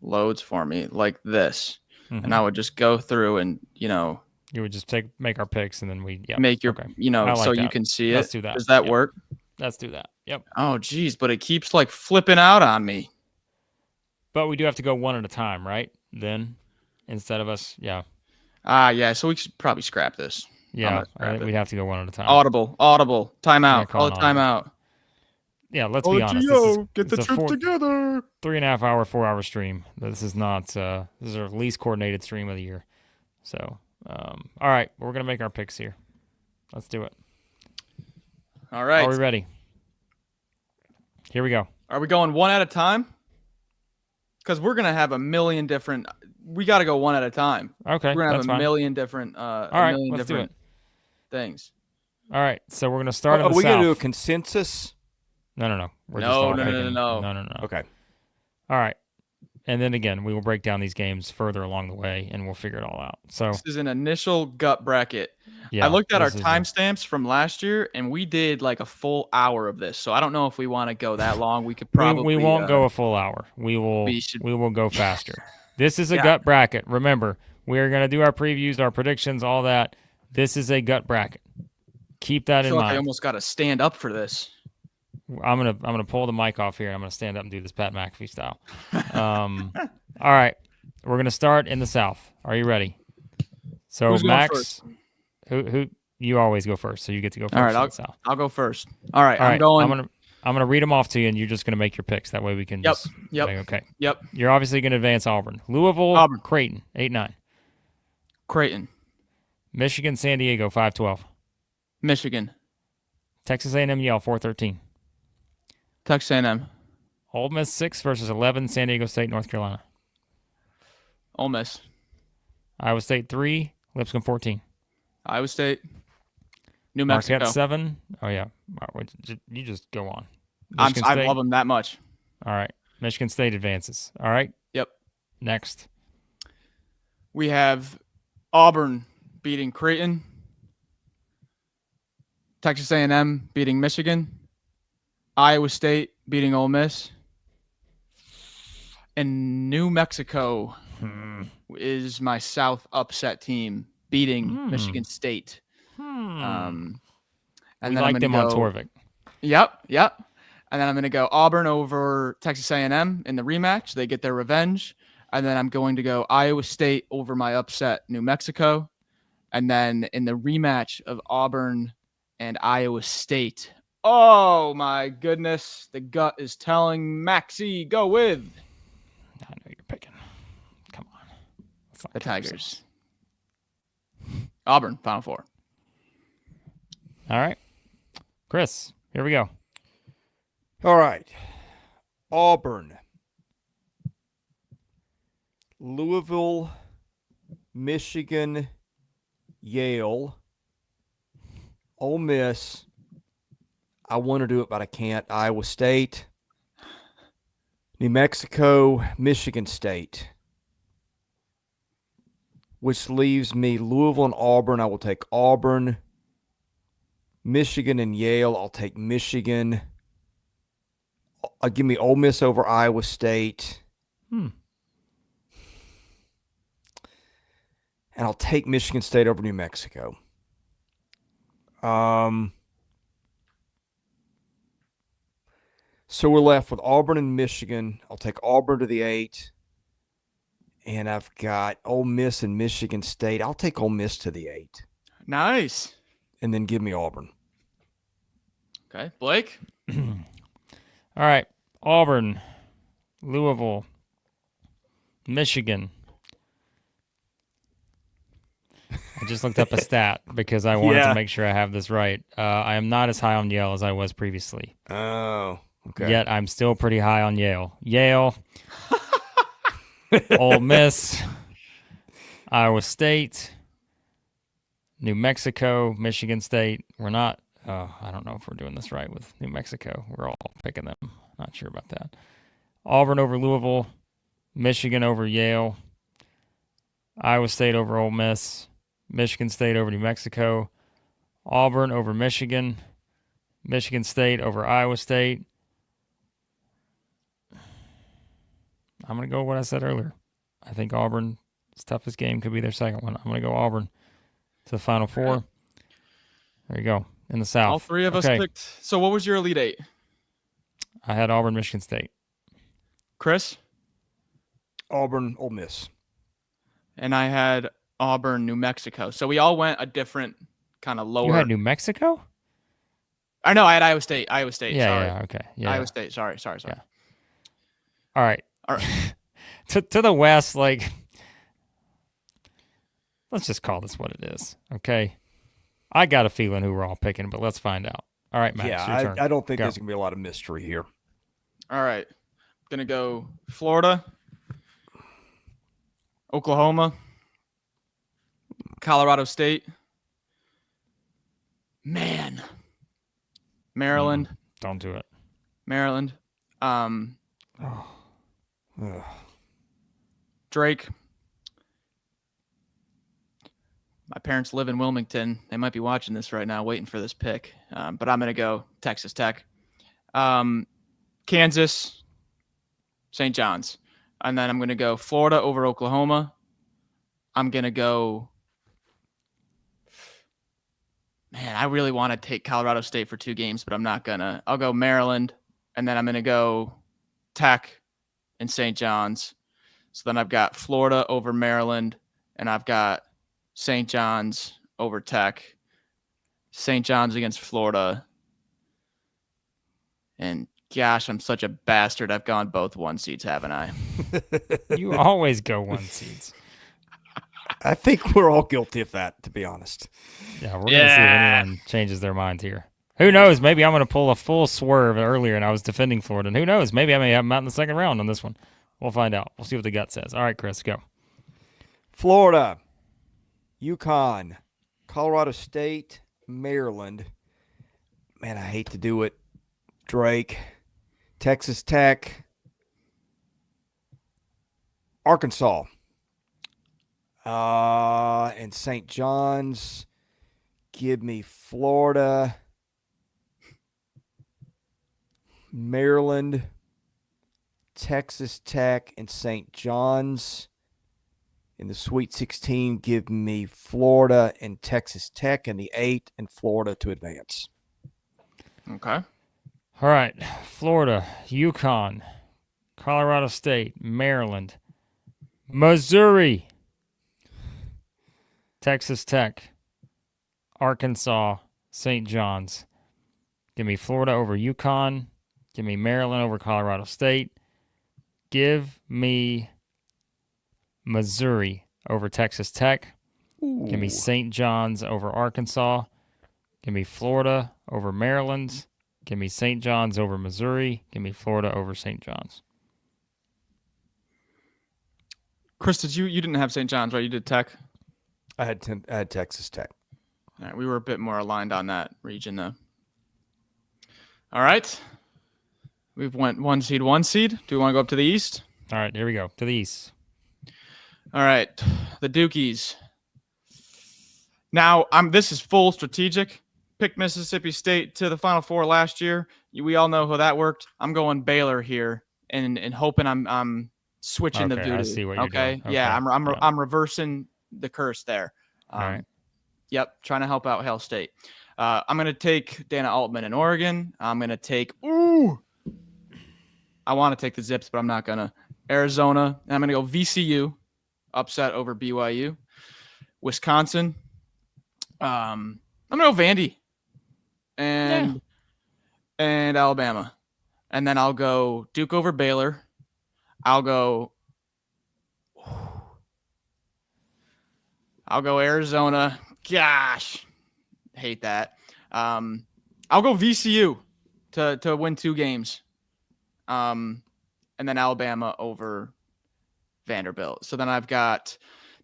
loads for me, like this. Mm-hmm. And I would just go through and, you would just make our picks and then we make your, okay. so that. you can see Let's it. do that. Does that work? Let's do that. Yep. Oh, geez, but it keeps like flipping out on me. But we do have to go one at a time, right? Then instead of us, Yeah. So we should probably scrap this. Yeah, I think we'd have to go one at a time. Audible. Timeout. Call it timeout. Yeah, let's be honest. Get the trip together. 3.5 hour, 4 hour stream. This is not. This is our least coordinated stream of the year. So, all right, we're gonna make our picks here. Let's do it. All right. Are we ready? Here we go. Are we going one at a time? Because we're gonna have a million different. We got to go one at a time. Okay, we're gonna have a million different. All right, let's do it. Things. All right, so we're gonna start. Are we gonna do a consensus? No. No. Okay. All right. And then again, we will break down these games further along the way, and we'll figure it all out. So this is an initial gut bracket. Yeah, I looked at our timestamps from last year, and we did like a full hour of this. So I don't know if we want to go that long. We could probably. We won't go a full hour. We will go faster. This is a Yeah. gut bracket. Remember, we are going to do our previews, our predictions, all that. This is a gut bracket. Keep that in mind. I almost got to stand up for this. I'm gonna pull the mic off here, and I'm gonna stand up and do this Pat McAfee style. All right, we're gonna start in the South. Are you ready? So Who's going Max, first? who you always go first, so you get to go first. All right, in the South. I'll go first. All right, I'm going. I'm gonna read them off to you, and you're just gonna make your picks. That way we can. Yep. Okay. Yep. You're obviously gonna advance Auburn, Louisville, Auburn. Creighton, 8-9, Creighton, Michigan, San Diego, 5-12, Michigan, Texas A&M, Yale, 4-13, Texas A&M, Ole Miss 6 versus 11, San Diego State, North Carolina, Ole Miss, Iowa State 3, Lipscomb 14. Iowa State, New Mexico. Marquette 7. Oh, yeah. You just go on. I love them that much. All right. Michigan State advances. All right. Yep. Next. We have Auburn beating Creighton, Texas A&M beating Michigan, Iowa State beating Ole Miss, and New Mexico is my South upset team beating Michigan State. And we then like them on Torvik. Yep. And then I'm going to go Auburn over Texas A&M in the rematch. They get their revenge. And then I'm going to go Iowa State over my upset New Mexico. And then in the rematch of Auburn and Iowa State, oh my goodness, the gut is telling Maxie, go with. I know you're picking. Come on. The Tigers. Auburn, Final Four. All right. Chris, here we go. All right. Auburn, Louisville, Michigan, Yale, Ole Miss. I want to do it, but I can't. Iowa State, New Mexico, Michigan State, which leaves me Louisville and Auburn. I will take Auburn. Michigan and Yale, I'll take Michigan. Give me Ole Miss over Iowa State. And I'll take Michigan State over New Mexico. So we're left with Auburn and Michigan. I'll take Auburn to the 8. And I've got Ole Miss and Michigan State. I'll take Ole Miss to the 8. Nice. And then give me Auburn. Okay, Blake. All right. Auburn, Louisville, Michigan. I just looked up a stat because I wanted to make sure I have this right. I am not as high on Yale as I was previously. Oh, okay. Yet I'm still pretty high on Yale. Yale, Ole Miss, Iowa State, New Mexico, Michigan State. We're not. I don't know if we're doing this right with New Mexico. We're all picking them. Not sure about that. Auburn over Louisville, Michigan over Yale, Iowa State over Ole Miss, Michigan State over New Mexico, Auburn over Michigan, Michigan State over Iowa State. I'm going to go with what I said earlier. I think Auburn's toughest game could be their second one. I'm going to go Auburn to the Final Four. There you go. In the South. All three of us picked. So what was your Elite Eight? I had Auburn, Michigan State. Chris? Auburn, Ole Miss. And I had Auburn, New Mexico. So we all went a different kind of lower. You had New Mexico? I know I had Iowa State. Iowa State. Yeah, sorry. yeah, okay. Yeah. Iowa State. Sorry. Yeah. All right. All right. to the west, like, let's just call this what it is, okay? I got a feeling who we're all picking, but let's find out. All right, Max, your turn. I don't think Go. there's going to be a lot of mystery here. All right. I'm going to go Florida, Oklahoma, Colorado State. Man. Maryland. Don't do it. Maryland. Ugh. Drake. My parents live in Wilmington. They might be watching this right now, waiting for this pick. But I'm going to go Texas Tech. Kansas, St. John's. And then I'm going to go Florida over Oklahoma. I'm going to go... Man, I really want to take Colorado State for 2 games, but I'm not going to. I'll go Maryland, and then I'm going to go Tech and St. John's. So then I've got Florida over Maryland, and I've got St. John's over Tech. St. John's against Florida. And gosh, I'm such a bastard. I've gone both 1 seeds, haven't I? You always go 1 seeds. I think we're all guilty of that, to be honest. Yeah, we're going to see if anyone changes their mind here. Who knows? Maybe I'm going to pull a full swerve earlier, and I was defending Florida. And who knows? Maybe I may have them out in the second round on this one. We'll find out. We'll see what the gut says. All right, Chris, go. Florida, UConn, Colorado State, Maryland. Man, I hate to do it. Drake, Texas Tech, Arkansas, and St. John's. Give me Florida, Maryland, Texas Tech, and St. John's. In the Sweet 16, give me Florida and Texas Tech in the 8 and Florida to advance. Okay. All right, Florida, UConn, Colorado State, Maryland, Missouri, Texas Tech, Arkansas, St. John's. Give me Florida over UConn. Give me Maryland over Colorado State. Give me Missouri over Texas Tech. Ooh. Give me St. John's over Arkansas. Give me Florida over Maryland. Give me St. John's over Missouri. Give me Florida over St. John's. Chris, did you didn't have St. John's, right? You did Tech? I had Texas Tech. All right, we were a bit more aligned on that region, though. All right. We've went 1 seed. Do we want to go up to the East? All right, here we go. To the East. All right. The Dukies. Now, this is full strategic. Picked Mississippi State to the Final Four last year. We all know how that worked. I'm going Baylor here and hoping I'm switching the voodoo. I see what you're doing. Okay. Yeah, I'm reversing the curse there. All right. Yep, trying to help out Hail State. I'm going to take Dana Altman in Oregon. I'm going to take I want to take the Zips, but I'm not going to. Arizona. And I'm going to go VCU, upset over BYU. Wisconsin. I'm going to go Vandy and Alabama. And then I'll go Duke over Baylor. I'll go Arizona. Gosh, hate that. I'll go VCU to win 2 games. And then Alabama over Vanderbilt. So then I've got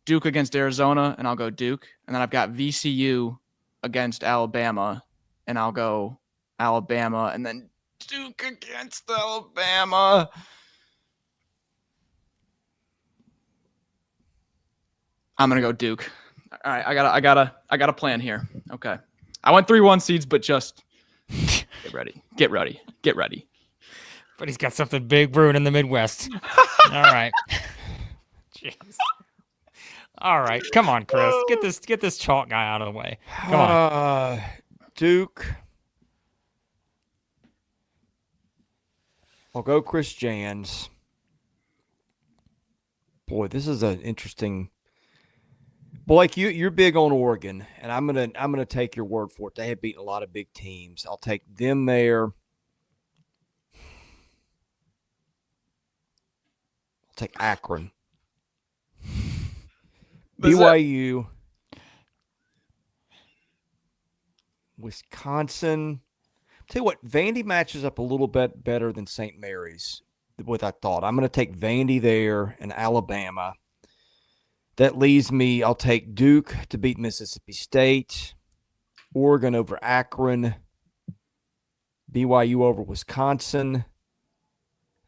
Duke against Arizona, and I'll go Duke. And then I've got VCU against Alabama, and I'll go Alabama. And then Duke against Alabama. I'm gonna go Duke. All right, I got a plan here. Okay, I went 3-1 seeds, but just get ready. But he's got something big brewing in the Midwest. All right. Jeez. All right, come on, Chris. Get this chalk guy out of the way. Come on. Duke. I'll go Chris Jans. Boy, this is an interesting Blake, you're big on Oregon, and I'm gonna take your word for it. They have beaten a lot of big teams. I'll take them there. I'll take Akron. BYU. Wisconsin. Tell you what, Vandy matches up a little bit better than St. Mary's, what I thought. I'm going to take Vandy there and Alabama. That leaves me, I'll take Duke to beat Mississippi State, Oregon over Akron, BYU over Wisconsin,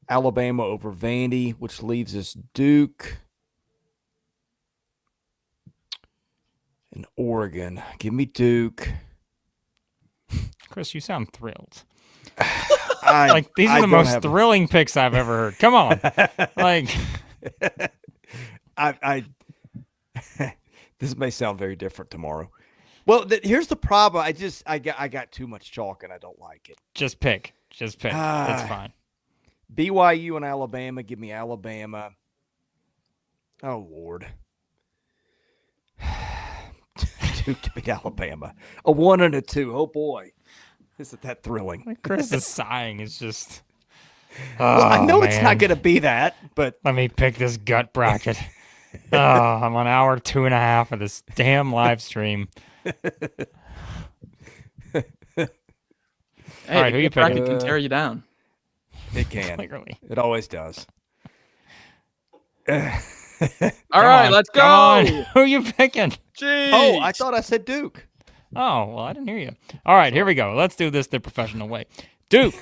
Alabama over Vandy, which leaves us Duke and Oregon. Give me Duke. Chris, you sound thrilled. Like, these are the most thrilling picks I've ever heard. Come on. Like, this may sound very different tomorrow. Well, here's the problem. I got too much chalk and I don't like it. Just pick. It's fine. BYU and Alabama. Give me Alabama. Oh, Lord. Duke to beat Alabama. A 1 and a 2. Oh, boy. Isn't that thrilling? Chris is sighing. It's just. Well, I know it's not going to be that, but. Let me pick this gut bracket. I'm on hour 2.5 of this damn live stream. Hey, all right, who you picking? Bracket can tear you down. It can. Clearly. It always does. All right, let's go. Come on. Who you picking? Jeez. Oh, I thought I said Duke. Oh, well, I didn't hear you. All right, here we go. Let's do this the professional way. Duke,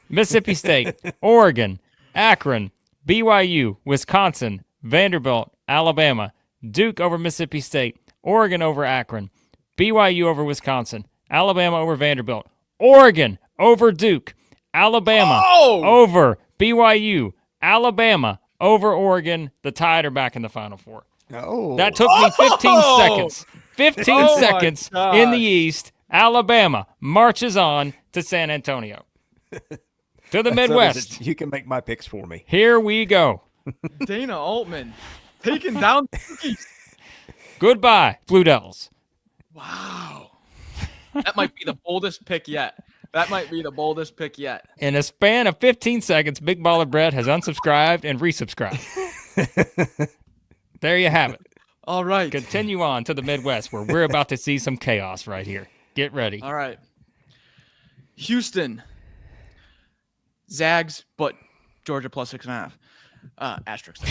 Mississippi State, Oregon, Akron, BYU, Wisconsin, Vanderbilt, Alabama, Duke over Mississippi State, Oregon over Akron, BYU over Wisconsin, Alabama over Vanderbilt, Oregon over Duke, Alabama over BYU, Alabama over Oregon. The Tide are back in the Final Four. Oh. That took me 15 seconds. 15 seconds in the East. Alabama marches on to San Antonio. To the Midwest. You can make my picks for me. Here we go. Dana Altman taking down the East. Goodbye, Blue Devils. Wow. That might be the boldest pick yet. In a span of 15 seconds, Big Baller Brett has unsubscribed and resubscribed. There you have it. All right. Continue on to the Midwest, where we're about to see some chaos right here. Get ready. All right. Houston. Zags, but Georgia plus 6.5. Asterisk.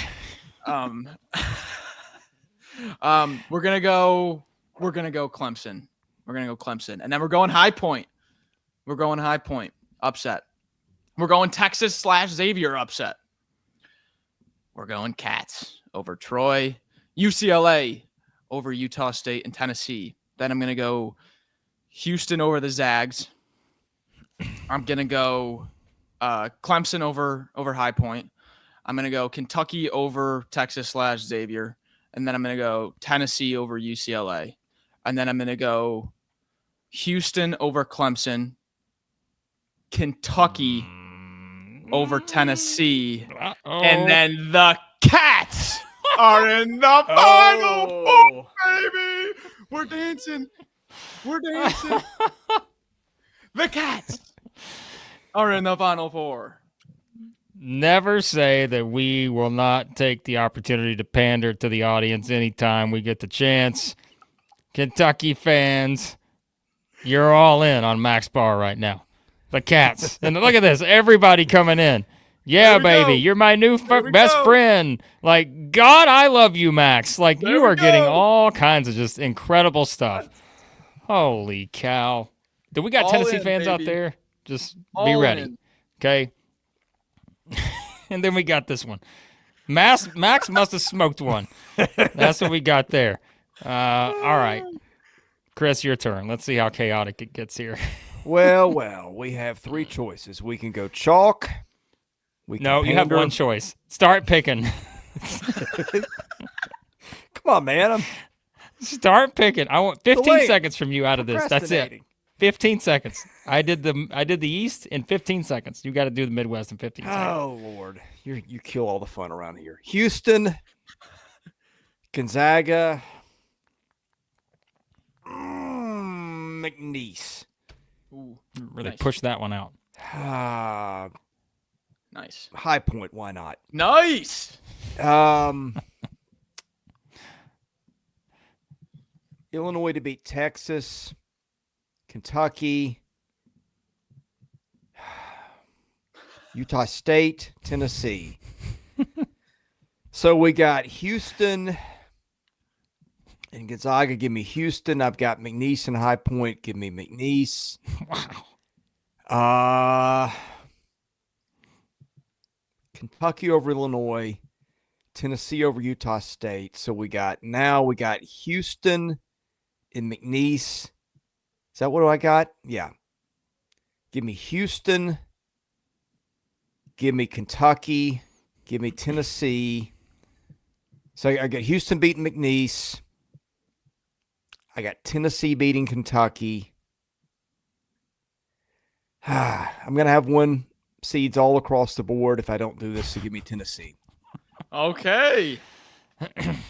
We're gonna go Clemson. And then we're going High Point. Upset. We're going Texas/Xavier upset. We're going Cats over Troy. UCLA over Utah State and Tennessee. Then I'm going to go Houston over the Zags. I'm going to go Clemson over High Point. I'm going to go Kentucky over Texas/Xavier. And then I'm going to go Tennessee over UCLA. And then I'm going to go Houston over Clemson. Kentucky over Tennessee. Uh-oh. And then the Cats are in the Final Four, baby. We're dancing. The Cats are in the Final Four. Never say that we will not take the opportunity to pander to the audience anytime we get the chance. Kentucky fans, you're all in on Max Barr right now. The Cats. And look at this. Everybody coming in. Yeah, baby. Go. You're my new best friend. Like, God, I love you, Max. Like, you are getting all kinds of just incredible stuff. Holy cow. Do we got all Tennessee fans out there? Just all be ready. Okay? And then we got this one. Max must have smoked one. That's what we got there. All right. Chris, your turn. Let's see how chaotic it gets here. Well, we have three choices. We can go chalk. No, you have one choice. Start picking. Come on, man. Start picking. I want 15 seconds from you out of this. That's it. 15 seconds. I did the East in 15 seconds. You got to do the Midwest in 15 seconds. Oh, Lord. You kill all the fun around here. Houston, Gonzaga. McNeese. Ooh, Really nice. push that one out. Nice. High Point, why not? Nice. Illinois to beat Texas, Kentucky, Utah State, Tennessee. So we got Houston and Gonzaga. Give me Houston. I've got McNeese and High Point. Give me McNeese. Wow. Kentucky over Illinois, Tennessee over Utah State. So we got Houston and McNeese. Is that what I got? Yeah. Give me Houston. Give me Kentucky. Give me Tennessee. So I got Houston beating McNeese. I got Tennessee beating Kentucky. I'm going to have one seeds all across the board if I don't do this, so give me Tennessee. Okay.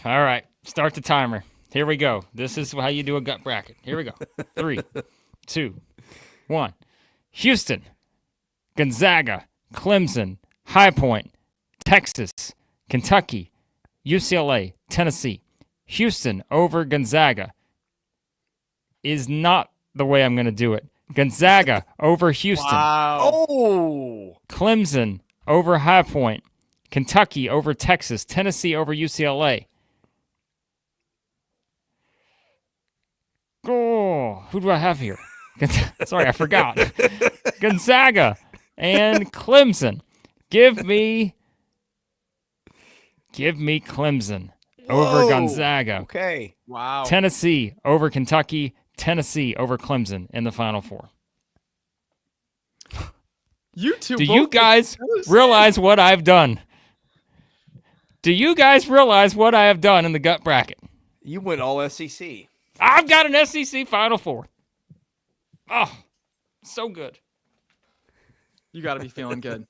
All right. Start the timer. Here we go. This is how you do a gut bracket. Here we go. 3, 2, 1. Houston, Gonzaga, Clemson, High Point, Texas, Kentucky, UCLA, Tennessee. Houston over Gonzaga is not the way I'm going to do it. Gonzaga over Houston. Wow. Oh! Clemson over High Point. Kentucky over Texas. Tennessee over UCLA. Oh, who do I have here? Sorry, I forgot. Gonzaga and Clemson. Give me Clemson over Whoa. Gonzaga. Okay. Wow. Tennessee over Kentucky. Tennessee over Clemson in the Final Four. You two. Do you guys realize what I've done? Do you guys realize what I have done in the gut bracket? You went all SEC. I've got an SEC Final Four. Oh, so good. You got to be feeling good.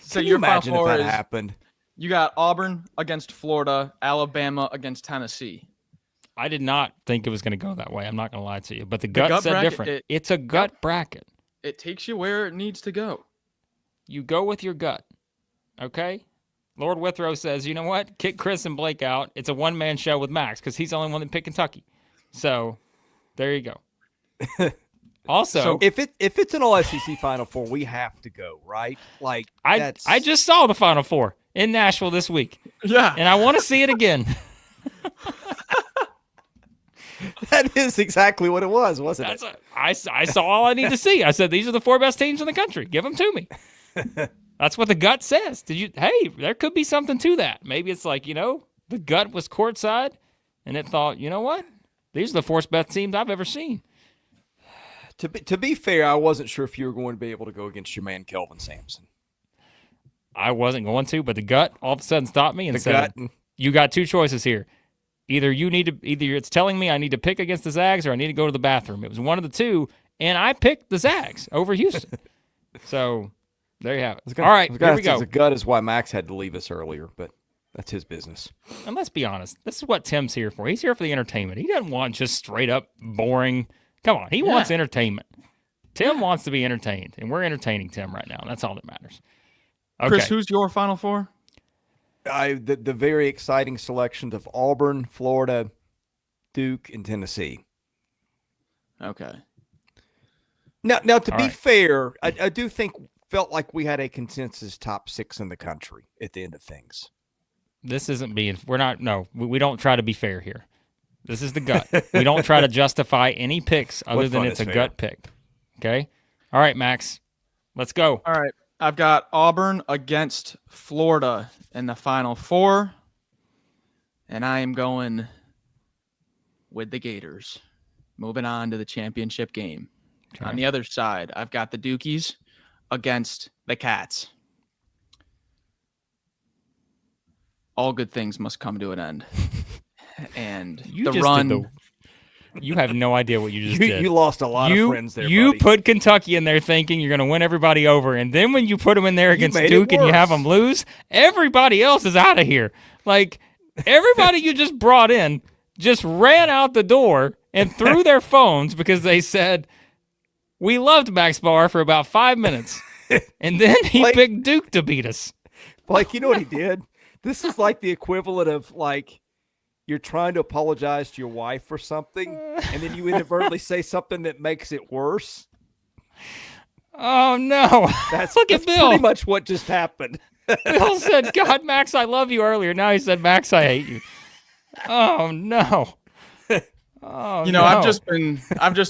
So Can you your Final imagine if Four that is happened? you got Auburn against Florida, Alabama against Tennessee. I did not think it was going to go that way. I'm not going to lie to you. But the gut gut said bracket, different. It's a gut bracket. It takes you where it needs to go. You go with your gut. Okay? Lord Withrow says, you know what? Kick Chris and Blake out. It's a one-man show with Max because he's the only one that picked Kentucky. So, there you go. Also, So if it's an all SEC Final Four, we have to go, right? Like I just saw the Final Four in Nashville this week, Yeah. and I want to see it again. that is exactly what it was, wasn't it? I saw all I need to see. I said, these are the 4 best teams in the country. Give them to me. That's what the gut says. Hey, there could be something to that. Maybe it's like, the gut was courtside, and it thought, you know what? These are the 4 best teams I've ever seen. To be fair, I wasn't sure if you were going to be able to go against your man Kelvin Sampson. I wasn't going to, but the gut all of a sudden stopped me and said, you got 2 choices here. Either it's telling me I need to pick against the Zags or I need to go to the bathroom. It was one of the two, and I picked the Zags over Houston. So there you have it. All right, here we go. The gut is why Max had to leave us earlier, but that's his business. And let's be honest, this is what Tim's here for. He's here for the entertainment. He doesn't want just straight up boring. Come on, he wants entertainment. Tim wants to be entertained, and we're entertaining Tim right now. And that's all that matters. Okay. Chris, who's your Final Four? The very exciting selections of Auburn, Florida, Duke, and Tennessee. Okay. Now to be fair, I do felt like we had a consensus top 6 in the country at the end of things. This isn't being. We don't try to be fair here. This is the gut. We don't try to justify any picks other than it's a gut pick. Okay? All right, Max. Let's go. All right. I've got Auburn against Florida in the Final Four, and I am going with the Gators. Moving on to the championship game. Okay. On the other side, I've got the Dukies against the Cats. All good things must come to an end. And You the run. You have no idea what you just did. You lost a lot of friends there, You buddy. put Kentucky in there thinking you're going to win everybody over, and then when you put them in there against made it Duke and you have worse. them lose, everybody else is out of here. Like, everybody you just brought in just ran out the door and threw their phones because they said, we loved Max Barr for about 5 minutes. And then he Blake- picked Duke to beat us. Like, you know what he did? This is like the equivalent of like you're trying to apologize to your wife for something, and then you inadvertently say something that makes it worse. Oh, no. Look at Bill. Pretty much what just happened. Bill said, God, Max, I love you earlier. Now he said, Max, I hate you. Oh, no. Oh, You know, no. I've just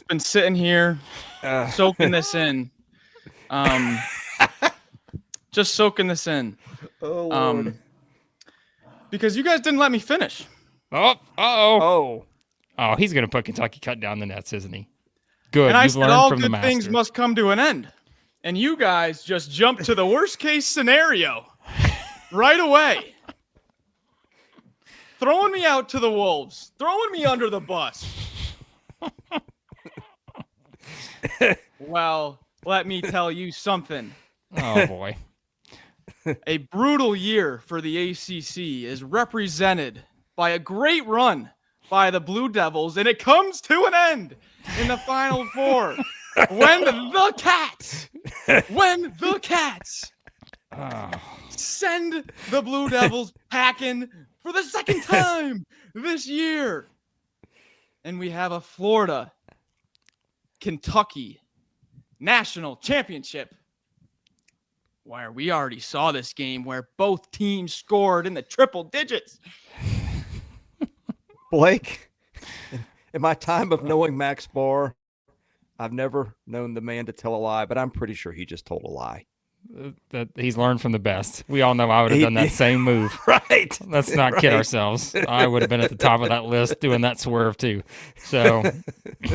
been sitting here soaking this in. Just soaking this in. Oh, Lord. Because you guys didn't let me finish. Oh, uh-oh. Oh, He's going to put Kentucky cut down the nets, isn't he? Good. And I You've said learned all from the good master. things must come to an end. And you guys just jumped to the worst case scenario right away. Throwing me out to the wolves. Throwing me under the bus. Well, let me tell you something. Oh, boy. A brutal year for the ACC is represented by a great run by the Blue Devils, and it comes to an end in the Final Four when the Cats send the Blue Devils packing for the second time this year. And we have a Florida-Kentucky national championship where we already saw this game where both teams scored in the triple digits. Blake, in my time of knowing Max Barr, I've never known the man to tell a lie, but I'm pretty sure he just told a lie. That he's learned from the best. We all know I would have done that same move. Right. Let's not kid ourselves. I would have been at the top of that list doing that swerve too. So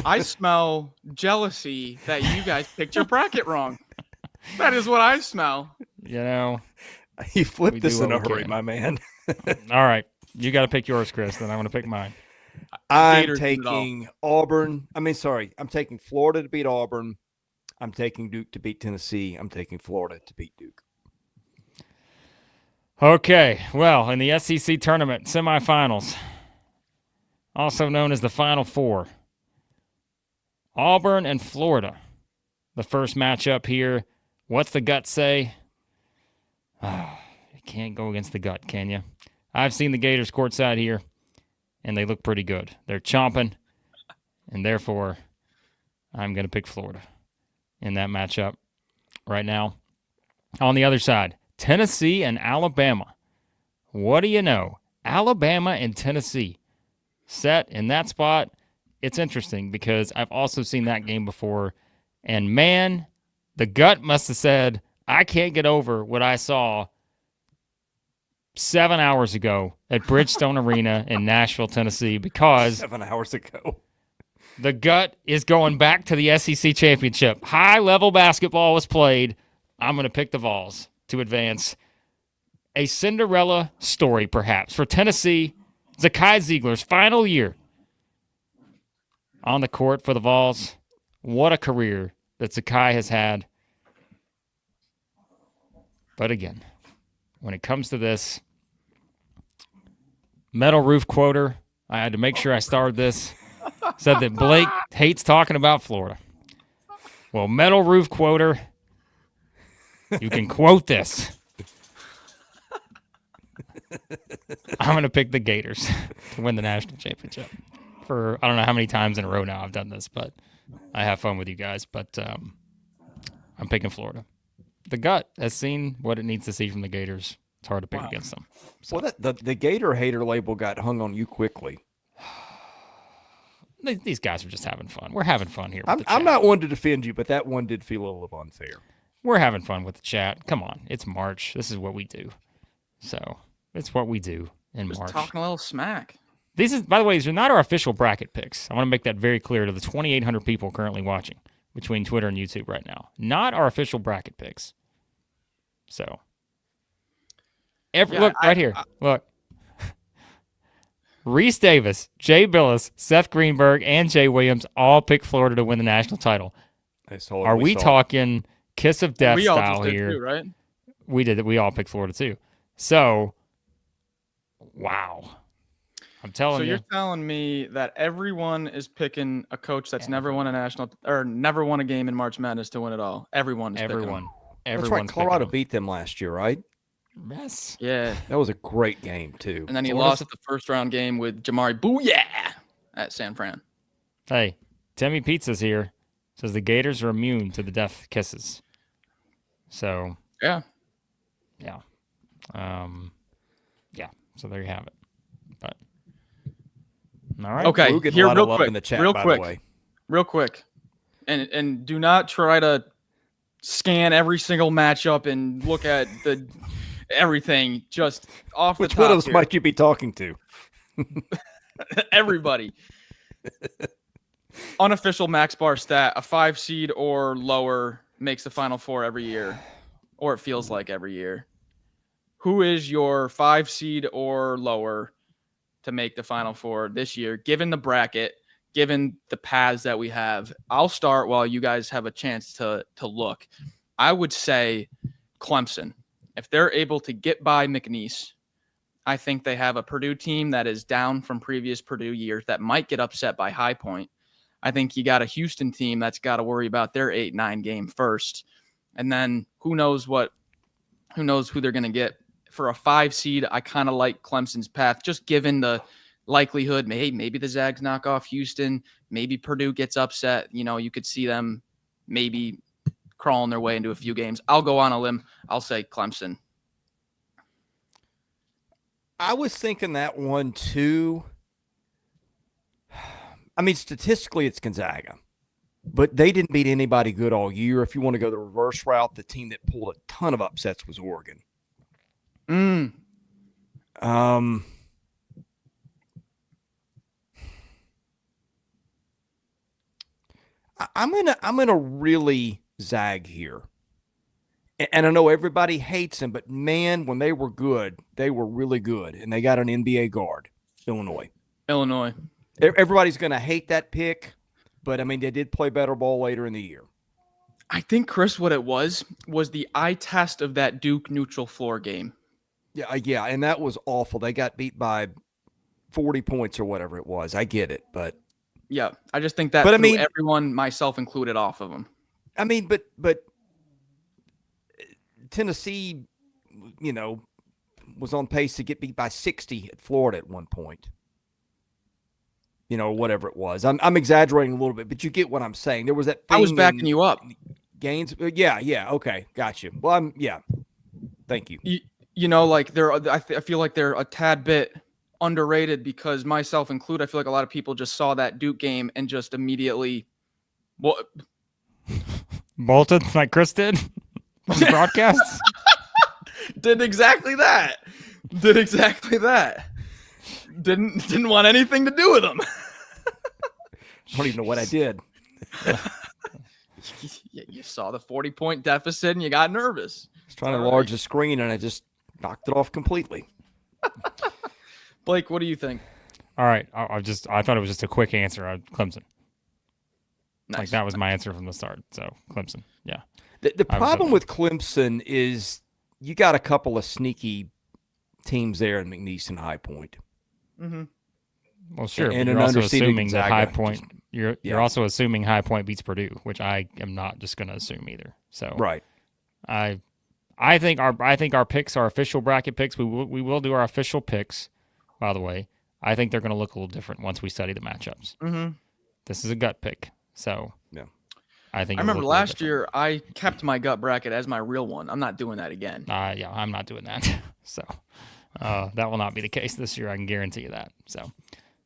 I smell jealousy that you guys picked your bracket wrong. That is what I smell. You know. You We flipped do this in a what we hurry, can. my man. All right. You got to pick yours, Chris, then I'm going to pick mine. I'm Gators did it all. taking Auburn. I'm taking Florida to beat Auburn. I'm taking Duke to beat Tennessee. I'm taking Florida to beat Duke. Okay. Well, in the SEC tournament semifinals, also known as the Final Four, Auburn and Florida, the first matchup here. What's the gut say? You can't go against the gut, can you? I've seen the Gators courtside here, and they look pretty good. They're chomping, and therefore I'm going to pick Florida in that matchup right now. On the other side, Tennessee and Alabama. What do you know? Alabama and Tennessee set in that spot. It's interesting because I've also seen that game before, and man, the gut must have said, I can't get over what I saw 7 hours ago at Bridgestone Arena in Nashville, Tennessee, because 7 hours ago. the gut is going back to the SEC championship. High-level basketball was played. I'm going to pick the Vols to advance. A Cinderella story, perhaps, for Tennessee. Zakai Ziegler's final year on the court for the Vols. What a career that Zakai has had. But again, when it comes to this, Metal Roof Quoter, I had to make sure I starred this, said that Blake hates talking about Florida. Well, Metal Roof Quoter, you can quote this. I'm going to pick the Gators to win the national championship. For I don't know how many times in a row now I've done this, but I have fun with you guys. But I'm picking Florida. The gut has seen what it needs to see from the Gators. It's hard to pick against them. So. Well, the Gator hater label got hung on you quickly. These guys are just having fun. We're having fun here. I'm not one to defend you, but that one did feel a little unfair. We're having fun with the chat. Come on. It's March. This is what we do. So it's what we do in Just March. talking a little smack. These is, by the way, these are not our official bracket picks. I want to make that very clear to the 2,800 people currently watching between Twitter and YouTube right now. Not our official bracket picks. So, look right here. Look. Reese Davis, Jay Billis, Seth Greenberg, and Jay Williams all picked Florida to win the national title. Are we talking kiss of death We all style just did here? too, right? We did. We all picked Florida too. So, wow. I'm telling So you. you're telling me that everyone is picking a coach that's never won a national or never won a game in March Madness to win it all. Everyone is picking Everyone. him. That's right. Everyone's Colorado picking beat them last year, right? him. Yes. Yeah. That was a great game too. And then he So what is lost the first round game with Jamari Booyah at San Fran. Hey, Timmy Pizza's here. Says the Gators are immune to the death kisses. So Yeah. yeah. Yeah. So there you have it. But all right. Okay. We're getting Here, a lot real of love quick. in the chat, real by quick. the way. Real quick. And do not try to scan every single matchup and look at the everything just off the Which top widows here. might you be talking to? Everybody. Unofficial Max Bar stat: a 5 seed or lower makes the Final Four every year, or it feels like every year. Who is your 5 seed or lower to make the Final Four this year, given the bracket, given the paths that we have? I'll start while you guys have a chance to look. I would say Clemson. If they're able to get by McNeese, I think they have a Purdue team that is down from previous Purdue years that might get upset by High Point. I think you got a Houston team that's got to worry about their 8-9 game first. And then who knows who they're going to get. For a 5 seed, I kind of like Clemson's path, just given the likelihood, maybe the Zags knock off Houston, maybe Purdue gets upset. You could see them maybe crawling their way into a few games. I'll go on a limb. I'll say Clemson. I was thinking that one too. I mean, statistically, it's Gonzaga, but they didn't beat anybody good all year. If you want to go the reverse route, the team that pulled a ton of upsets was Oregon. Mm. I'm gonna really zag here, and I know everybody hates them, but man, when they were good, they were really good, and they got an NBA guard, Illinois. Everybody's gonna hate that pick, but I mean they did play better ball later in the year. I think, Chris, what it was the eye test of that Duke neutral floor game. Yeah, and that was awful. They got beat by 40 points or whatever it was. I get it, but yeah, I just think that threw everyone, myself included, off of them. I mean, but Tennessee, was on pace to get beat by 60 at Florida at one point. Whatever it was. I'm exaggerating a little bit, but you get what I'm saying. There was that thing I was backing you up. Gaines. Yeah. Okay. Got you. Well, thank you. I feel like they're a tad bit underrated because, myself included, I feel like a lot of people just saw that Duke game and just immediately bolted like Chris did on the broadcast. Did exactly that. Didn't want anything to do with them. I don't even know what I did. You saw the 40-point deficit and you got nervous. I was trying to enlarge the screen and I just knocked it off completely. Blake, what do you think? All right. I thought it was just a quick answer. Clemson. Nice. Like that was my answer from the start. So Clemson. Yeah. The problem with Clemson is you got a couple of sneaky teams there in McNeese and High Point. Mm-hmm. Well, sure. And you're an also underseeded assuming that Gonzaga. High Point. You're also assuming High Point beats Purdue, which I am not just going to assume either. So right. I think our picks, our official bracket picks, we will do our official picks. By the way, I think they're going to look a little different once we study the matchups. Mm-hmm. This is a gut pick, so yeah. I think. I remember last year I kept my gut bracket as my real one. I'm not doing that again. Yeah, I'm not doing that. So that will not be the case this year. I can guarantee you that. So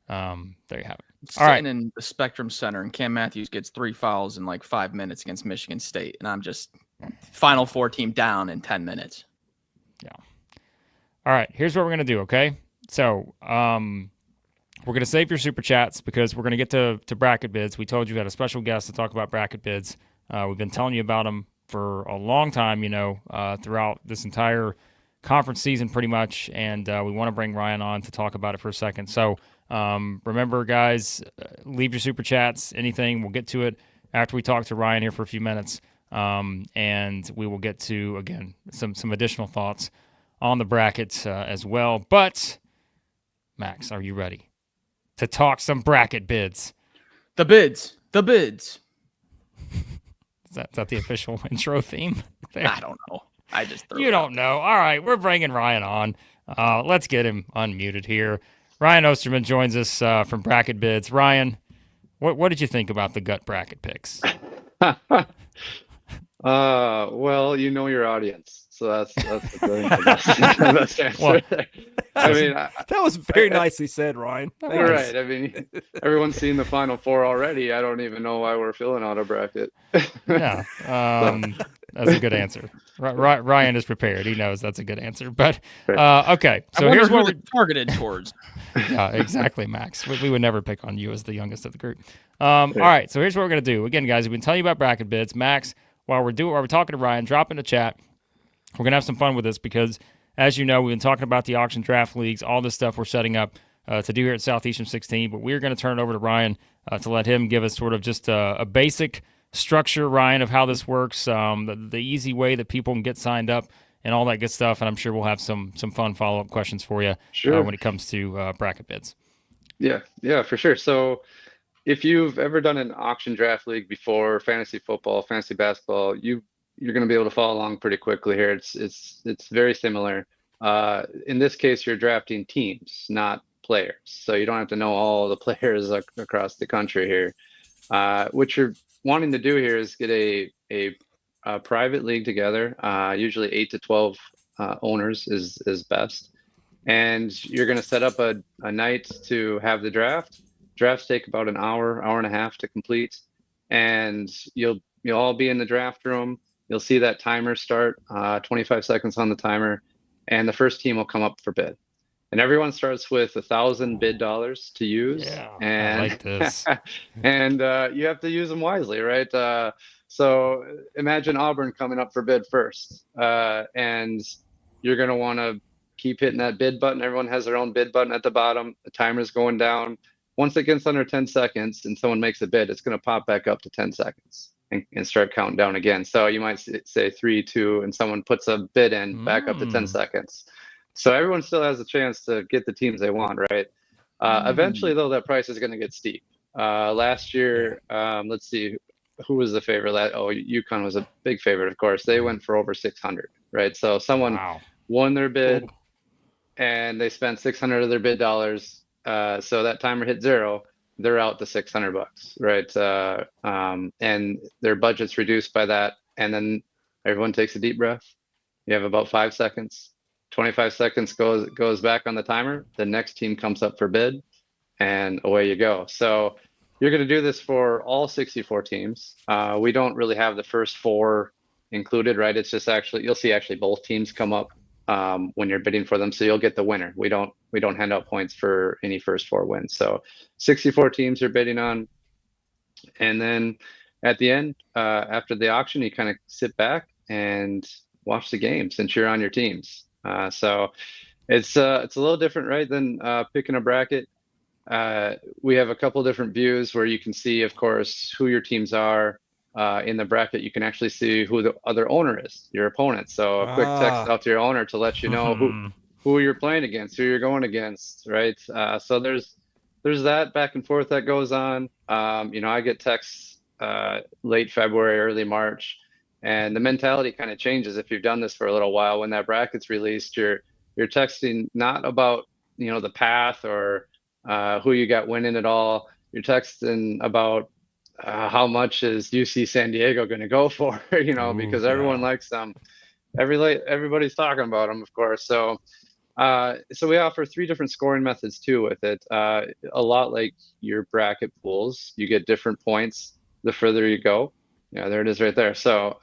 there you have it. All right. In the Spectrum Center, and Cam Matthews gets 3 fouls in like 5 minutes against Michigan State, and I'm just Final Four team down in 10 minutes. Yeah. All right. Here's what we're gonna do. Okay. So we're going to save your super chats because we're going to get to bracket bids. We told you we had a special guest to talk about bracket bids. We've been telling you about them for a long time, throughout this entire conference season pretty much, and we want to bring Ryan on to talk about it for a second. So remember, guys, leave your super chats, anything. We'll get to it after we talk to Ryan here for a few minutes, and we will get to, again, some additional thoughts on the brackets as well. But Max, are you ready to talk some bracket bids? The bids. The bids. Is that the official intro theme? There. I don't know. I just threw You it don't know. All right, we're bringing Ryan on. Let's get him unmuted here. Ryan Osterman joins us from Bracket Bids. Ryan, what did you think about the gut bracket picks? Well, you know your audience, so that's the best answer. Well, I mean, That was very nicely said, Ryan. Thank you. right. I mean, everyone's seen the Final Four already. I don't even know why we're filling out a bracket. Yeah, that's a good answer. Ryan is prepared. He knows that's a good answer. But okay, so here's what we're targeted towards. Yeah, exactly, Max. We would never pick on you as the youngest of the group. All right, so here's what we're gonna do. Again, guys, we've been telling you about bracket bids. Max, while we're talking to Ryan, drop in the chat. We're gonna have some fun with this because, as you know, we've been talking about the auction draft leagues, all this stuff we're setting up to do here at Southeastern 16. But we're gonna turn it over to Ryan to let him give us sort of just a basic structure, Ryan, of how this works, the easy way that people can get signed up and all that good stuff. And I'm sure we'll have some fun follow-up questions for you when it comes to bracket bids. Yeah, for sure. So if you've ever done an auction draft league before, fantasy football, fantasy basketball, you're going to be able to follow along pretty quickly here. It's very similar. In this case, you're drafting teams, not players. So you don't have to know all the players across the country here. What you're wanting to do here is get a private league together. Usually 8 to 12 owners is best. And you're going to set up a night to have the draft. Drafts take about an hour and a half to complete. And you'll all be in the draft room. You'll see that timer start, 25 seconds on the timer. And the first team will come up for bid. And everyone starts with $1,000 bid dollars to use. Yeah, and, I like this. And you have to use them wisely, right? So imagine Auburn coming up for bid first. And you're going to want to keep hitting that bid button. Everyone has their own bid button at the bottom. The timer's going down. Once it gets under 10 seconds and someone makes a bid, it's going to pop back up to 10 seconds and start counting down again. So you might say 3, 2, and someone puts a bid in back up to 10 seconds. So everyone still has a chance to get the teams they want, right? Eventually, though, that price is going to get steep. Last year, let's see, who was the favorite? UConn was a big favorite, of course. They went for over 600, right? So someone won their bid, and they spent 600 of their bid dollars. So that timer hit 0, they're out to $600, right? And their budget's reduced by that. And then everyone takes a deep breath. You have about 5 seconds. 25 seconds goes back on the timer. The next team comes up for bid, and away you go. So you're going to do this for all 64 teams. We don't really have the first 4 included, right? It's just you'll see both teams come up when you're bidding for them. So you'll get the winner. We don't hand out points for any first 4 wins. So 64 teams you're bidding on. And then at the end, after the auction, you kind of sit back and watch the games and cheer on your teams. So it's a little different, right, than picking a bracket. We have a couple different views where you can see, of course, who your teams are. In the bracket, you can actually see who the other owner is, your opponent. So a quick text out to your owner to let you know who you're playing against, who you're going against, right? So there's that back and forth that goes on. I get texts late February, early March, and the mentality kind of changes if you've done this for a little while. When that bracket's released, you're texting not about the path or who you got winning at all. You're texting about how much is UC San Diego going to go for, because everyone likes them. Everybody's talking about them, of course. So we offer 3 different scoring methods too with it. A lot like your bracket pools, you get different points the further you go. Yeah, there it is right there. So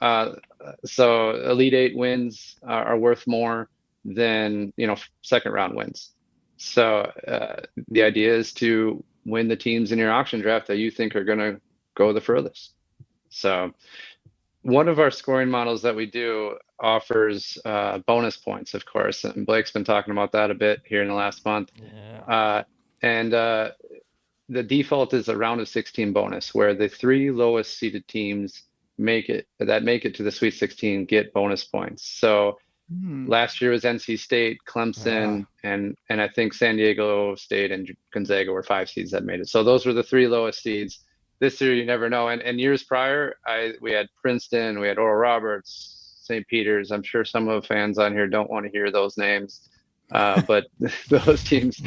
Elite 8 wins are worth more than second round wins. So the idea is to win the teams in your auction draft that you think are going to go the furthest. So one of our scoring models that we do offers bonus points, of course, and Blake's been talking about that a bit here in the last month. The default is a round of 16 bonus, where the 3 lowest seeded teams make it to the Sweet 16 get bonus points. So Last year was NC State, Clemson, and I think San Diego State and Gonzaga were 5 seeds that made it. So those were the 3 lowest seeds. This year, you never know. And years prior, we had Princeton, we had Oral Roberts, St. Peter's. I'm sure some of the fans on here don't want to hear those names. But those teams,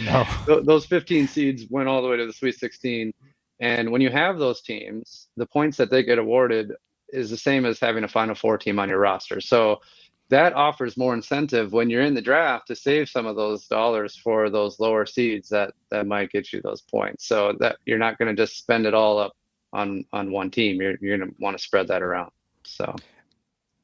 those 15 seeds went all the way to the Sweet 16. And when you have those teams, the points that they get awarded is the same as having a Final Four team on your roster. So that offers more incentive when you're in the draft to save some of those dollars for those lower seeds that might get you those points. So that you're not going to just spend it all up on one team. You're going to want to spread that around. So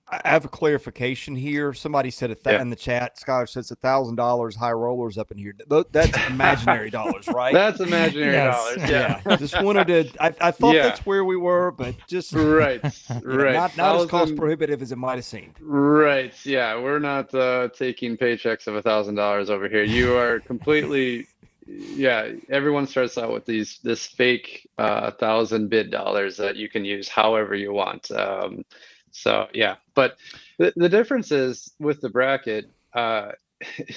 I have a clarification here. Somebody said in the chat, Skyler says $1,000 high rollers up in here. That's imaginary dollars, right? That's imaginary dollars. Yeah. Just wanted to, I thought that's where we were, but just right. Not as cost prohibitive as it might have seemed. Right. Yeah. We're not taking paychecks of $1,000 over here. You are completely, everyone starts out with this fake 1,000 bid dollars that you can use however you want. So yeah, but the difference is with the bracket,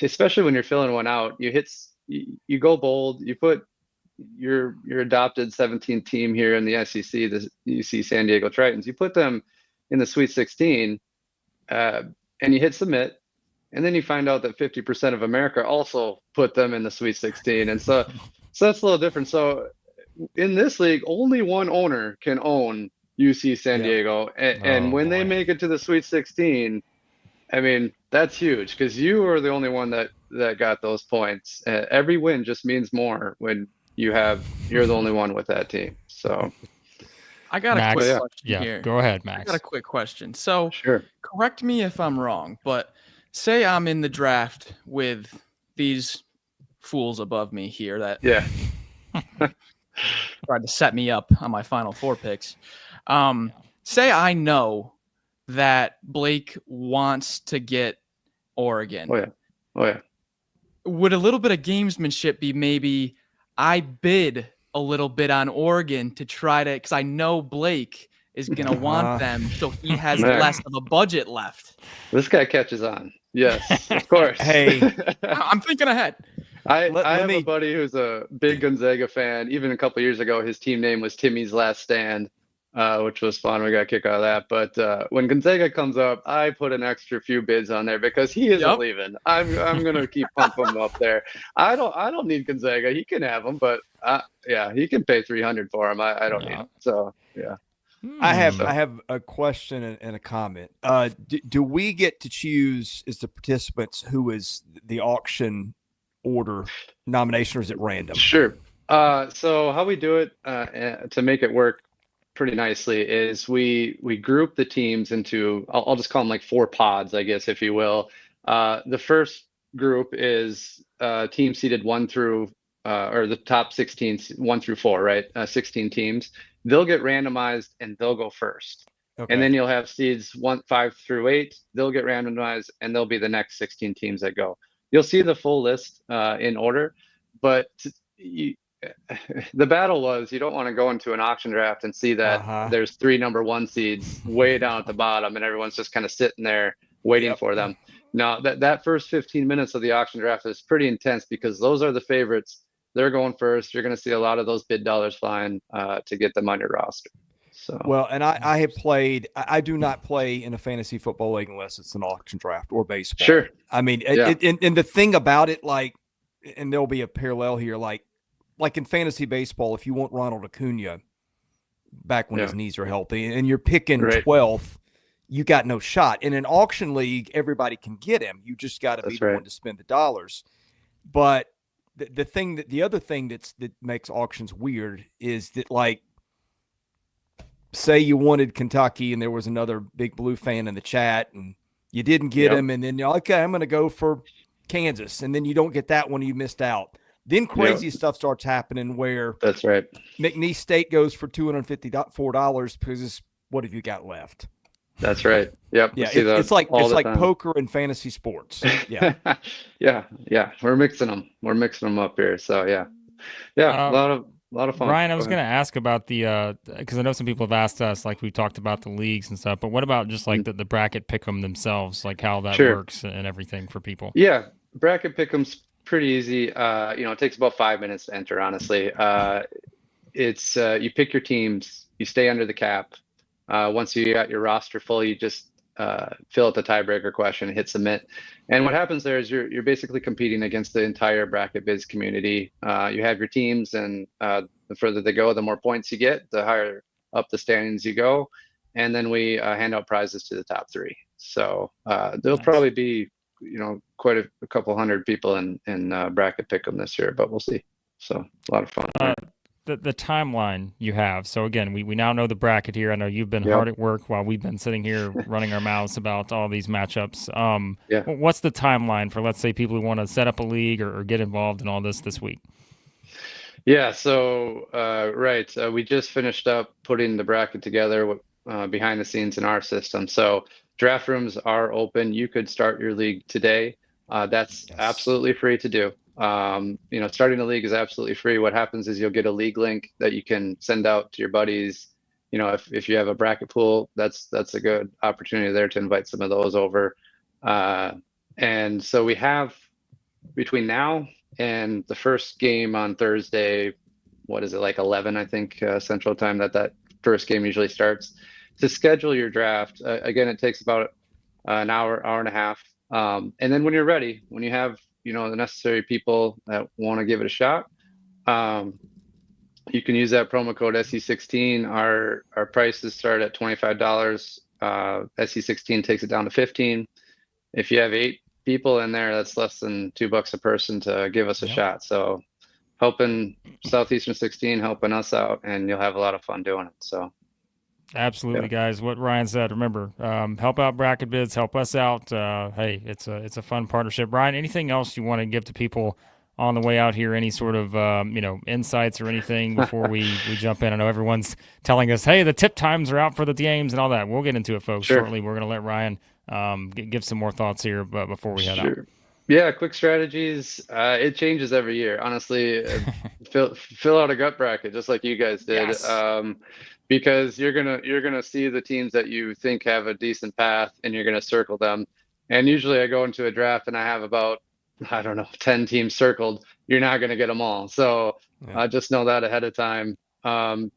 especially when you're filling one out, you go bold, you put your adopted 17th team here in the SEC, the UC San Diego Tritons, you put them in the Sweet 16, and you hit submit, and then you find out that 50% of America also put them in the Sweet 16, and so that's a little different. So in this league, only one owner can own UC San Diego, and when they make it to the Sweet 16, I mean, that's huge because you are the only one that got those points. Every win just means more when you're the only one with that team. So I got a quick question here. Go ahead, Max. I got a quick question. So sure. Correct me if I'm wrong, but say I'm in the draft with these fools above me here that tried to set me up on my Final Four picks. Say I know that Blake wants to get Oregon. Oh yeah. Would a little bit of gamesmanship be maybe I bid a little bit on Oregon to try to, because I know Blake is going to want them, so he has less of a budget left. This guy catches on. Yes, of course. Hey, I'm thinking ahead. I have a buddy who's a big Gonzaga fan. Even a couple years ago, his team name was Timmy's Last Stand, which was fun. We got a kick out of that. But when Gonzaga comes up, I put an extra few bids on there because he isn't leaving. I'm gonna keep pumping him up there. I don't need Gonzaga. He can have him, but he can pay $300 for him. I don't need him. So yeah. I have a question and a comment. Do we get to choose as the participants who is the auction order nomination, or is it random? Sure. So how we do it to make it work pretty nicely is we group the teams into, I'll just call them like 4 pods, I guess, if you will. The first group is team seeded 1 through or the top 16, 1 through 4, right? 16 teams. They'll get randomized and they'll go first. Okay. And then you'll have seeds 5 through 8. They'll get randomized and they'll be the next 16 teams that go. You'll see the full list in order, but the battle was you don't want to go into an auction draft and see that there's 3 number 1 seeds way down at the bottom and everyone's just kind of sitting there waiting for them. Now that first 15 minutes of the auction draft is pretty intense because those are the favorites. They're going first. You're going to see a lot of those bid dollars flying to get them on your roster. So well, and I have played. I do not play in a fantasy football league unless it's an auction draft or baseball. Sure. I mean, and the thing about it, like, and there'll be a parallel here, like in fantasy baseball, if you want Ronald Acuna back when his knees are healthy, and you're picking 12th, you got no shot. In an auction league, everybody can get him. You just got to be the one to spend the dollars. But the other thing that makes auctions weird is that, like, say you wanted Kentucky and there was another Big Blue fan in the chat and you didn't get him, and then you're like, okay, I'm going to go for Kansas, and then you don't get that one, you missed out. Then crazy stuff starts happening where that's right. McNeese State goes for $254 because what have you got left? That's right. Yep. Yeah, it's like poker and fantasy sports. Yeah. yeah. We're mixing them up here. So yeah. A A lot of fun. Ryan, I was Go going ahead. to ask about the because I know some people have asked us, like we talked about the leagues and stuff, but what about just like the bracket pick'em themselves, like how that Sure. works and everything for people? Yeah, bracket pick'em's pretty easy. It takes about 5 minutes to enter, honestly. It's you pick your teams, you stay under the cap. Once you got your roster full, you just fill out the tiebreaker question and hit submit. And what happens there is you're basically competing against the entire BracketBids community. You have your teams, and the further they go, the more points you get, the higher up the standings you go. And then we hand out prizes to the top three. So there'll Nice. probably be quite a couple hundred people in bracket pick'em this year, but we'll see. So a lot of fun. The timeline you have. So again, we now know the bracket here. I know you've been Yep. hard at work while we've been sitting here running our mouths about all these matchups. Yeah. What's the timeline for, let's say, people who want to set up a league or get involved in all this week? Yeah, so right, we just finished up putting the bracket together behind the scenes in our system. So draft rooms are open. You could start your league today. That's Yes. absolutely free to do. Starting a league is absolutely free. What happens is you'll get a league link that you can send out to your buddies. If you have a bracket pool, that's a good opportunity there to invite some of those over. And so we have between now and the first game on Thursday, what is it, like 11, I think, Central Time, that first game usually starts. To schedule your draft, again, it takes about an hour and a half. And then when you're ready, when you have the necessary people that want to give it a shot, you can use that promo code SE16. Our prices start at $25. SE16 takes it down to 15. If you have 8 people in there, that's less than $2 a person to give us a shot. So helping Southeastern 16, helping us out, and you'll have a lot of fun doing it. So absolutely, guys. What Ryan said, remember, help out BracketBids, help us out. Hey, it's a fun partnership. Ryan, anything else you want to give to people on the way out here? Any sort of insights or anything before we jump in? I know everyone's telling us, hey, the tip times are out for the games and all that. We'll get into it, folks, shortly. We're going to let Ryan give some more thoughts here before we head out. Yeah, quick strategies. It changes every year. Honestly, fill out a gut bracket just like you guys did. Yes. Because you're gonna see the teams that you think have a decent path, and you're gonna circle them. And usually, I go into a draft and I have about 10 teams circled. You're not gonna get them all, so just know that ahead of time.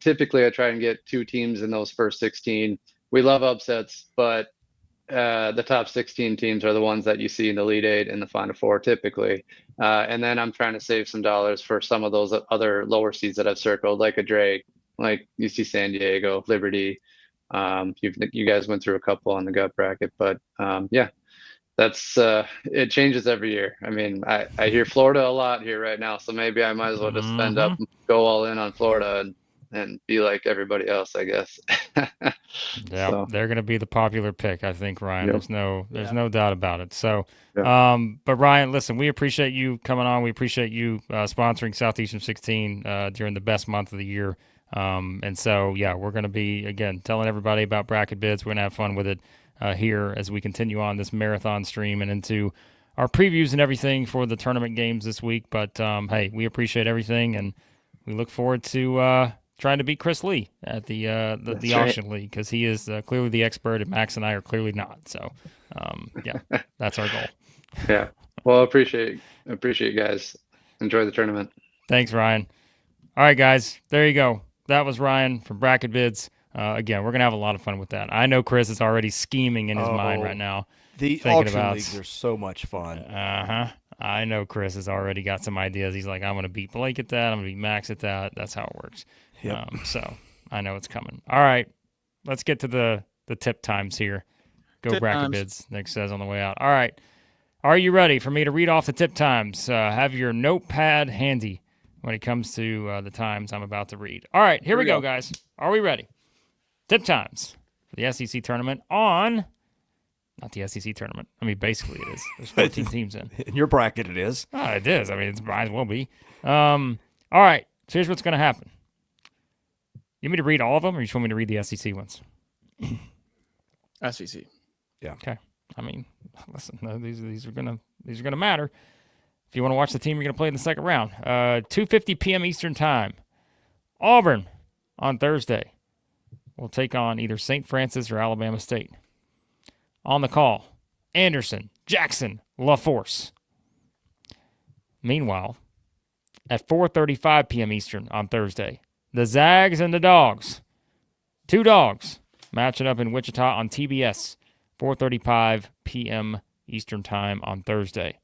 Typically, I try and get 2 teams in those first 16. We love upsets, but the top 16 teams are the ones that you see in the Elite 8 and the Final Four typically. And then I'm trying to save some dollars for some of those other lower seeds that I've circled, like a Drake, like UC San Diego, Liberty. You guys went through a couple on the gut bracket, but that's it changes every year. I mean, I hear Florida a lot here right now, so maybe I might as well just spend up, go all in on Florida and be like everybody else, I guess. Yeah, So, they're going to be the popular pick, I think, Ryan. Yep. There's no doubt about it. So, but Ryan, listen, we appreciate you coming on. We appreciate you sponsoring Southeastern 16 during the best month of the year. And so, we're going to be, again, telling everybody about BracketBids. We're going to have fun with it here as we continue on this marathon stream and into our previews and everything for the tournament games this week. But, hey, we appreciate everything, and we look forward to trying to beat Chris Lee at the auction league, because he is clearly the expert, and Max and I are clearly not. So, that's our goal. Yeah. Well, appreciate you guys. Enjoy the tournament. Thanks, Ryan. All right, guys. There you go. That was Ryan from BracketBids. Again, we're going to have a lot of fun with that. I know Chris is already scheming in his mind right now. The auction leagues are so much fun. I know Chris has already got some ideas. He's like, I'm going to beat Blake at that. I'm going to beat Max at that. That's how it works. Yep. So I know it's coming. All right. Let's get to the tip times here. Go BracketBids, Nick says on the way out. All right. Are you ready for me to read off the tip times? Have your notepad handy when it comes to the times I'm about to read. All right. Here we go, guys. Are we ready? Tip times for the SEC tournament on... Not the SEC tournament. I mean, basically it is. There's 14 teams in. In your bracket, it is. It is. I mean, it might as well be. All right. So here's what's going to happen. You want me to read all of them, or you just want me to read the SEC ones? SEC. Yeah. Okay. I mean, listen, these are gonna matter. If you want to watch the team you're gonna play in the second round, 2:50 p.m. Eastern time. Auburn on Thursday will take on either St. Francis or Alabama State. On the call, Anderson, Jackson, LaForce. Meanwhile, at 4:35 p.m. Eastern on Thursday, the Zags and the Dogs, 2 Dogs, matching up in Wichita on TBS, 4:35 p.m. Eastern Time on Thursday.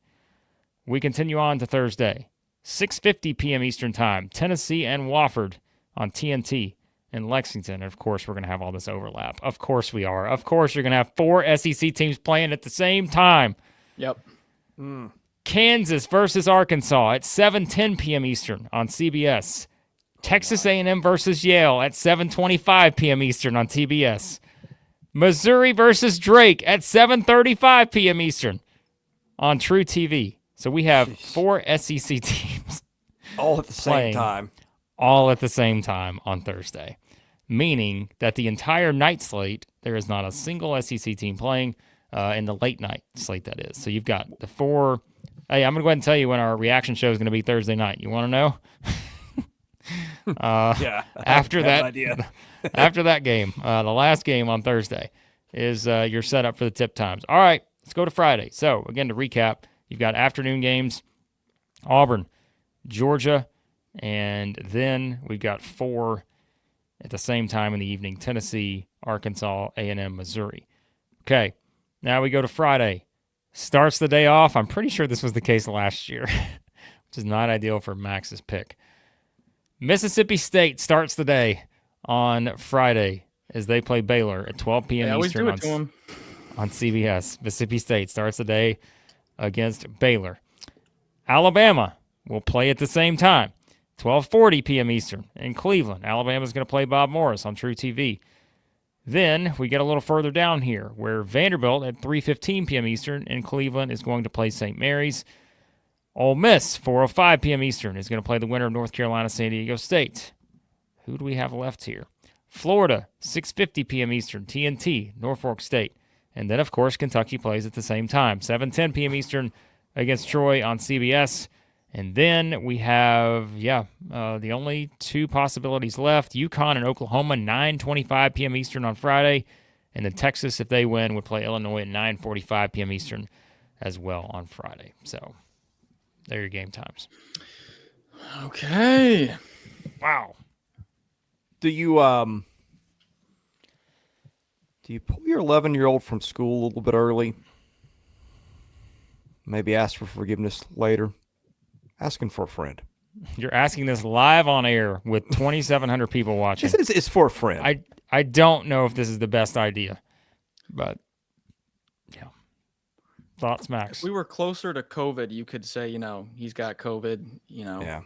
We continue on to Thursday, 6:50 p.m. Eastern Time, Tennessee and Wofford on TNT in Lexington. And of course, we're going to have all this overlap. Of course we are. Of course, you're going to have 4 SEC teams playing at the same time. Yep. Kansas versus Arkansas at 7:10 p.m. Eastern on CBS. Texas A&M versus Yale at 7:25 p.m. Eastern on TBS. Missouri versus Drake at 7:35 p.m. Eastern on True TV. So we have 4 SEC teams All at the same time. all at the same time on Thursday, meaning that the entire night slate, there is not a single SEC team playing in the late night slate, that is. So you've got the 4. Hey, I'm going to go ahead and tell you when our reaction show is going to be Thursday night. You want to know? Yeah. After that, idea. after that game, the last game on Thursday is your setup for the tip times. All right, let's go to Friday. So, again, to recap, you've got afternoon games, Auburn, Georgia, and then we've got 4 at the same time in the evening, Tennessee, Arkansas, A&M, Missouri. Okay, now we go to Friday. Starts the day off. I'm pretty sure this was the case last year, which is not ideal for Max's pick. Mississippi State starts the day on Friday as they play Baylor at 12 p.m. Eastern on CBS. Mississippi State starts the day against Baylor. Alabama will play at the same time, 12:40 p.m. Eastern in Cleveland. Alabama's going to play Bob Morris on True TV. Then we get a little further down here where Vanderbilt at 3:15 p.m. Eastern in Cleveland is going to play St. Mary's. Ole Miss, 4:05 p.m. Eastern, is going to play the winner of North Carolina, San Diego State. Who do we have left here? Florida, 6:50 p.m. Eastern, TNT, Norfolk State. And then, of course, Kentucky plays at the same time, 7:10 p.m. Eastern against Troy on CBS. And then we have, the only 2 possibilities left. UConn and Oklahoma, 9:25 p.m. Eastern on Friday. And then Texas, if they win, would play Illinois at 9:45 p.m. Eastern as well on Friday. So there are your game times. Okay. Wow. Do you pull your 11-year-old from school a little bit early? Maybe ask for forgiveness later. Asking for a friend. You're asking this live on air with 2,700 people watching. It's for a friend. I don't know if this is the best idea, but yeah. Thoughts, Max? If we were closer to COVID, you could say, he's got COVID, Yeah.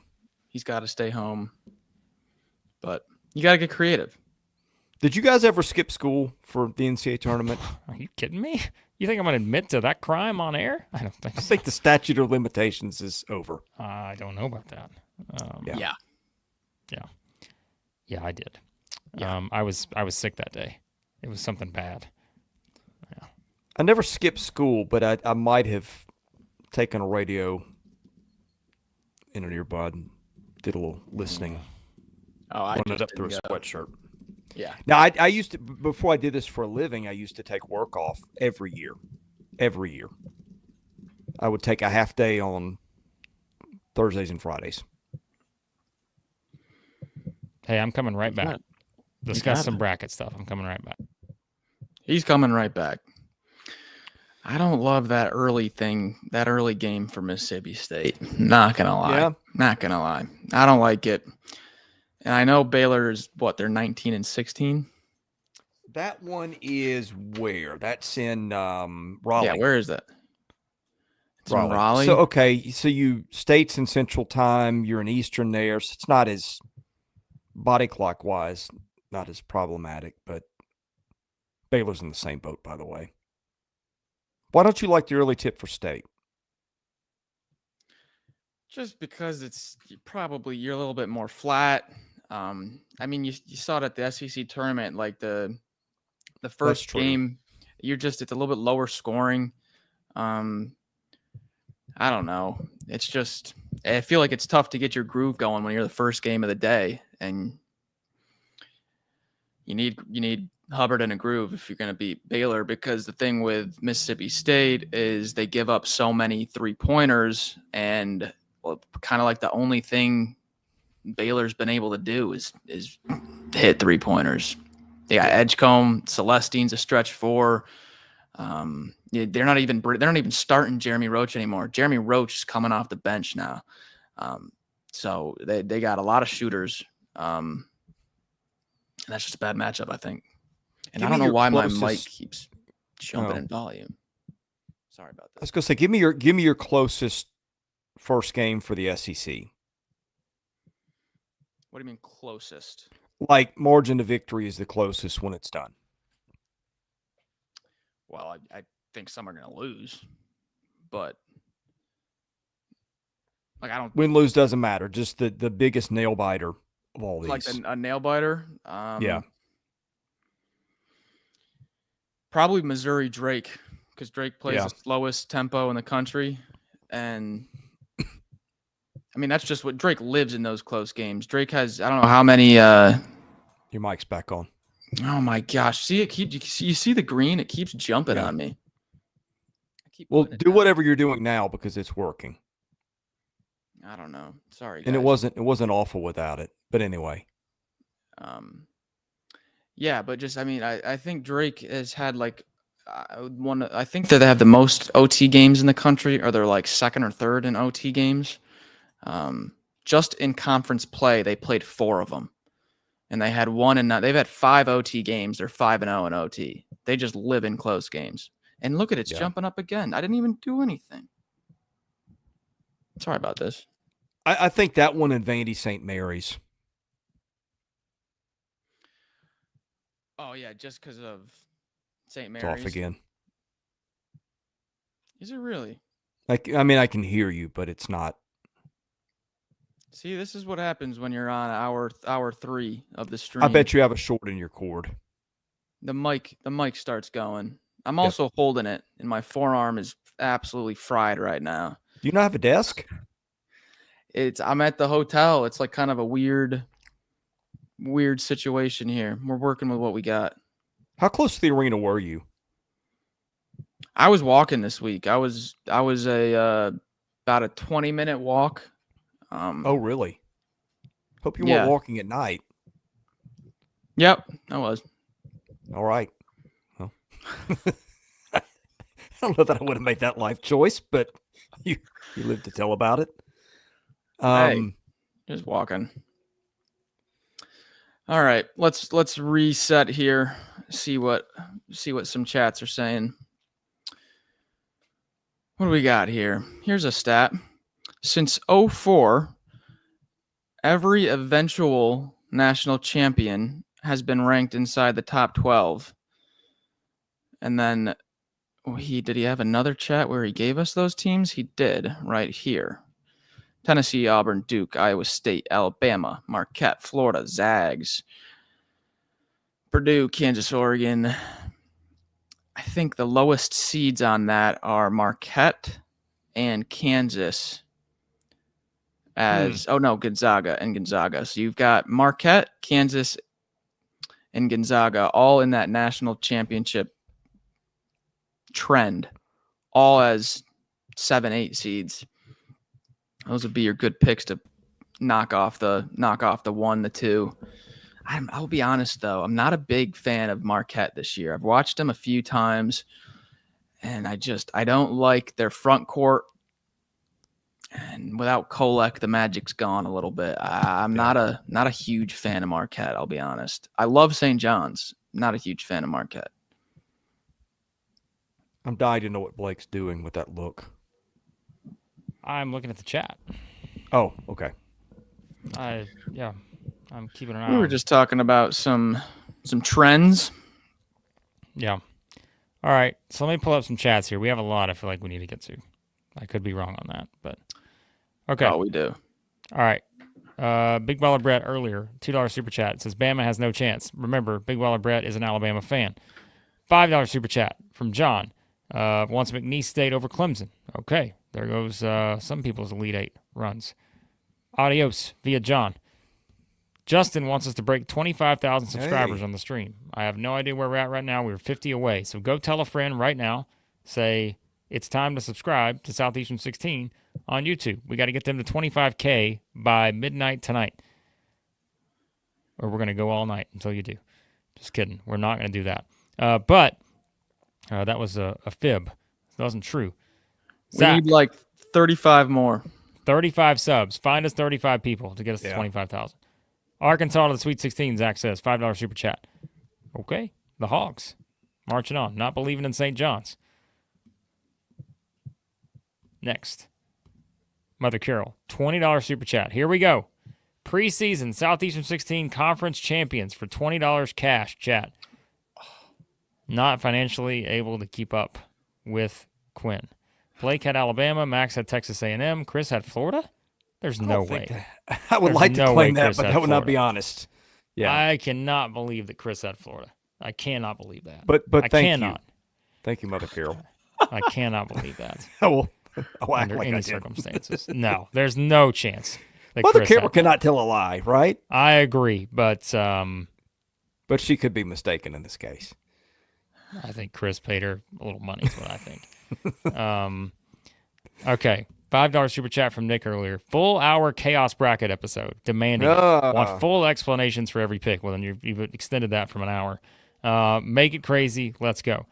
he's got to stay home. But you got to get creative. Did you guys ever skip school for the NCAA tournament? Are you kidding me? You think I'm going to admit to that crime on air? I don't think so. I think the statute of limitations is over. I don't know about that. Yeah. Yeah, I did. Yeah. I was sick that day. It was something bad. Yeah. I never skipped school, but I might have taken a radio in an earbud and did a little listening. Oh, I Run just it up through a didn't go. sweatshirt. Yeah. Now, I used to, before I did this for a living, I used to take work off every year. Every year. I would take a half day on Thursdays and Fridays. Hey, I'm coming right back. got it. Discuss got some it. bracket stuff. I'm coming right back. He's coming right back. I don't love that early game for Mississippi State. Not going to lie. Yeah. Not going to lie. I don't like it. And I know Baylor's, they're 19-16? That one is where? That's in Raleigh. Yeah, where is that? It's in Raleigh. So, okay, so you State's in Central Time, you're in Eastern there, so it's not as body clock-wise, not as problematic, but Baylor's in the same boat, by the way. Why don't you like the early tip for State? Just because you're a little bit more flat. You saw it at the SEC tournament, like the first game, it's a little bit lower scoring. I don't know. It's just, I feel like it's tough to get your groove going when you're the first game of the day. and you need Hubbard in a groove if you're going to beat Baylor, because the thing with Mississippi State is they give up so many 3-pointers, and kind of like the only thing Baylor's been able to do is hit 3-pointers. They got Edgecombe, Celestine's a stretch 4. They're not even starting Jeremy Roach anymore. Jeremy Roach is coming off the bench now. So they got a lot of shooters. And that's just a bad matchup, I think. And I don't know why my mic keeps jumping in volume. Sorry about that. I was going to say, give me your closest first game for the SEC. What do you mean closest? Like margin to victory is the closest when it's done. Well, I think some are going to lose, but like I don't win lose doesn't matter. Just the biggest nail biter of all these. Like a nail biter. Yeah. Probably Missouri Drake, because Drake plays Yeah. the slowest tempo in the country, and I mean that's just what Drake lives in, those close games. Drake has I don't know how many. Your mic's back on. Oh my gosh! See it you see the green? It keeps jumping on me. Well, do whatever you're doing now because it's working. I don't know. Sorry, guys. And it wasn't awful without it. But anyway. Yeah, but just I mean, I think Drake has had like I think that they have the most OT games in the country, or they're like second or third in OT games. Just in conference play, they played 4 of them. And they had they've had 5 OT games. They're 5-0 in OT. They just live in close games. And look at it, it's jumping up again. I didn't even do anything. Sorry about this. I think that one in Vandy St. Mary's. Oh yeah, just because of St. It's Mary's. off again. Is it really? Like I mean, I can hear you, but it's not. See, this is what happens when you're on hour 3 of the stream. I bet you have a short in your cord. The mic starts going. I'm also holding it, and my forearm is absolutely fried right now. Do you not have a desk? I'm at the hotel. It's like kind of a weird situation here. We're working with what we got. How close to the arena were you? I was walking this week. I was about a 20-minute walk. Oh, really? Hope you yeah. weren't walking at night. Yep, I was. All right. Well, I don't know that I would have made that life choice, but you live to tell about it. Hey, just walking. All right, let's reset here. See what some chats are saying. What do we got here? Here's a stat. Since 2004, every eventual national champion has been ranked inside the top 12. And then did he have another chat where he gave us those teams? He did right here. Tennessee, Auburn, Duke, Iowa State, Alabama, Marquette, Florida, Zags, Purdue, Kansas, Oregon. I think the lowest seeds on that are Marquette and Kansas. Gonzaga. So you've got Marquette, Kansas, and Gonzaga all in that national championship trend, all as 7-8 seeds. Those would be your good picks to knock off the 1, the 2. I'll be honest though, I'm not a big fan of Marquette this year. I've watched them a few times, and I don't like their front court. And without Kolek, the magic's gone a little bit. I'm not a huge fan of Marquette, I'll be honest. I love St. John's. Not a huge fan of Marquette. I'm dying to know what Blake's doing with that look. I'm looking at the chat. Oh, okay. I'm keeping an eye. We were just talking about some trends. Yeah. All right. So let me pull up some chats here. We have a lot I feel like we need to get to. I could be wrong on that, but okay. Oh, we do. All right. Big Baller Brett earlier, $2 super chat. It says Bama has no chance. Remember, Big Baller Brett is an Alabama fan. $5 super chat from John. Wants McNeese State over Clemson. Okay. There goes some people's Elite 8 runs. Adios via John. Justin wants us to break 25,000 subscribers Hey. on the stream. I have no idea where we're at right now. We're 50 away. So go tell a friend right now. Say it's time to subscribe to Southeastern 16 on YouTube. We got to get them to 25K by midnight tonight. Or we're going to go all night until you do. Just kidding. We're not going to do that. But that was a fib. That wasn't true. We Zach, need like 35 more. 35 subs. Find us 35 people to get us to Yeah. 25,000. Arkansas to the Sweet 16, Zach says. $5 super chat. Okay. The Hogs. Marching on. Not believing in St. John's. Next. Mother Carol. $20 super chat. Here we go. Preseason Southeastern 16 conference champions for $20 cash, chat. Not financially able to keep up with Quinn. Blake had Alabama. Max had Texas A&M. Chris had Florida? There's no way. I would There's like to no claim way that, Chris but had that would not Florida. be honest. Yeah. I cannot believe that Chris had Florida. I cannot believe that. But I thank cannot. you. Thank you, Mother Carol. I cannot believe that I'll act under like I any did. circumstances. No, there's no chance that Mother Chris Carol had that. cannot tell a lie, right? I agree, but But she could be mistaken in this case. I think Chris paid her a little money is what I think. Okay. $5 super chat from Nick earlier. Full hour chaos bracket episode. Demanding it. Want full explanations for every pick. Well, then you've extended that from an hour. Make it crazy. Let's go.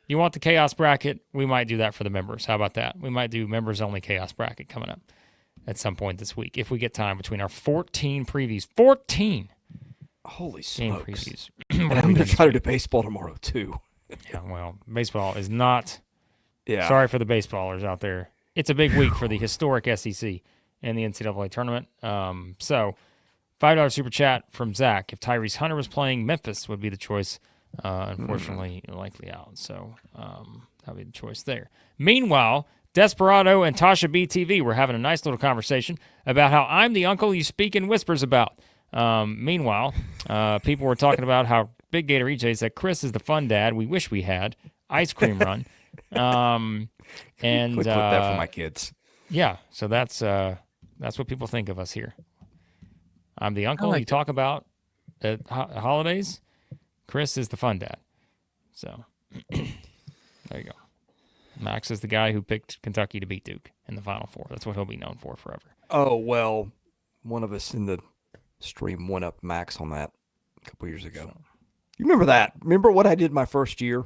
You want the chaos bracket? We might do that for the members. How about that? We might do members only chaos bracket coming up at some point this week if we get time between our 14 previews. 14 Holy game smokes. previews. And What are I'm we going doing to try to this do baseball tomorrow, too. week? Yeah, well, baseball is not. Yeah. Sorry for the baseballers out there. It's a big week for the historic SEC and the NCAA tournament. So, $5 super chat from Zach. If Tyrese Hunter was playing, Memphis would be the choice. Unfortunately, likely out. So, that would be the choice there. Meanwhile, Desperado and Tasha BTV were having a nice little conversation about how I'm the uncle you speak in whispers about. Meanwhile, people were talking about how Big Gator EJ said Chris is the fun dad we wish we had. Ice cream run. And Click that for my kids. yeah, so that's what people think of us here. I'm the uncle like you talk about at holidays. Chris is the fun dad. So there you go. Max is the guy who picked Kentucky to beat Duke in the Final Four. That's what he'll be known for forever. Oh, well, one of us in the stream went up Max on that a couple years ago. You remember that? Remember what I did my first year?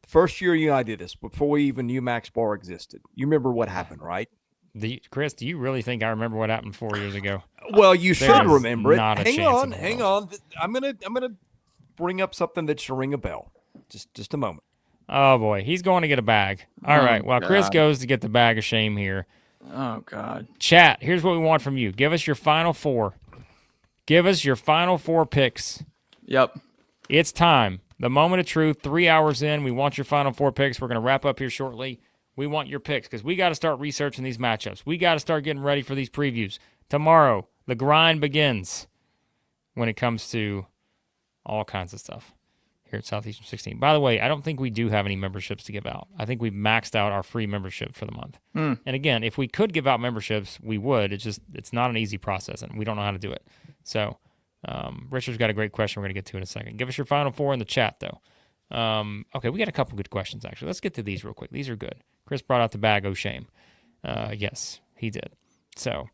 First year you and I did this, before we even knew Max Barr existed. You remember what happened, right? Chris, do you really think I remember what happened 4 years ago? Well, you There should is remember it. not a Hang chance on, in the hang world. on. I'm gonna bring up something that should ring a bell. Just a moment. Oh boy, he's going to get a bag. All Oh, right, while Chris God. goes to get the bag of shame here. Oh, God. Chat, here's what we want from you. Give us your final four. Give us your final four picks. Yep. It's time. The moment of truth, 3 hours in. We want your final four picks. We're going to wrap up here shortly. We want your picks because we got to start researching these matchups. We got to start getting ready for these previews. Tomorrow, the grind begins when it comes to all kinds of stuff here at Southeastern 16. By the way, I don't think we do have any memberships to give out. I think we've maxed out our free membership for the month. And again, if we could give out memberships, we would. It's not an easy process, and we don't know how to do it. So Richard's got a great question we're going to get to in a second. Give us your final four in the chat, though. Okay, we got a couple good questions, actually. Let's get to these real quick. These are good. Chris brought out the bag, oh shame. Yes, he did. So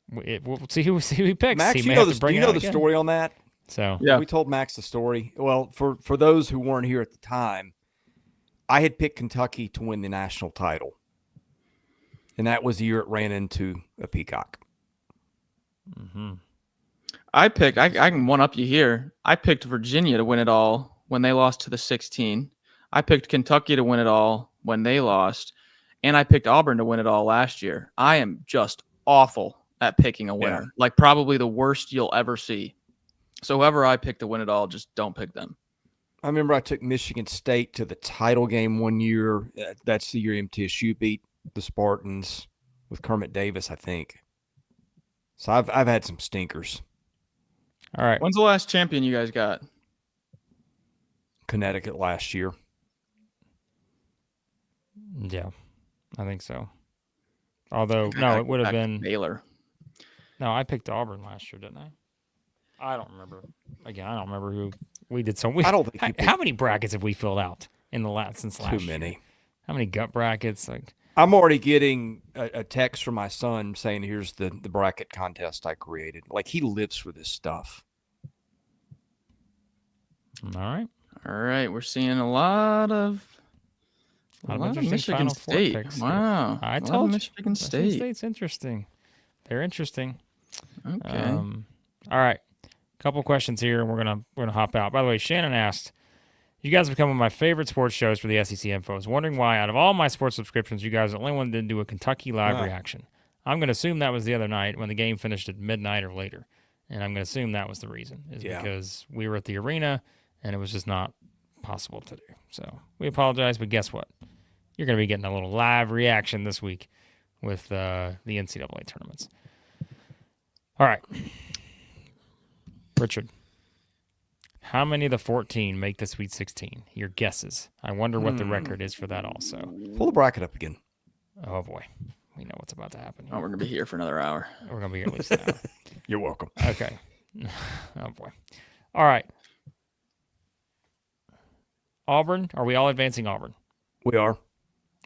we'll see who he picks. Max, He you may know have to the, bring do you it know out the again. story on that? So Yeah. We told Max the story. Well, for those who weren't here at the time, I had picked Kentucky to win the national title. And that was the year it ran into a peacock. I can one up you here. I picked Virginia to win it all when they lost to the 16. I picked Kentucky to win it all when they lost. And I picked Auburn to win it all last year. I am just awful at picking a winner. Yeah. Like probably the worst you'll ever see. So whoever I pick to win it all, just don't pick them. I remember I took Michigan State to the title game one year. That's the year MTSU beat the Spartans with Kermit Davis, I think. So I've had some stinkers. all right. When's the last champion you guys got? Connecticut last year. Yeah, I think so. Although, no, it would have been Baylor. No, I picked Auburn last year, didn't I? I don't remember. Again, I don't remember who we did. I don't think you picked how many brackets have we filled out in the last since last too year? many. How many gut brackets? Like, I'm already getting a text from my son saying, "Here's the bracket contest I created." Like, he lives for this stuff. all right. All right, we're seeing a lot of interesting Michigan Final Four State. picks here. Wow, I a lot told of you. Michigan State. State's interesting. They're interesting. Okay. All right. Couple questions here, and we're gonna hop out. By the way, Shannon asked, "You guys have become one of my favorite sports shows for the SEC info. I was wondering why, out of all my sports subscriptions, you guys are the only one that didn't do a Kentucky live reaction. I'm going to assume that was the other night when the game finished at midnight or later, and I'm going to assume that was the reason, because we were at the arena and it was just not possible to do. So we apologize, but guess what? You're going to be getting a little live reaction this week with the NCAA tournaments. All right, Richard. How many of the 14 make the Sweet 16? Your guesses. I wonder what the record is for that also. Pull the bracket up again. Oh, boy. We know what's about to happen here. Oh, we're gonna be here for another hour. We're going to be here at least an hour. You're welcome. Okay. Oh, boy. All right. Auburn. Are we all advancing Auburn? We are.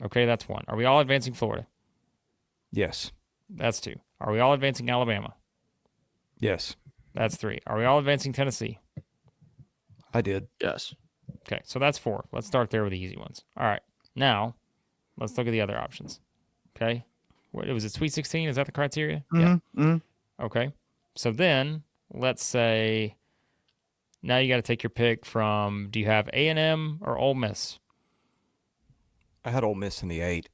Okay, that's 1. Are we all advancing Florida? Yes. That's 2. Are we all advancing Alabama? Yes. That's 3. Are we all advancing Tennessee? I did. Yes. Okay, so that's 4. Let's start there with the easy ones. All right. Now, let's look at the other options. Okay. What was it? Sweet 16? Is that the criteria? Yeah. Okay. So then let's say now you got to take your pick from, do you have A&M or Ole Miss? I had Ole Miss in the 8.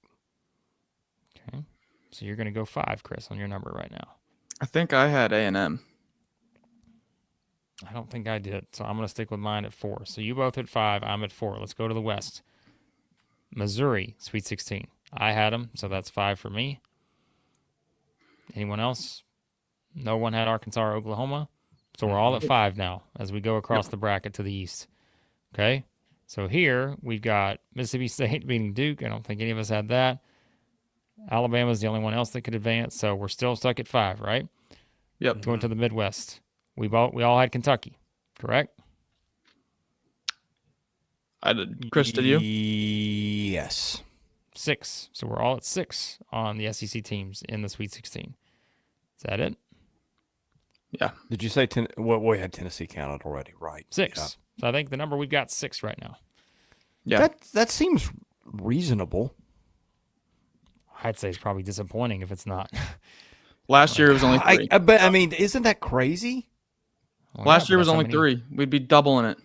Okay. So you're going to go 5, Chris, on your number right now. I think I had A&M. I don't think I did, so I'm going to stick with mine at 4. So you both at 5, I'm at 4. Let's go to the West. Missouri, Sweet 16. I had them, so that's 5 for me. Anyone else? No one had Arkansas or Oklahoma. So we're all at 5 now as we go across the bracket to the east. Okay? So here we've got Mississippi State beating Duke. I don't think any of us had that. Alabama's the only one else that could advance, so we're still stuck at 5, right? Yep. Going to the Midwest. We all had Kentucky, correct? I did. Chris, did you? Yes. 6. So we're all at 6 on the SEC teams in the Sweet 16. Is that it? Yeah. Did you say we had Tennessee counted already, right? 6. Yeah. So I think the number we've got 6 right now. Yeah. That seems reasonable. I'd say it's probably disappointing if it's not. Last year it was only 3. But I mean, isn't that crazy? Well, Last yeah, year but was that's how only many- 3. We'd be doubling it.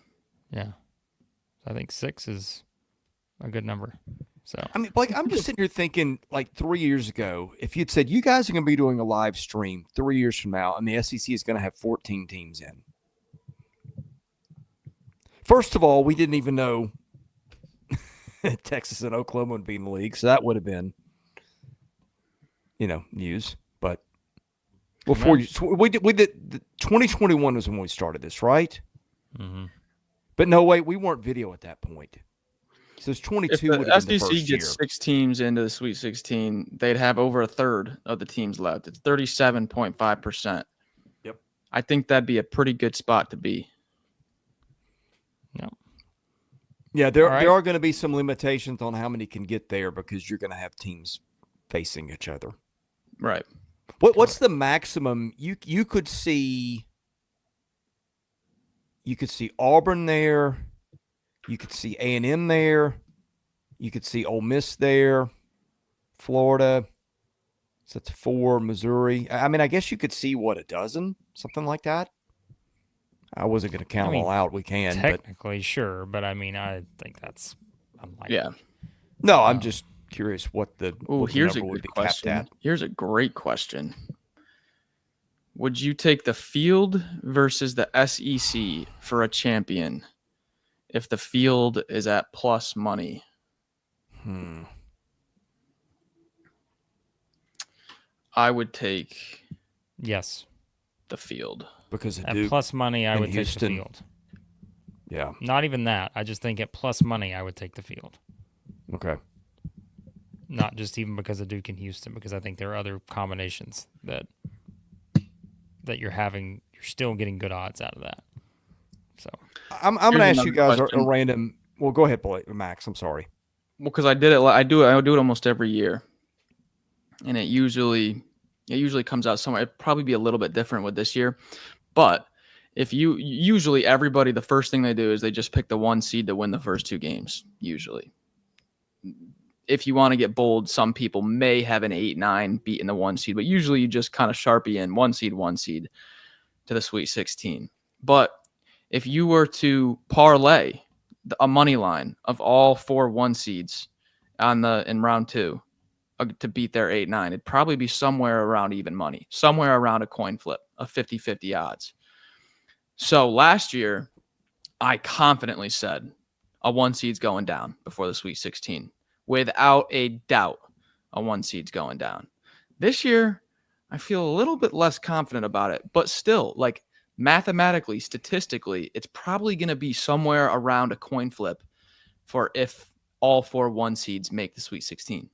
Yeah. I think 6 is a good number. So I mean, like, I'm just sitting here thinking, like, 3 years ago, if you'd said you guys are going to be doing a live stream 3 years from now, and the SEC is going to have 14 teams in. First of all, we didn't even know Texas and Oklahoma would be in the league, so that would have been, news. But before we did 2021 was when we started this, right? mm-hmm. But no, wait, we weren't video at that point. So it's 22 If would have the been the SEC first year. gets 6 teams into the Sweet 16, they'd have over a third of the teams left. It's 37.5%. Yep. I think that'd be a pretty good spot to be. Yep. Yeah, there All right. are going to be some limitations on how many can get there because you're going to have teams facing each other. Right. What's the maximum you could see? You could see Auburn there. You could see A&M there. You could see Ole Miss there. Florida. So that's 4. Missouri. I mean, I guess you could see, a dozen? Something like that? I wasn't going to count them all out. We can. Technically, sure. But I mean, I think that's unlikely. Yeah. No, I'm just curious what the Here's a number would good be capped question. at. Here's a great question. Would you take the field versus the SEC for a champion if the field is at plus money? I would take Yes. the field. Because of At Duke plus money, I and would Houston. take the field. Yeah. Not even that. I just think at plus money, I would take the field. Okay. Not just even because of Duke and Houston, because I think there are other combinations that that you're still getting good odds out of that. So I'm going to Here's ask you another guys a question. random. Well, go ahead, Max. I'm sorry. Well, because I do it almost every year, and it usually comes out somewhere. It'd probably be a little bit different with this year, but if usually everybody, the first thing they do is they just pick the 1 seed to win the first 2 games. Usually, if you want to get bold, some people may have an 8-9 beating the 1 seed, but usually you just kind of Sharpie in 1 seed to the Sweet 16. But if you were to parlay a money line of all 4 1 seeds in round 2 to beat their 8-9, it'd probably be somewhere around even money, somewhere around a coin flip, a 50-50 odds. So last year, I confidently said a 1 seed's going down before the Sweet 16. Without a doubt, a 1 seed's going down. This year, I feel a little bit less confident about it, but still, like mathematically, statistically, it's probably going to be somewhere around a coin flip for if all 4 1 seeds make the Sweet 16.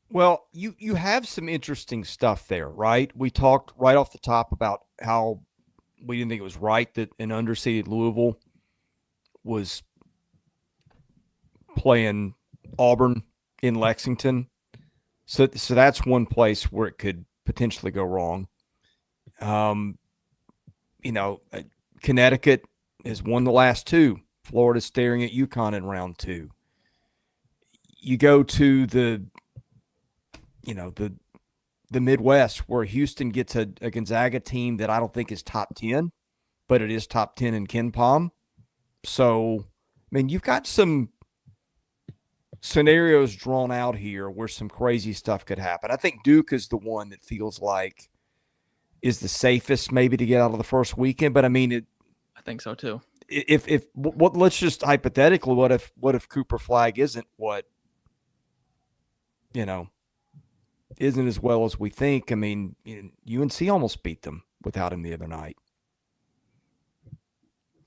Well, you have some interesting stuff there, right? We talked right off the top about how we didn't think it was right that an underseeded Louisville was playing Auburn in Lexington. So that's one place where it could potentially go wrong. Connecticut has won the last 2. Florida's staring at UConn in round 2. You go to the Midwest, where Houston gets a Gonzaga team that I don't think is top 10, but it is top 10 in KenPom. So, I mean, you've got some scenarios drawn out here where some crazy stuff could happen. I think Duke is the one that feels like is the safest maybe to get out of the first weekend. But I mean, I think so too. Let's just hypothetically, what if Cooper Flag isn't isn't as well as we think? I mean, UNC almost beat them without him the other night.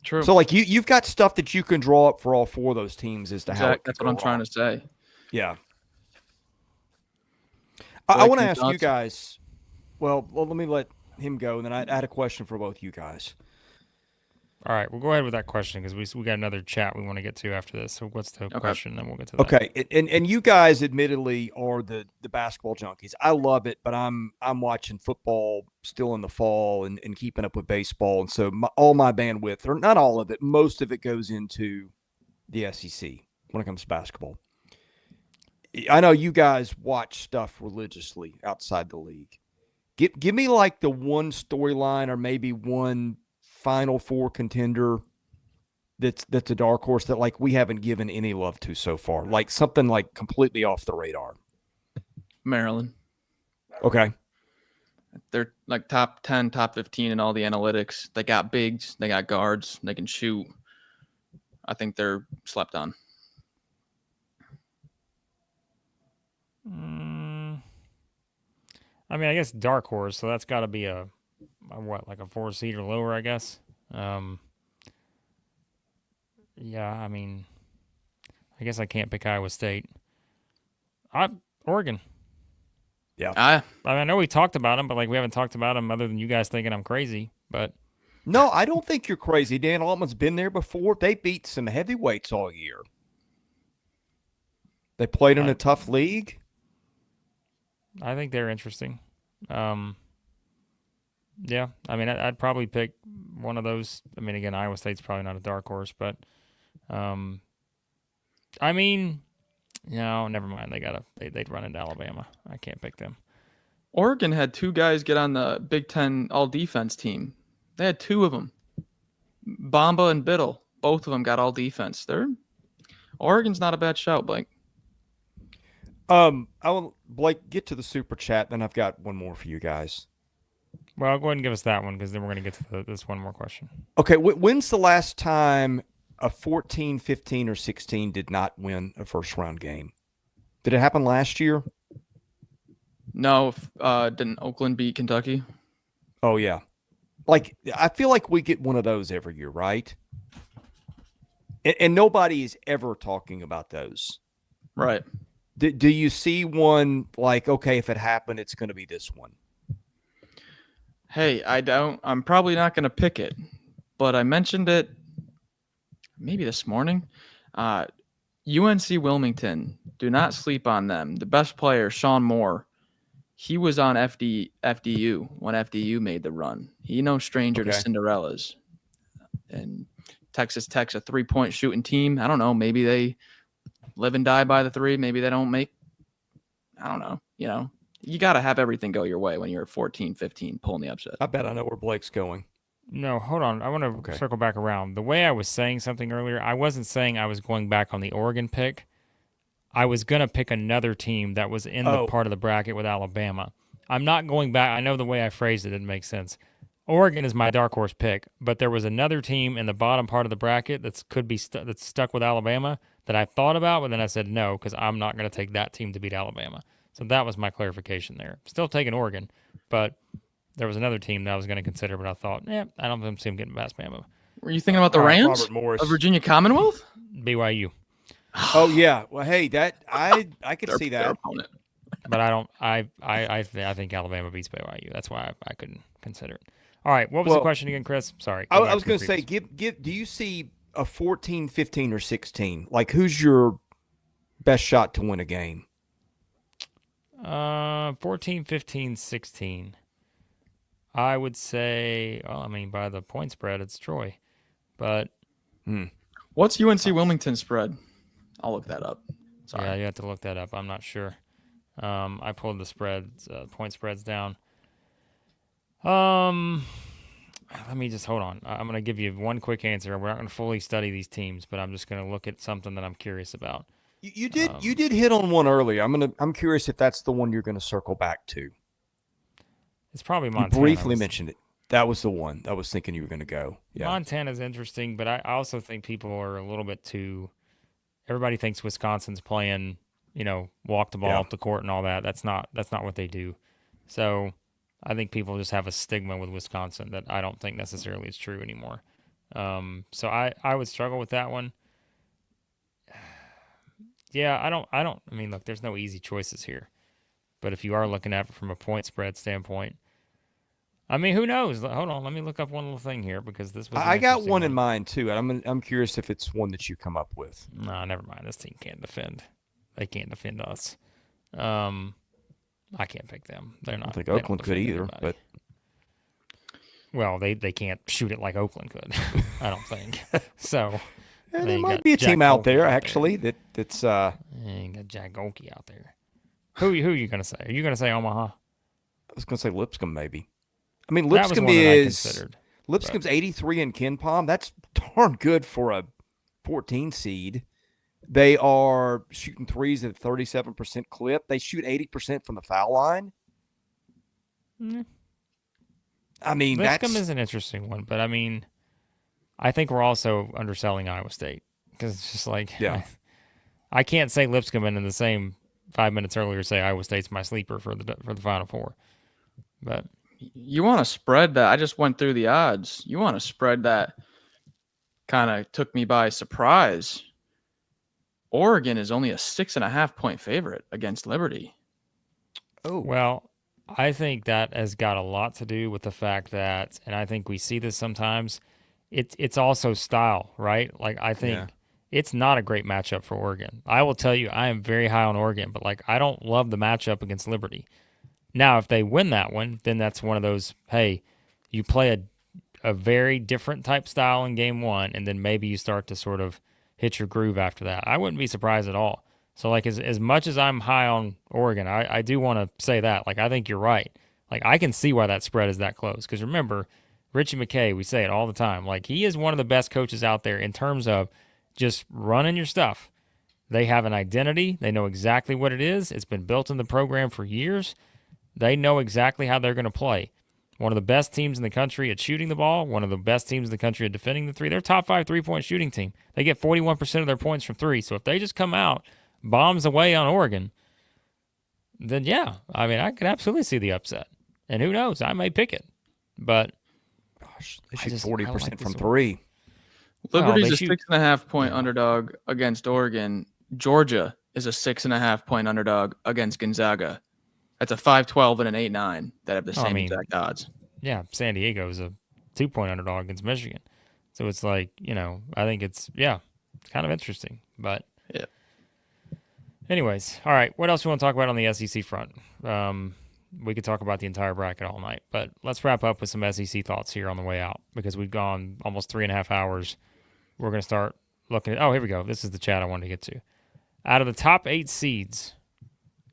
True. So, like, you've got stuff that you can draw up for all 4 of those teams as to how it could that's go what I'm wrong. trying to say. Yeah. I want to ask you guys. Well, let me let him go, and then I had a question for both you guys. all right, we'll go ahead with that question because we got another chat we want to get to after this. So what's the question? Then we'll get to that. Okay, and you guys admittedly are the basketball junkies. I love it, but I'm watching football still in the fall and keeping up with baseball, and so all my bandwidth, or not all of it, most of it goes into the SEC when it comes to basketball. I know you guys watch stuff religiously outside the league. Give me like the one storyline or maybe one Final Four contender that's a dark horse that like we haven't given any love to so far, like something like completely off the radar. Maryland. Okay. They're like top 10, top 15 in all the analytics. They got bigs, they got guards, they can shoot. I think they're slept on. I mean, I guess dark horse, so that's got to be a 4 seed or lower, I guess. Yeah, I mean, I guess I can't pick Iowa State. Oregon. Yeah. I mean, I know we talked about them, but like we haven't talked about them other than you guys thinking I'm crazy. But no, I don't think you're crazy. Dan Altman's been there before. They beat some heavyweights all year. They played in a tough league. I think they're interesting. Yeah, I mean, I'd probably pick one of those. I mean, again, Iowa State's probably not a dark horse, but I mean, no, never mind. They'd run into Alabama. I can't pick them. Oregon had 2 guys get on the Big Ten all-defense team. They had 2 of them. Bamba and Biddle. Both of them got all-defense. Oregon's not a bad shout, Blake. Blake, get to the super chat, then I've got one more for you guys. Well, go ahead and give us that one because then we're going to get to this one more question. Okay, when's the last time a 14, 15, or 16 did not win a first-round game? Did it happen last year? No, didn't Oakland beat Kentucky? Oh, yeah. Like, I feel like we get one of those every year, right? And nobody is ever talking about those. Right. Do you see one like, okay, if it happened, it's going to be this one? Hey, I'm probably not going to pick it, but I mentioned it maybe this morning. UNC Wilmington, do not sleep on them. The best player, Sean Moore, he was on FDU when FDU made the run. He no stranger to Okay. Cinderellas. And Texas Tech's a 3-point shooting team. I don't know. Maybe they live and die by the three. Maybe they don't make. I don't know. You got to have everything go your way when you're 14, 15, pulling the upset. I bet I know where Blake's going. No, hold on. I want to circle back around. The way I was saying something earlier, I wasn't saying I was going back on the Oregon pick. I was going to pick another team that was in the part of the bracket with Alabama. I'm not going back. I know the way I phrased it didn't make sense. Oregon is my dark horse pick, but there was another team in the bottom part of the bracket that's stuck with Alabama that I thought about, but then I said no because I'm not going to take that team to beat Alabama. So that was my clarification there. Still taking Oregon, but there was another team that I was going to consider, but I thought, I don't see them getting past Bama. Were you thinking about the Rams Robert Morris of Virginia Commonwealth? BYU. Oh yeah. Well, hey, that I could see that. Opponent. But I don't. I think Alabama beats BYU. That's why I couldn't consider it. All right. What was the question again, Chris? Sorry. I was going to say, do you see a 14, 15, or 16? Like, who's your best shot to win a game? 14, 15, 16. I would say, by the point spread, it's Troy. But what's UNC Wilmington spread? I'll look that up. Sorry. Yeah, you have to look that up. I'm not sure. I pulled the spreads, point spreads down. Let me just hold on. I'm going to give you one quick answer. We're not going to fully study these teams, but I'm just going to look at something that I'm curious about. You did hit on one earlier. I'm curious if that's the one you're going to circle back to. It's probably Montana. You briefly mentioned it. That was the one I was thinking you were going to go. Yeah. Montana's interesting, but I also think people are a little bit too. Everybody thinks Wisconsin's playing, walk the ball up the court and all that. That's not what they do. So I think people just have a stigma with Wisconsin that I don't think necessarily is true anymore. So I would struggle with that one. Yeah, I don't. I mean, look, there's no easy choices here. But if you are looking at it from a point spread standpoint, I mean, who knows? Hold on, let me look up one little thing here because this was. I got one in mind too. I'm curious if it's one that you come up with. No, never mind. This team can't defend. They can't defend us. I can't pick them. They're not. I don't think Oakland could either, but. Well, they can't shoot it like Oakland could. I don't think so. Yeah, there might be a team out there actually that's. You got Jack Golke out there. Who are you gonna say? Are you gonna say Omaha? I was gonna say Lipscomb maybe. I mean, Lipscomb's 83 in KenPom. That's darn good for a 14 seed. They are shooting threes at a 37% clip. They shoot 80% from the foul line. I mean, Lipscomb is an interesting one, but I mean, I think we're also underselling Iowa State because it's just like, I can't say Lipscomb and in the same 5 minutes earlier say Iowa State's my sleeper for the Final Four, but. You want to spread that? I just went through the odds. You want to spread that? Kind of took me by surprise. Oregon is only a 6.5 point favorite against Liberty. Oh, well, I think that has got a lot to do with the fact that, and I think we see this sometimes, it's also style, right? Like, I think it's not a great matchup for Oregon. I will tell you, I am very high on Oregon, but like, I don't love the matchup against Liberty. Now, if they win that one, then that's one of those, hey, you play a very different type style in game one, and then maybe you start to sort of hit your groove after that. I wouldn't be surprised at all. So, like, as much as I'm high on Oregon, I do want to say that. Like, I think you're right. Like, I can see why that spread is that close. Because remember, Richie McKay, we say it all the time. Like, he is one of the best coaches out there in terms of just running your stuff. They have an identity. They know exactly what it is. It's been built in the program for years. They know exactly how they're going to play. One of the best teams in the country at shooting the ball, one of the best teams in the country at defending the three. They're a top 5 3-point shooting team. They get 41% of their points from three. So if they just come out, bombs away on Oregon, then yeah, I mean, I could absolutely see the upset. And who knows? I may pick it. But gosh, they shoot 40% from three. Liberty's a 6.5 point underdog against Oregon. Georgia is a 6.5 point underdog against Gonzaga. That's a 5-12 and an 8-9 that have the same exact odds. San Diego is a 2-point underdog against Michigan. So it's like, I think it's kind of interesting. But Yeah. anyways, all right. What else you want to talk about on the SEC front? We could talk about the entire bracket all night, but let's wrap up with some SEC thoughts here on the way out because we've gone almost 3.5 hours. We're going to start looking at, here we go. This is the chat I wanted to get to. Out of the top 8 seeds,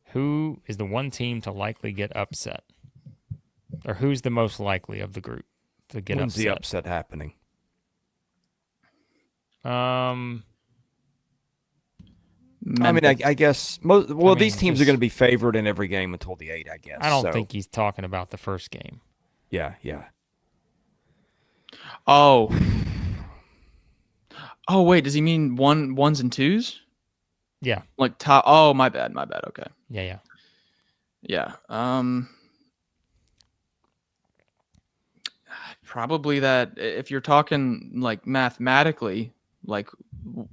who is the one team to likely get upset? Or who's the most likely of the group to get When's upset? the upset happening? I mean, I guess these teams are going to be favored in every game until the 8, I guess. I don't think he's talking about the first game. Yeah. Oh, wait, does he mean ones and twos? Yeah. Like top. Oh, my bad. Okay. Yeah. Probably that if you're talking like mathematically, like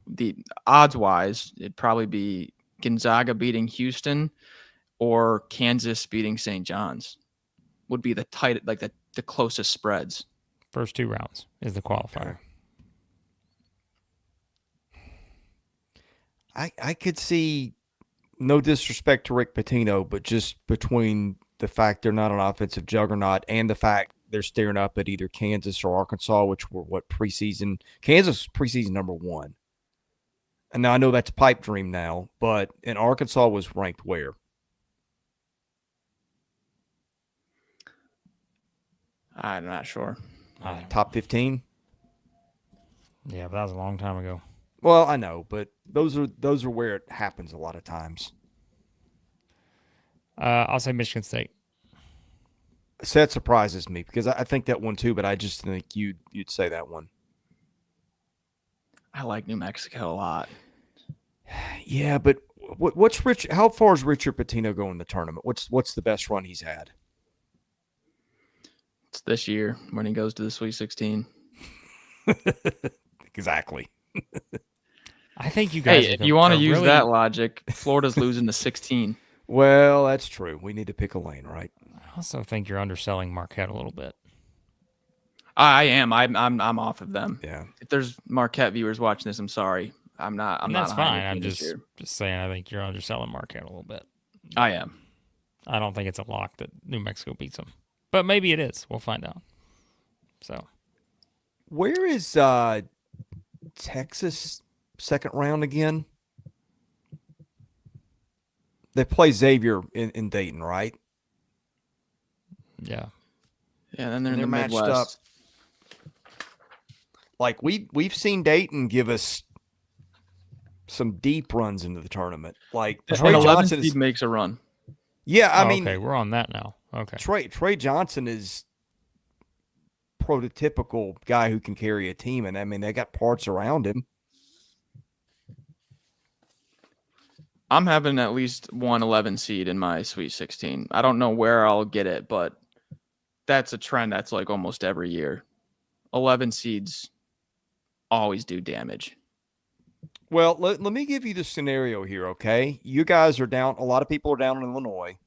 the odds wise, it'd probably be Gonzaga beating Houston or Kansas beating St. John's would be the tight, like the closest spreads. First 2 rounds is the qualifier. I could see, no disrespect to Rick Pitino, but just between the fact they're not an offensive juggernaut and the fact they're staring up at either Kansas or Arkansas, which were preseason. Kansas was preseason number 1. And now I know that's a pipe dream now, but and Arkansas was ranked where? I'm not sure. Top 15? Yeah, but that was a long time ago. Well, I know, but those are where it happens a lot of times. I'll say Michigan State. So that surprises me because I think that one too, but I just think you'd say that one. I like New Mexico a lot. Yeah, but what's Rich? How far is Richard Pitino going in the tournament? What's the best run he's had? It's this year when he goes to the Sweet 16. Exactly. I think you guys. Hey, if you want to use that logic, Florida's losing to 16. Well, that's true. We need to pick a lane, right? I also think you're underselling Marquette a little bit. I am. I'm off of them. Yeah. If there's Marquette viewers watching this, I'm sorry. I'm not. That's fine. I'm this just year. saying. I think you're underselling Marquette a little bit. I am. I don't think it's a lock that New Mexico beats them, but maybe it is. We'll find out. So, where is Texas second round again? They play Xavier in Dayton, right? Yeah. Yeah, then they're in the matched Midwest. up. Like we've seen Dayton give us some deep runs into the tournament. Like Trey 11 Johnson seed makes a run. Yeah, I mean, okay, we're on that now. Okay. Trey Johnson is prototypical guy who can carry a team, and I mean they got parts around him. I'm having at least one 11 seed in my Sweet 16. I don't know where I'll get it, but that's a trend that's like almost every year. 11 seeds always do damage. Well, let me give you the scenario here, okay? You guys are down. A lot of people are down in Illinois.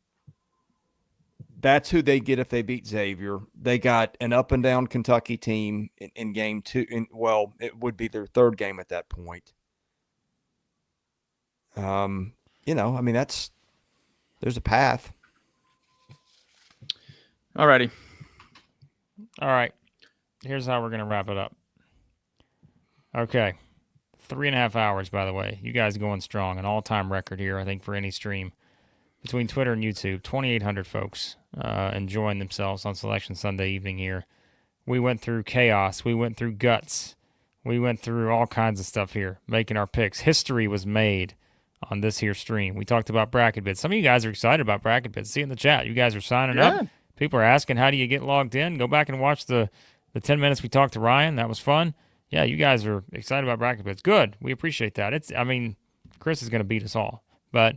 That's who they get if they beat Xavier. They got an up-and-down Kentucky team in game 2. Well, it would be their third game at that point. You know, I mean, there's a path. Alrighty. All right. Here's how we're going to wrap it up. Okay. 3.5 hours, by the way. You guys going strong. An all-time record here, I think, for any stream. Between Twitter and YouTube, 2,800 folks enjoying themselves on Selection Sunday evening here. We went through chaos. We went through guts. We went through all kinds of stuff here, making our picks. History was made on this here stream. We talked about BracketBids. Some of you guys are excited about BracketBids. See in the chat. You guys are signing up. People are asking, how do you get logged in? Go back and watch the 10 minutes we talked to Ryan. That was fun. Yeah, you guys are excited about BracketBids. Good. We appreciate that. I mean, Chris is going to beat us all. But,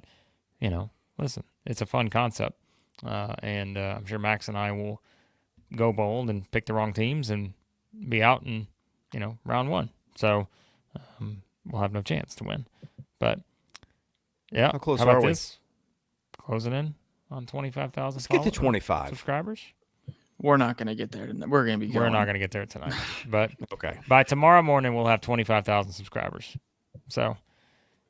you know, listen, it's a fun concept. And I'm sure Max and I will go bold and pick the wrong teams and be out in, you know, round 1. So we'll have no chance to win. But, yeah. How close how about are we? this? Closing in on 25,000 Let's get to 25. subscribers. We're not going to get there. We're going to be going. We're not going to get there tonight. But Okay. by tomorrow morning, we'll have 25,000 subscribers. So,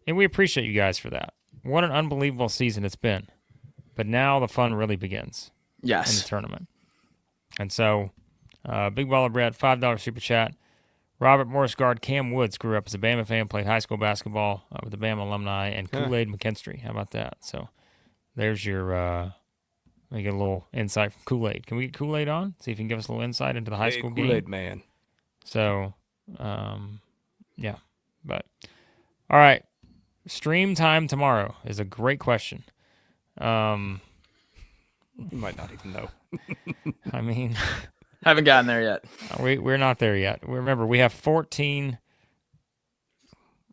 and we appreciate you guys for that. What an unbelievable season it's been. But now the fun really begins in the Yes. tournament. And so, Big Baller Brett, $5 super chat. Robert Morris guard Cam Woods grew up as a Bama fan, played high school basketball with the Bama alumni, and Kool-Aid McKinstry. How about that? So there's your, let me get a little insight from Kool-Aid. Can we get Kool-Aid on? See if he can give us a little insight into the high school game. Kool-Aid man. So, yeah. But, all right. Stream time tomorrow is a great question. You might not even know. I mean, Haven't gotten there yet. we're not there yet. Remember, we have 14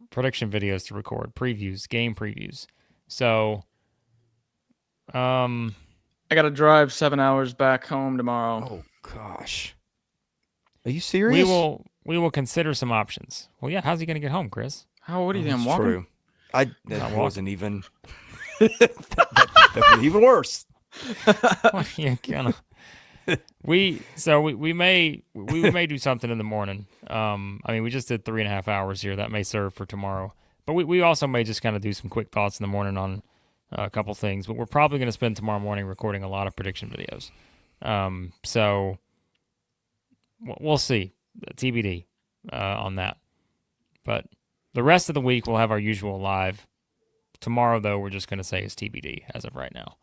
prediction videos to record, previews, game previews. So, I got to drive 7 hours back home tomorrow. Oh gosh. Are you serious? we will consider some options. Well, yeah. How's he going to get home, Chris? What do you think? I'm That's walking? true. That Not wasn't even. that was even worse. Yeah, kind of. We may do something in the morning. I mean, we just did 3.5 hours here. That may serve for tomorrow. But we also may just kind of do some quick thoughts in the morning on a couple things. But we're probably going to spend tomorrow morning recording a lot of prediction videos. So we'll see. TBD on that. But the rest of the week we'll have our usual live. Tomorrow, though, we're just going to say it's TBD as of right now.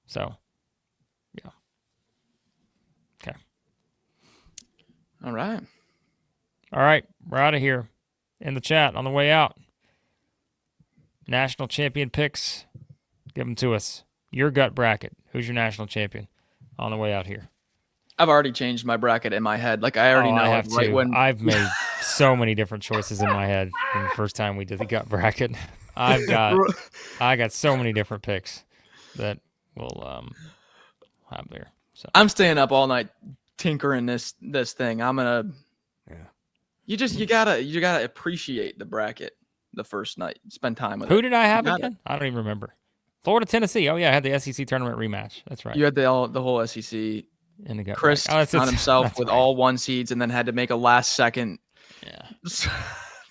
So, yeah. Okay. All right. All right. We're out of here. In the chat on the way out. National champion picks. Give them to us. Your gut bracket. Who's your national champion on the way out here? I've already changed my bracket in my head. Like I already know. I have like, right too. when I've made so many different choices in my head from the first time we did the gut bracket. I got so many different picks that we'll have there. So I'm staying up all night tinkering this thing. I'm gonna. Yeah. You gotta appreciate the bracket the first night. Spend time with it. who did I have got again? I don't even remember. Florida, Tennessee. Oh yeah, I had the SEC tournament rematch. That's right. You had the whole SEC. In the gut Chris bracket. found himself that's with right. all 1 seeds and then had to make a last second Yeah.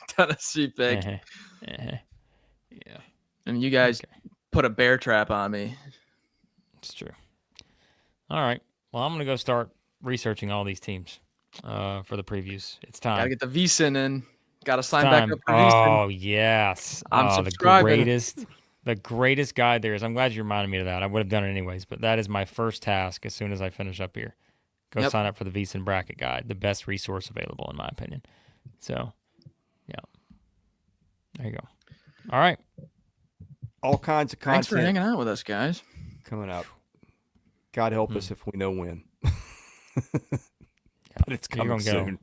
Tennessee pick. Yeah. And you guys Okay. put a bear trap on me. It's true. All right. Well, I'm going to go start researching all these teams for the previews. It's time. Gotta get the VSIN in. Gotta sign It's back time. up for VSIN. Oh, yes. I'm the subscribing. the greatest guide there is. I'm glad you reminded me of that. I would have done it anyways, but that is my first task as soon as I finish up here. Go Yep. sign up for the VSIN bracket guide, the best resource available in my opinion. So, yeah. There you go. All right. All kinds of Thanks for content hanging out with us, guys. coming up. God help us if we know when. But it's You're coming gonna soon.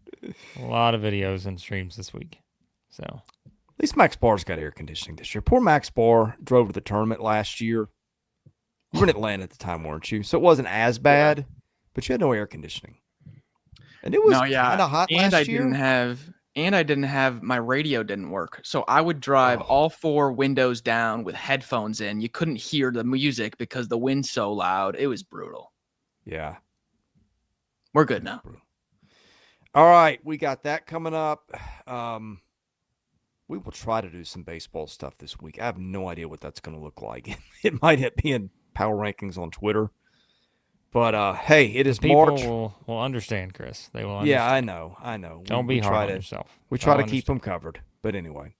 A lot of videos and streams this week. So, At least Max Barr's got air conditioning this year. Poor Max Barr drove to the tournament last year. You were in Atlanta at the time, weren't you? So it wasn't as bad, but you had no air conditioning. And it was kind of hot and last year. I didn't have my radio didn't work. So I would drive all 4 windows down with headphones in. You couldn't hear the music because the wind's so loud. It was brutal. Yeah. We're good now. All right, we got that coming up. We will try to do some baseball stuff this week. I have no idea what that's going to look like. It might be in power rankings on Twitter. But, hey, it is people March. will understand, Chris. They will understand. Yeah, I know. Don't be hard on yourself. We try to They'll keep them covered. But anyway.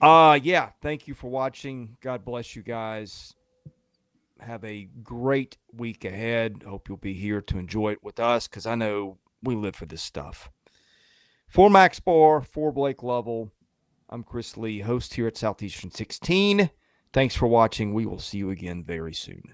Yeah, thank you for watching. God bless you guys. Have a great week ahead. Hope you'll be here to enjoy it with us because I know we live for this stuff. For Max Barr, for Blake Lovell, I'm Chris Lee, host here at Southeastern 16. Thanks for watching. We will see you again very soon.